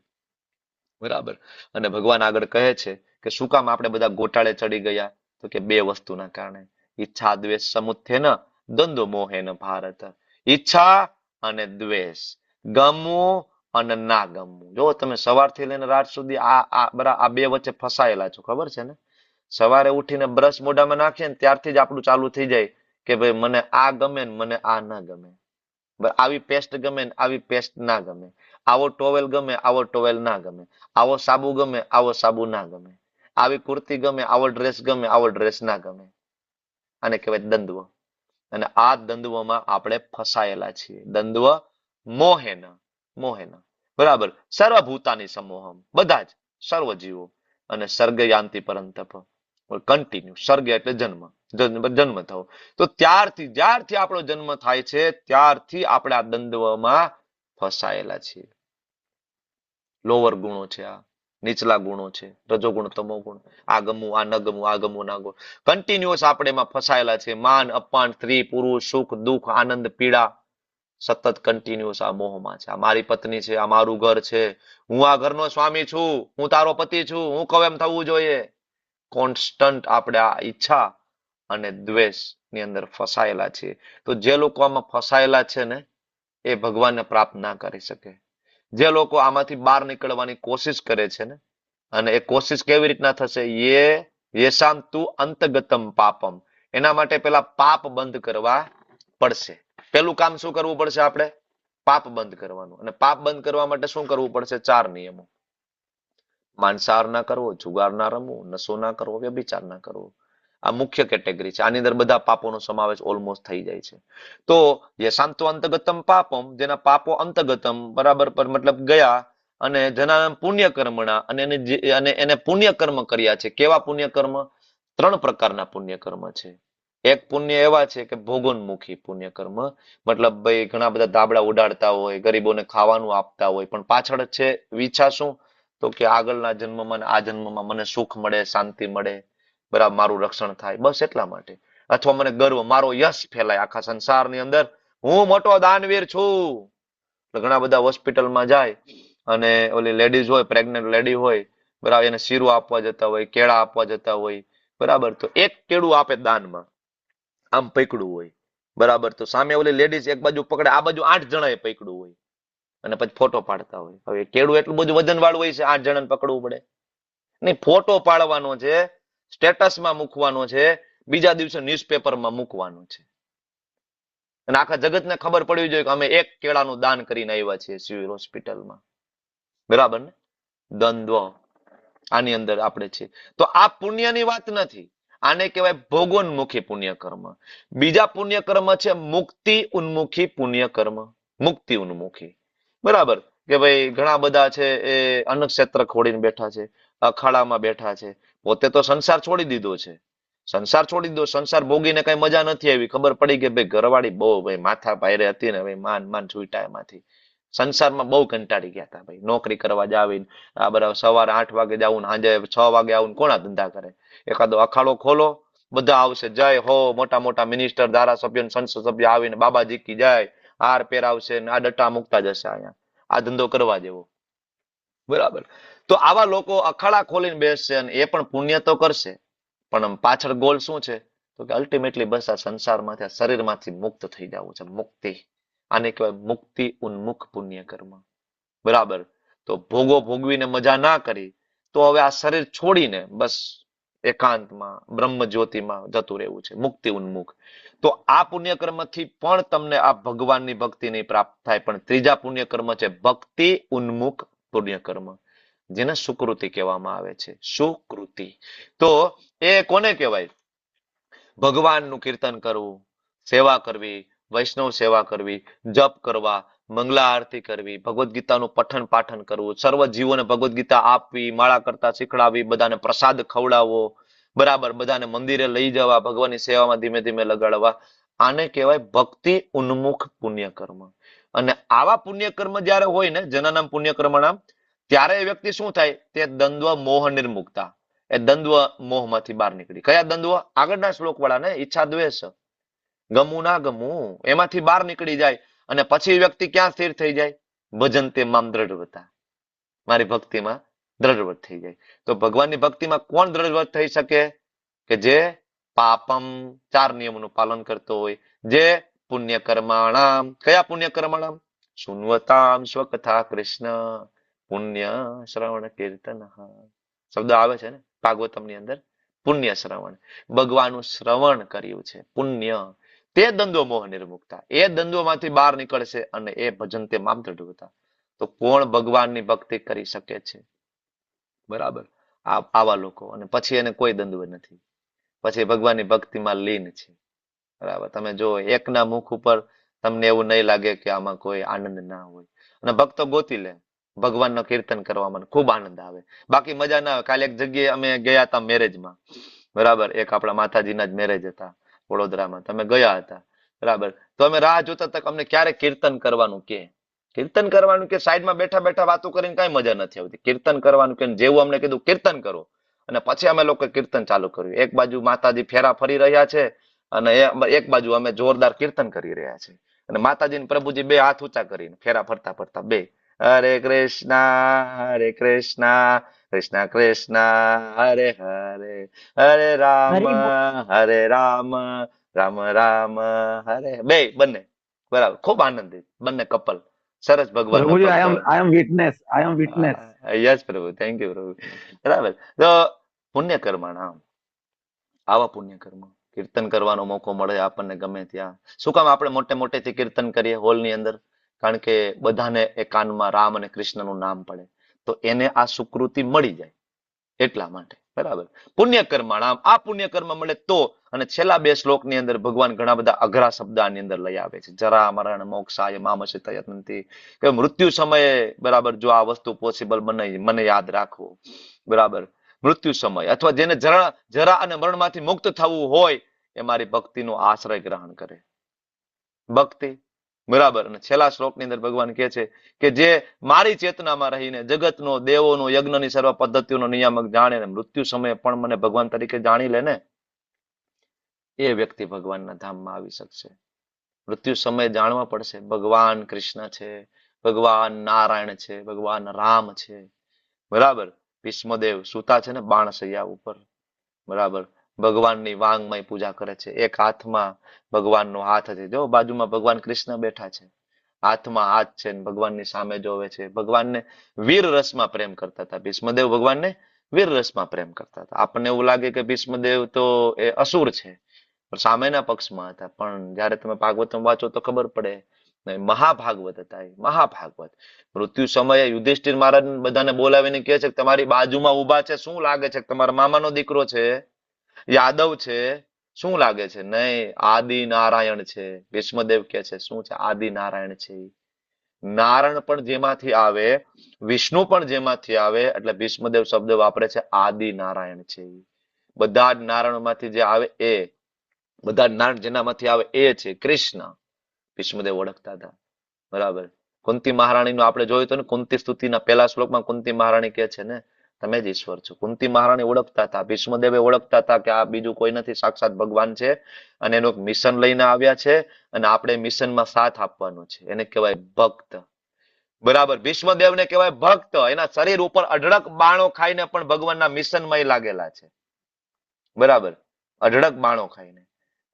બરાબર. અને ભગવાન આગળ કહે છે કે શું કામ આપણે બધા ગોટાળે ચડી ગયા? તો કે 2 વસ્તુના કારણે. ઈચ્છા દ્વેષ સમુત્થેન દ્વંદ્વ મોહેન ભારત. ઈચ્છા અને દ્વેષ, ગમવું અને ના ગમવું. જો તમે સવારથી લઈને રાત સુધી આ 2 વચ્ચે ફસાયેલા છો, ખબર છે ને. સવારે ઉઠીને બ્રશ મોઢામાં નાખીએ ને ત્યારથી જ આપણું ચાલુ થઈ જાય કે ભાઈ મને આ ગમે ને મને આ ના ગમે. આવી પેસ્ટ ગમે ને આવી પેસ્ટ ના ગમે, આવો ટોવેલ ગમે આવો ટોવેલ ના ગમે, આવો સાબુ ગમે આવો સાબુ ના ગમે, આવી કુર્તી ગમે આવો ડ્રેસ ગમે આવો ડ્રેસ ના ગમે. આને કહેવાય દ્વંદ્વ. અને આ દ્વંદ્વમાં આપણે ફસાયેલા છીએ. દ્વંદ્વ મોહેન, મોહેન, બરાબર. સર્વભૂતાની સમોહમ, બધા જ સર્વ જીવો. અને સર્ગ યાંતિ પરંતપ, કન્ટિન્યુ. સર્ગ એટલે જન્મ, જન્મ થવો. તો જ્યારથી આપણો જન્મ થાય છે ત્યારથી આપણે આ દ્વંદ્વમાં ફસાયેલા છીએ. લોઅર ગુણો છે, આ નીચલા ગુણો છે, રજોગુણ તમો ગુણ, આ ગમવું આ ન ગમવું, આ ગમવું ના ગમવું, કન્ટિન્યુઅસ આપણે એમાં ફસાયેલા છે. માન અપમાન, સ્ત્રી પુરુષ, સુખ દુઃખ, આનંદ પીડા, સતત કન્ટિન્યુઅસ આ મોહમાં છે. આ મારી પત્ની છે, આ મારું ઘર છે, હું આ ઘરનો સ્વામી છું, હું તારો પતિ છું, હું કહું એમ થવું જોઈએ. કોન્સ્ટન્ટ આપણે આ ઈચ્છા અને દ્વેષ ની અંદર ફસાયેલા છીએ. તો જે લોકો આમાં ફસાયેલા છે ને એ ભગવાનને પ્રાપ્ત ના કરી શકે. જે લોકો આમાંથી બહાર નીકળવાની કોશિશ કરે છે ને, અને એ કોશિશ કેવી રીતના થશે? યેશામ તુ અંતગતમ પાપમ. એના માટે પેલા પાપ બંધ કરવા પડશે. પેલું કામ શું કરવું પડશે? આપણે પાપ બંધ કરવાનું. અને પાપ બંધ કરવા માટે શું કરવું પડશે? 4 નિયમો. માંસાહાર ના કરવો, જુગાર ના રમવું, નશો ના કરવો, વ્યભિચાર ના કરવો. આ મુખ્ય કેટેગરી છે. આની અંદર બધા પાપોનો સમાવેશ ઓલમોસ્ટ થઈ જાય છે. તો યશાંતો અંતગતમ પાપમ, જેના પાપો અંતગતમ બરાબર પર મતલબ ગયા, અને જેના પુણ્ય કર્મના, અને એને પુણ્ય કર્મ કર્યા છે. કેવા પુણ્ય કર્મ? 3 પ્રકારના પુણ્ય કર્મ છે. એક પુણ્ય એવા છે કે ભોગોન્મુખી પુણ્ય કર્મ, મતલબ ભાઈ ઘણા બધા ધાબળા ઉડાડતા હોય, ગરીબોને ખાવાનું આપતા હોય, પણ પાછળ છે ઈચ્છા શું? તો કે આગળના જન્મમાં આ જન્મમાં મને સુખ મળે, શાંતિ મળે, બરાબર, મારું રક્ષણ થાય, બસ એટલા માટે. અથવા મને ગર્વ, મારો યશ ફેલાય આખા સંસારની અંદર, હું મોટો દાનવીર છું. ઘણા બધા હોસ્પિટલમાં જાય અને ઓલી લેડીઝ હોય, પ્રેગ્નન્ટ લેડી હોય, બરાબર, એને શીરું આપવા જતા હોય, કેળા આપવા જતા હોય, બરાબર, તો એક કેળું આપે દાનમાં, આમ પકડું હોય, બરાબર, તો સામે ઓલી લેડીઝ એક બાજુ પકડે, આ બાજુ 8 જણાએ પકડું હોય, અને પછી ફોટો પાડતા હોય. હવે કેળું એટલું બધું વજન વાળું હોય છે, 8 જણાને પકડવું પડે નહીં. ફોટો પાડવાનો છે, સ્ટેટસમાં મૂકવાનો છે, બીજા દિવસે ન્યૂઝપેપરમાં મૂકવાનો છે, અને આખા જગતને ખબર પડવી જોઈએ કે અમે 1 કેળાનું દાન કરીને આવ્યા છીએ સિવિલ હોસ્પિટલમાં. બરાબર ને? દ્વંદ્વ આની અંદર આપણે છે. તો આ પુણ્યની વાત નથી. આને કહેવાય ભોગોન્મુખી પુણ્ય કર્મ. બીજા પુણ્ય કર્મ છે મુક્તિ ઉન્મુખી પુણ્ય કર્મ. મુક્તિ ઉન્મુખી, બરાબર, કે ભાઈ ઘણા બધા છે એ અન્નક્ષેત્ર ખોડીને બેઠા છે, અખાડામાં બેઠા છે, પોતે તો સંસાર છોડી દીધો છે. સંસાર છોડી દીધો, સંસાર ભોગીને કઈ મજા નથી આવી. ખબર પડી કે ભાઈ ઘરવાળી બહુ ભાઈ માથા ભારે હતી ને, ભાઈ માન છૂટા એમાંથી. સંસારમાં બહુ કંટાળી ગયા હતા ભાઈ. નોકરી કરવા જાવીને આ બરાબર સવારે 8 વાગે જાવું, સાંજે 6 વાગે આવું, કોના ધંધા કરે? એકાદો અખાડો ખોલો, બધા આવશે, જય હો, મોટા મોટા મિનિસ્ટર, ધારાસભ્ય, સંસદ સભ્ય આવીને બાબાજી કી જાય, હાર પહેરાવશે ને આ ડટા મૂકતા જશે. અહીંયા આ ધંધો કરવા જેવો, બરાબર. તો આવા લોકો અખાડા ખોલીને બેસશે અને એ પણ પુણ્ય તો કરશે, પણ પાછળ ગોલ શું છે? તો કે અલ્ટિમેટલી બસ આ સંસારમાંથી, આ શરીરમાંથી મુક્ત થઈ જવું છે. મુક્તિ, આને કહેવાય મુક્તિ ઉન્મુખ પુણ્ય કર્મ. બરાબર. તો ભોગો ભોગવીને મજા ના કરી તો હવે આ શરીર છોડીને બસ એકાંતમાં બ્રહ્મ જ્યોતિમાં જતું રહેવું છે, મુક્તિ ઉન્મુખ. તો આ પુણ્ય કર્મથી પણ તમને આ ભગવાનની ભક્તિ નહીં પ્રાપ્ત થાય. પણ ત્રીજા પુણ્ય કર્મ છે ભક્તિ ઉન્મુખ પુણ્ય કર્મ, જેને સુકૃતિ કહેવામાં આવે છે. સુકૃતિ તો એ કોને કહેવાય? ભગવાનનું કીર્તન કરવું, સેવા કરવી, વૈષ્ણવ સેવા કરવી, જપ કરવા, મંગલા આરતી કરવી, ભગવદ્ ગીતાનું પઠન પાઠન કરવું, સર્વ જીવોને ભગવદ્ ગીતા આપવી, માળા કરતા શીખડાવી, બધાને પ્રસાદ ખવડાવવો, બરાબર, બધાને મંદિરે લઈ જવા, ભગવાનની સેવામાં ધીમે ધીમે લગાડવા, આને કહેવાય ભક્તિ ઉન્મુખ પુણ્ય કર્મ. અને આવા પુણ્ય કર્મ જયારે હોય ને, જેના નામ પુણ્ય કર્મ નામ, ત્યારે એ વ્યક્તિ શું થાય? તે દ્વંદ્વ મોહ નિર્મુક્તા, એ દ્વંદ્વ મોહમાંથી બહાર નીકળી. કયા દ્વંદ્વ? આગળના શ્લોક વાળા ને, ઈચ્છા દ્વેષ, ગમવું ના ગમવું, એમાંથી બહાર નીકળી જાય. અને પછી વ્યક્તિ ક્યાં સ્થિર થઈ જાય? ભજન તે મામ દ્રઢવતા, મારી ભક્તિમાં દ્રઢવત થઈ જાય. તો ભગવાનની ભક્તિમાં કોણ દ્રઢવત થઈ શકે? કે જે પાપમ 4 નિયમોનું પાલન કરતો હોય, જે પુણ્ય કર્માણામ, કયા પુણ્ય કર્માણામ? સુન્વતામ સ્વકથા કૃષ્ણ પુણ્ય શ્રવણ કીર્તન, શબ્દ આવે છે ને ભાગવતમની અંદર, પુણ્ય શ્રવણ, ભગવાનનું શ્રવણ કર્યું છે, પુણ્ય, તે દ્વંદ્વ મોહ નિર્મુક્તા, એ દ્વંદ્વમાંથી બહાર નીકળશે અને એ ભજન તે મામ દૃઢતા. તો કોણ ભગવાનની ભક્તિ કરી શકે છે? બરાબર, આવા લોકો. અને પછી એને કોઈ દ્વંદ્વ નથી, પછી ભગવાનની ભક્તિમાં લીન છે. બરાબર, તમે જો એકના મુખ ઉપર તમને એવું નહીં લાગે કે આમાં કોઈ આનંદ ના હોય. અને ભક્તો ગોતી લે, ભગવાનનું કીર્તન કરવામાં ખૂબ આનંદ આવે, બાકી મજા ના આવે. કાલે એક જગ્યાએ અમે ગયા હતા મેરેજમાં, બરાબર, એક આપણા માતાજીના જ મેરેજ હતા વડોદરામાં, તમે ગયા હતા, બરાબર. તો અમે રાહ જોતા હતા કે અમને ક્યારે કીર્તન કરવાનું કે, કીર્તન કરવાનું કે, સાઈડમાં બેઠા બેઠા વાતો કરીને કઈ મજા નથી આવતી. કીર્તન કરવાનું કે જેવું અમને કીધું કીર્તન કરો, અને પછી અમે લોકો કીર્તન ચાલુ કર્યું. એક બાજુ માતાજી ફેરા ફરી રહ્યા છે અને એક બાજુ અમે જોરદાર કીર્તન કરી રહ્યા છે. અને માતાજી ને પ્રભુજી બે હાથ ઊંચા કરીને ફેરા ફરતા ફરતા બે હરે કૃષ્ણ કૃષ્ણ કૃષ્ણ હરે હરે, હરે રામ રામ રામ હરે, બે બંને બરાબર, ખૂબ આનંદિત બંને કપલ, સરસ ભગવાન. પ્રભુજી, I am witness. યસ પ્રભુ, થેન્ક યુ પ્રભુ. બરાબર, તો પુણ્ય કર્મણા, આવા પુણ્ય કર્મ, કીર્તન કરવાનો મોકો મળે આપણને ગમે ત્યાં. શું કામ આપણે મોટે મોટેથી કીર્તન કરીએ હોલની અંદર? કારણ કે બધાને એ કાનમાં રામ અને કૃષ્ણનું નામ પડે, તો એને આ સુકૃતિ મળી જાય એટલા માટે. બરાબર, પુણ્ય કર્મણામ, આ પુણ્ય કર્મ મળે તો. અને છેલ્લા બે શ્લોકની અંદર ભગવાન ઘણા બધા અઘરા શબ્દ આની અંદર લઈ આવે છે. જરા મરણ મોક્ષાય મામસિતયંતિ, કે મૃત્યુ સમયે, બરાબર, જો આ વસ્તુ પોસિબલ બને, મને યાદ રાખવું. બરાબર, મૃત્યુ સમય અથવા જેને જરા અને મરણમાંથી મુક્ત થવું હોય એ મારી ભક્તિનો આશ્રય ગ્રહણ કરે. ભક્તિ, બરાબર. અને છેલ્લા શ્લોકની અંદર ભગવાન કહે છે કે જે મારી ચેતનામાં રહીને જગતનો, દેવોનો, યજ્ઞની સર્વ પદ્ધતિઓનો નિયામક જાણે ને મૃત્યુ સમયે પણ મને ભગવાન તરીકે જાણી લે ને, એ વ્યક્તિ ભગવાનના ધામમાં આવી શકશે. મૃત્યુ સમયે જાણવા પડશે ભગવાન કૃષ્ણ છે, ભગવાન નારાયણ છે, ભગવાન રામ છે. બરાબર, ભીષ્મદેવ સુતા છે ને બાણસૈયા ઉપર, બરાબર, ભગવાનની વાંગમય પૂજા કરે છે. એક હાથમાં ભગવાનનો હાથ છે, જો બાજુમાં ભગવાન કૃષ્ણ બેઠા છે, હાથમાં હાથ છે, ભગવાનની સામે જોવે છે. ભગવાનને વીર રસમાં પ્રેમ કરતા હતા ભીષ્મદેવ, ભગવાનને વીર રસમાં પ્રેમ કરતા હતા. આપણને એવું લાગે કે ભીષ્મદેવ તો એ અસુર છે, સામેના પક્ષમાં હતા, પણ જયારે તમે ભાગવતમ વાંચો તો ખબર પડે મહાભાગવત હતા એ, મહાભાગવત. મૃત્યુ સમયે યુધિષ્ઠિર મહારાજ બધાને બોલાવીને કહે છે કે તમારી બાજુમાં ઉભા છે, શું લાગે છે તમારા મામાનો દીકરો છે, યાદવ છે, શું લાગે છે? નહીં, આદિ નારાયણ છે. ભીષ્મદેવ કહે છે શું છે? આદિ નારાયણ છે. નારાયણ પણ જેમાંથી આવે, વિષ્ણુ પણ જેમાંથી આવે, એટલે ભીષ્મદેવ શબ્દ વાપરે છે આદિ નારાયણ છે. બધા જ નારાયણમાંથી જે આવે એ, બધા જ નારાયણ જેનામાંથી આવે એ છે કૃષ્ણ. ભીષ્મદેવ ઓળખતા હતા. બરાબર, કુંતી મહારાણીનું આપણે જોયું તો ને, કુંતી સ્તુતિના પહેલા શ્લોકમાં કુંતી મહારાણી કહે છે ને તમે જ ઈશ્વર છો. કુંતી મહારાણી ઓળખતા હતા, ભીષ્મદેવે ઓળખતા હતા કે આ બીજું કોઈ નથી, સાક્ષાત ભગવાન છે, અને એનું એક મિશન લઈને આવ્યા છે, અને આપણે મિશનમાં સાથ આપવાનો છે. એને કહેવાય ભક્ત. બરાબર, ભીષ્મદેવને કહેવાય ભક્ત. એના શરીર ઉપર અઢળક બાણો ખાઈને પણ ભગવાનના મિશનમાં લાગેલા છે. બરાબર, અઢળક બાણો ખાઈને.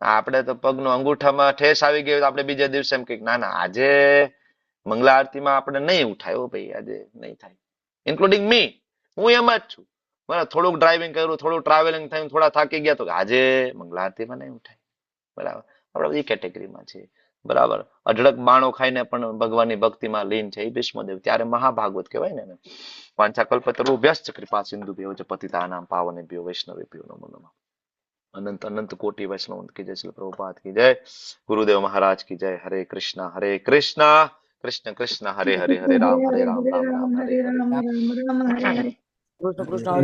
આપણે તો પગનો અંગૂઠામાં ઠેસ આવી ગયો તો આપણે બીજા દિવસે એમ કહીએ ના ના આજે મંગલા આરતીમાં આપણે નહીં ઉઠાય, હો ભાઈ આજે નહીં થાય, ઇન્ક્લુડિંગ મી, હું એમ જ છું. બરાબર, થોડુંક ડ્રાઇવિંગ કર્યું, થોડું ટ્રાવેલિંગ થયું, થોડા થાકી ગયા તો આજે મંગલા આરતીમાં નહીં ઉઠાય. બરાબર, આપણે બધી કેટેગરીમાં છે. બરાબર, અઢળક બાણો ખાઈને પણ ભગવાનની ભક્તિમાં લીન છે એ ભીષ્મદેવ. ત્યારે મહાભાગવત કહેવાય ને. વાંછા કલ્પતરુભ્યશ્ચ કૃપા સિંધુભ્યો ચ પતિતાનાં પાવનેભ્યો વૈષ્ણવેભ્યો નમો નમઃ. અનંત અનંત કોટી વૈષ્ણવ की जय, श्री प्रभुपाद की जय, गुरुदेव महाराज की जय. हरे कृष्णा कृष्ण कृष्ण हरे हरे, हरे राम राम राम हरे हरे. कृष्ण कृष्ण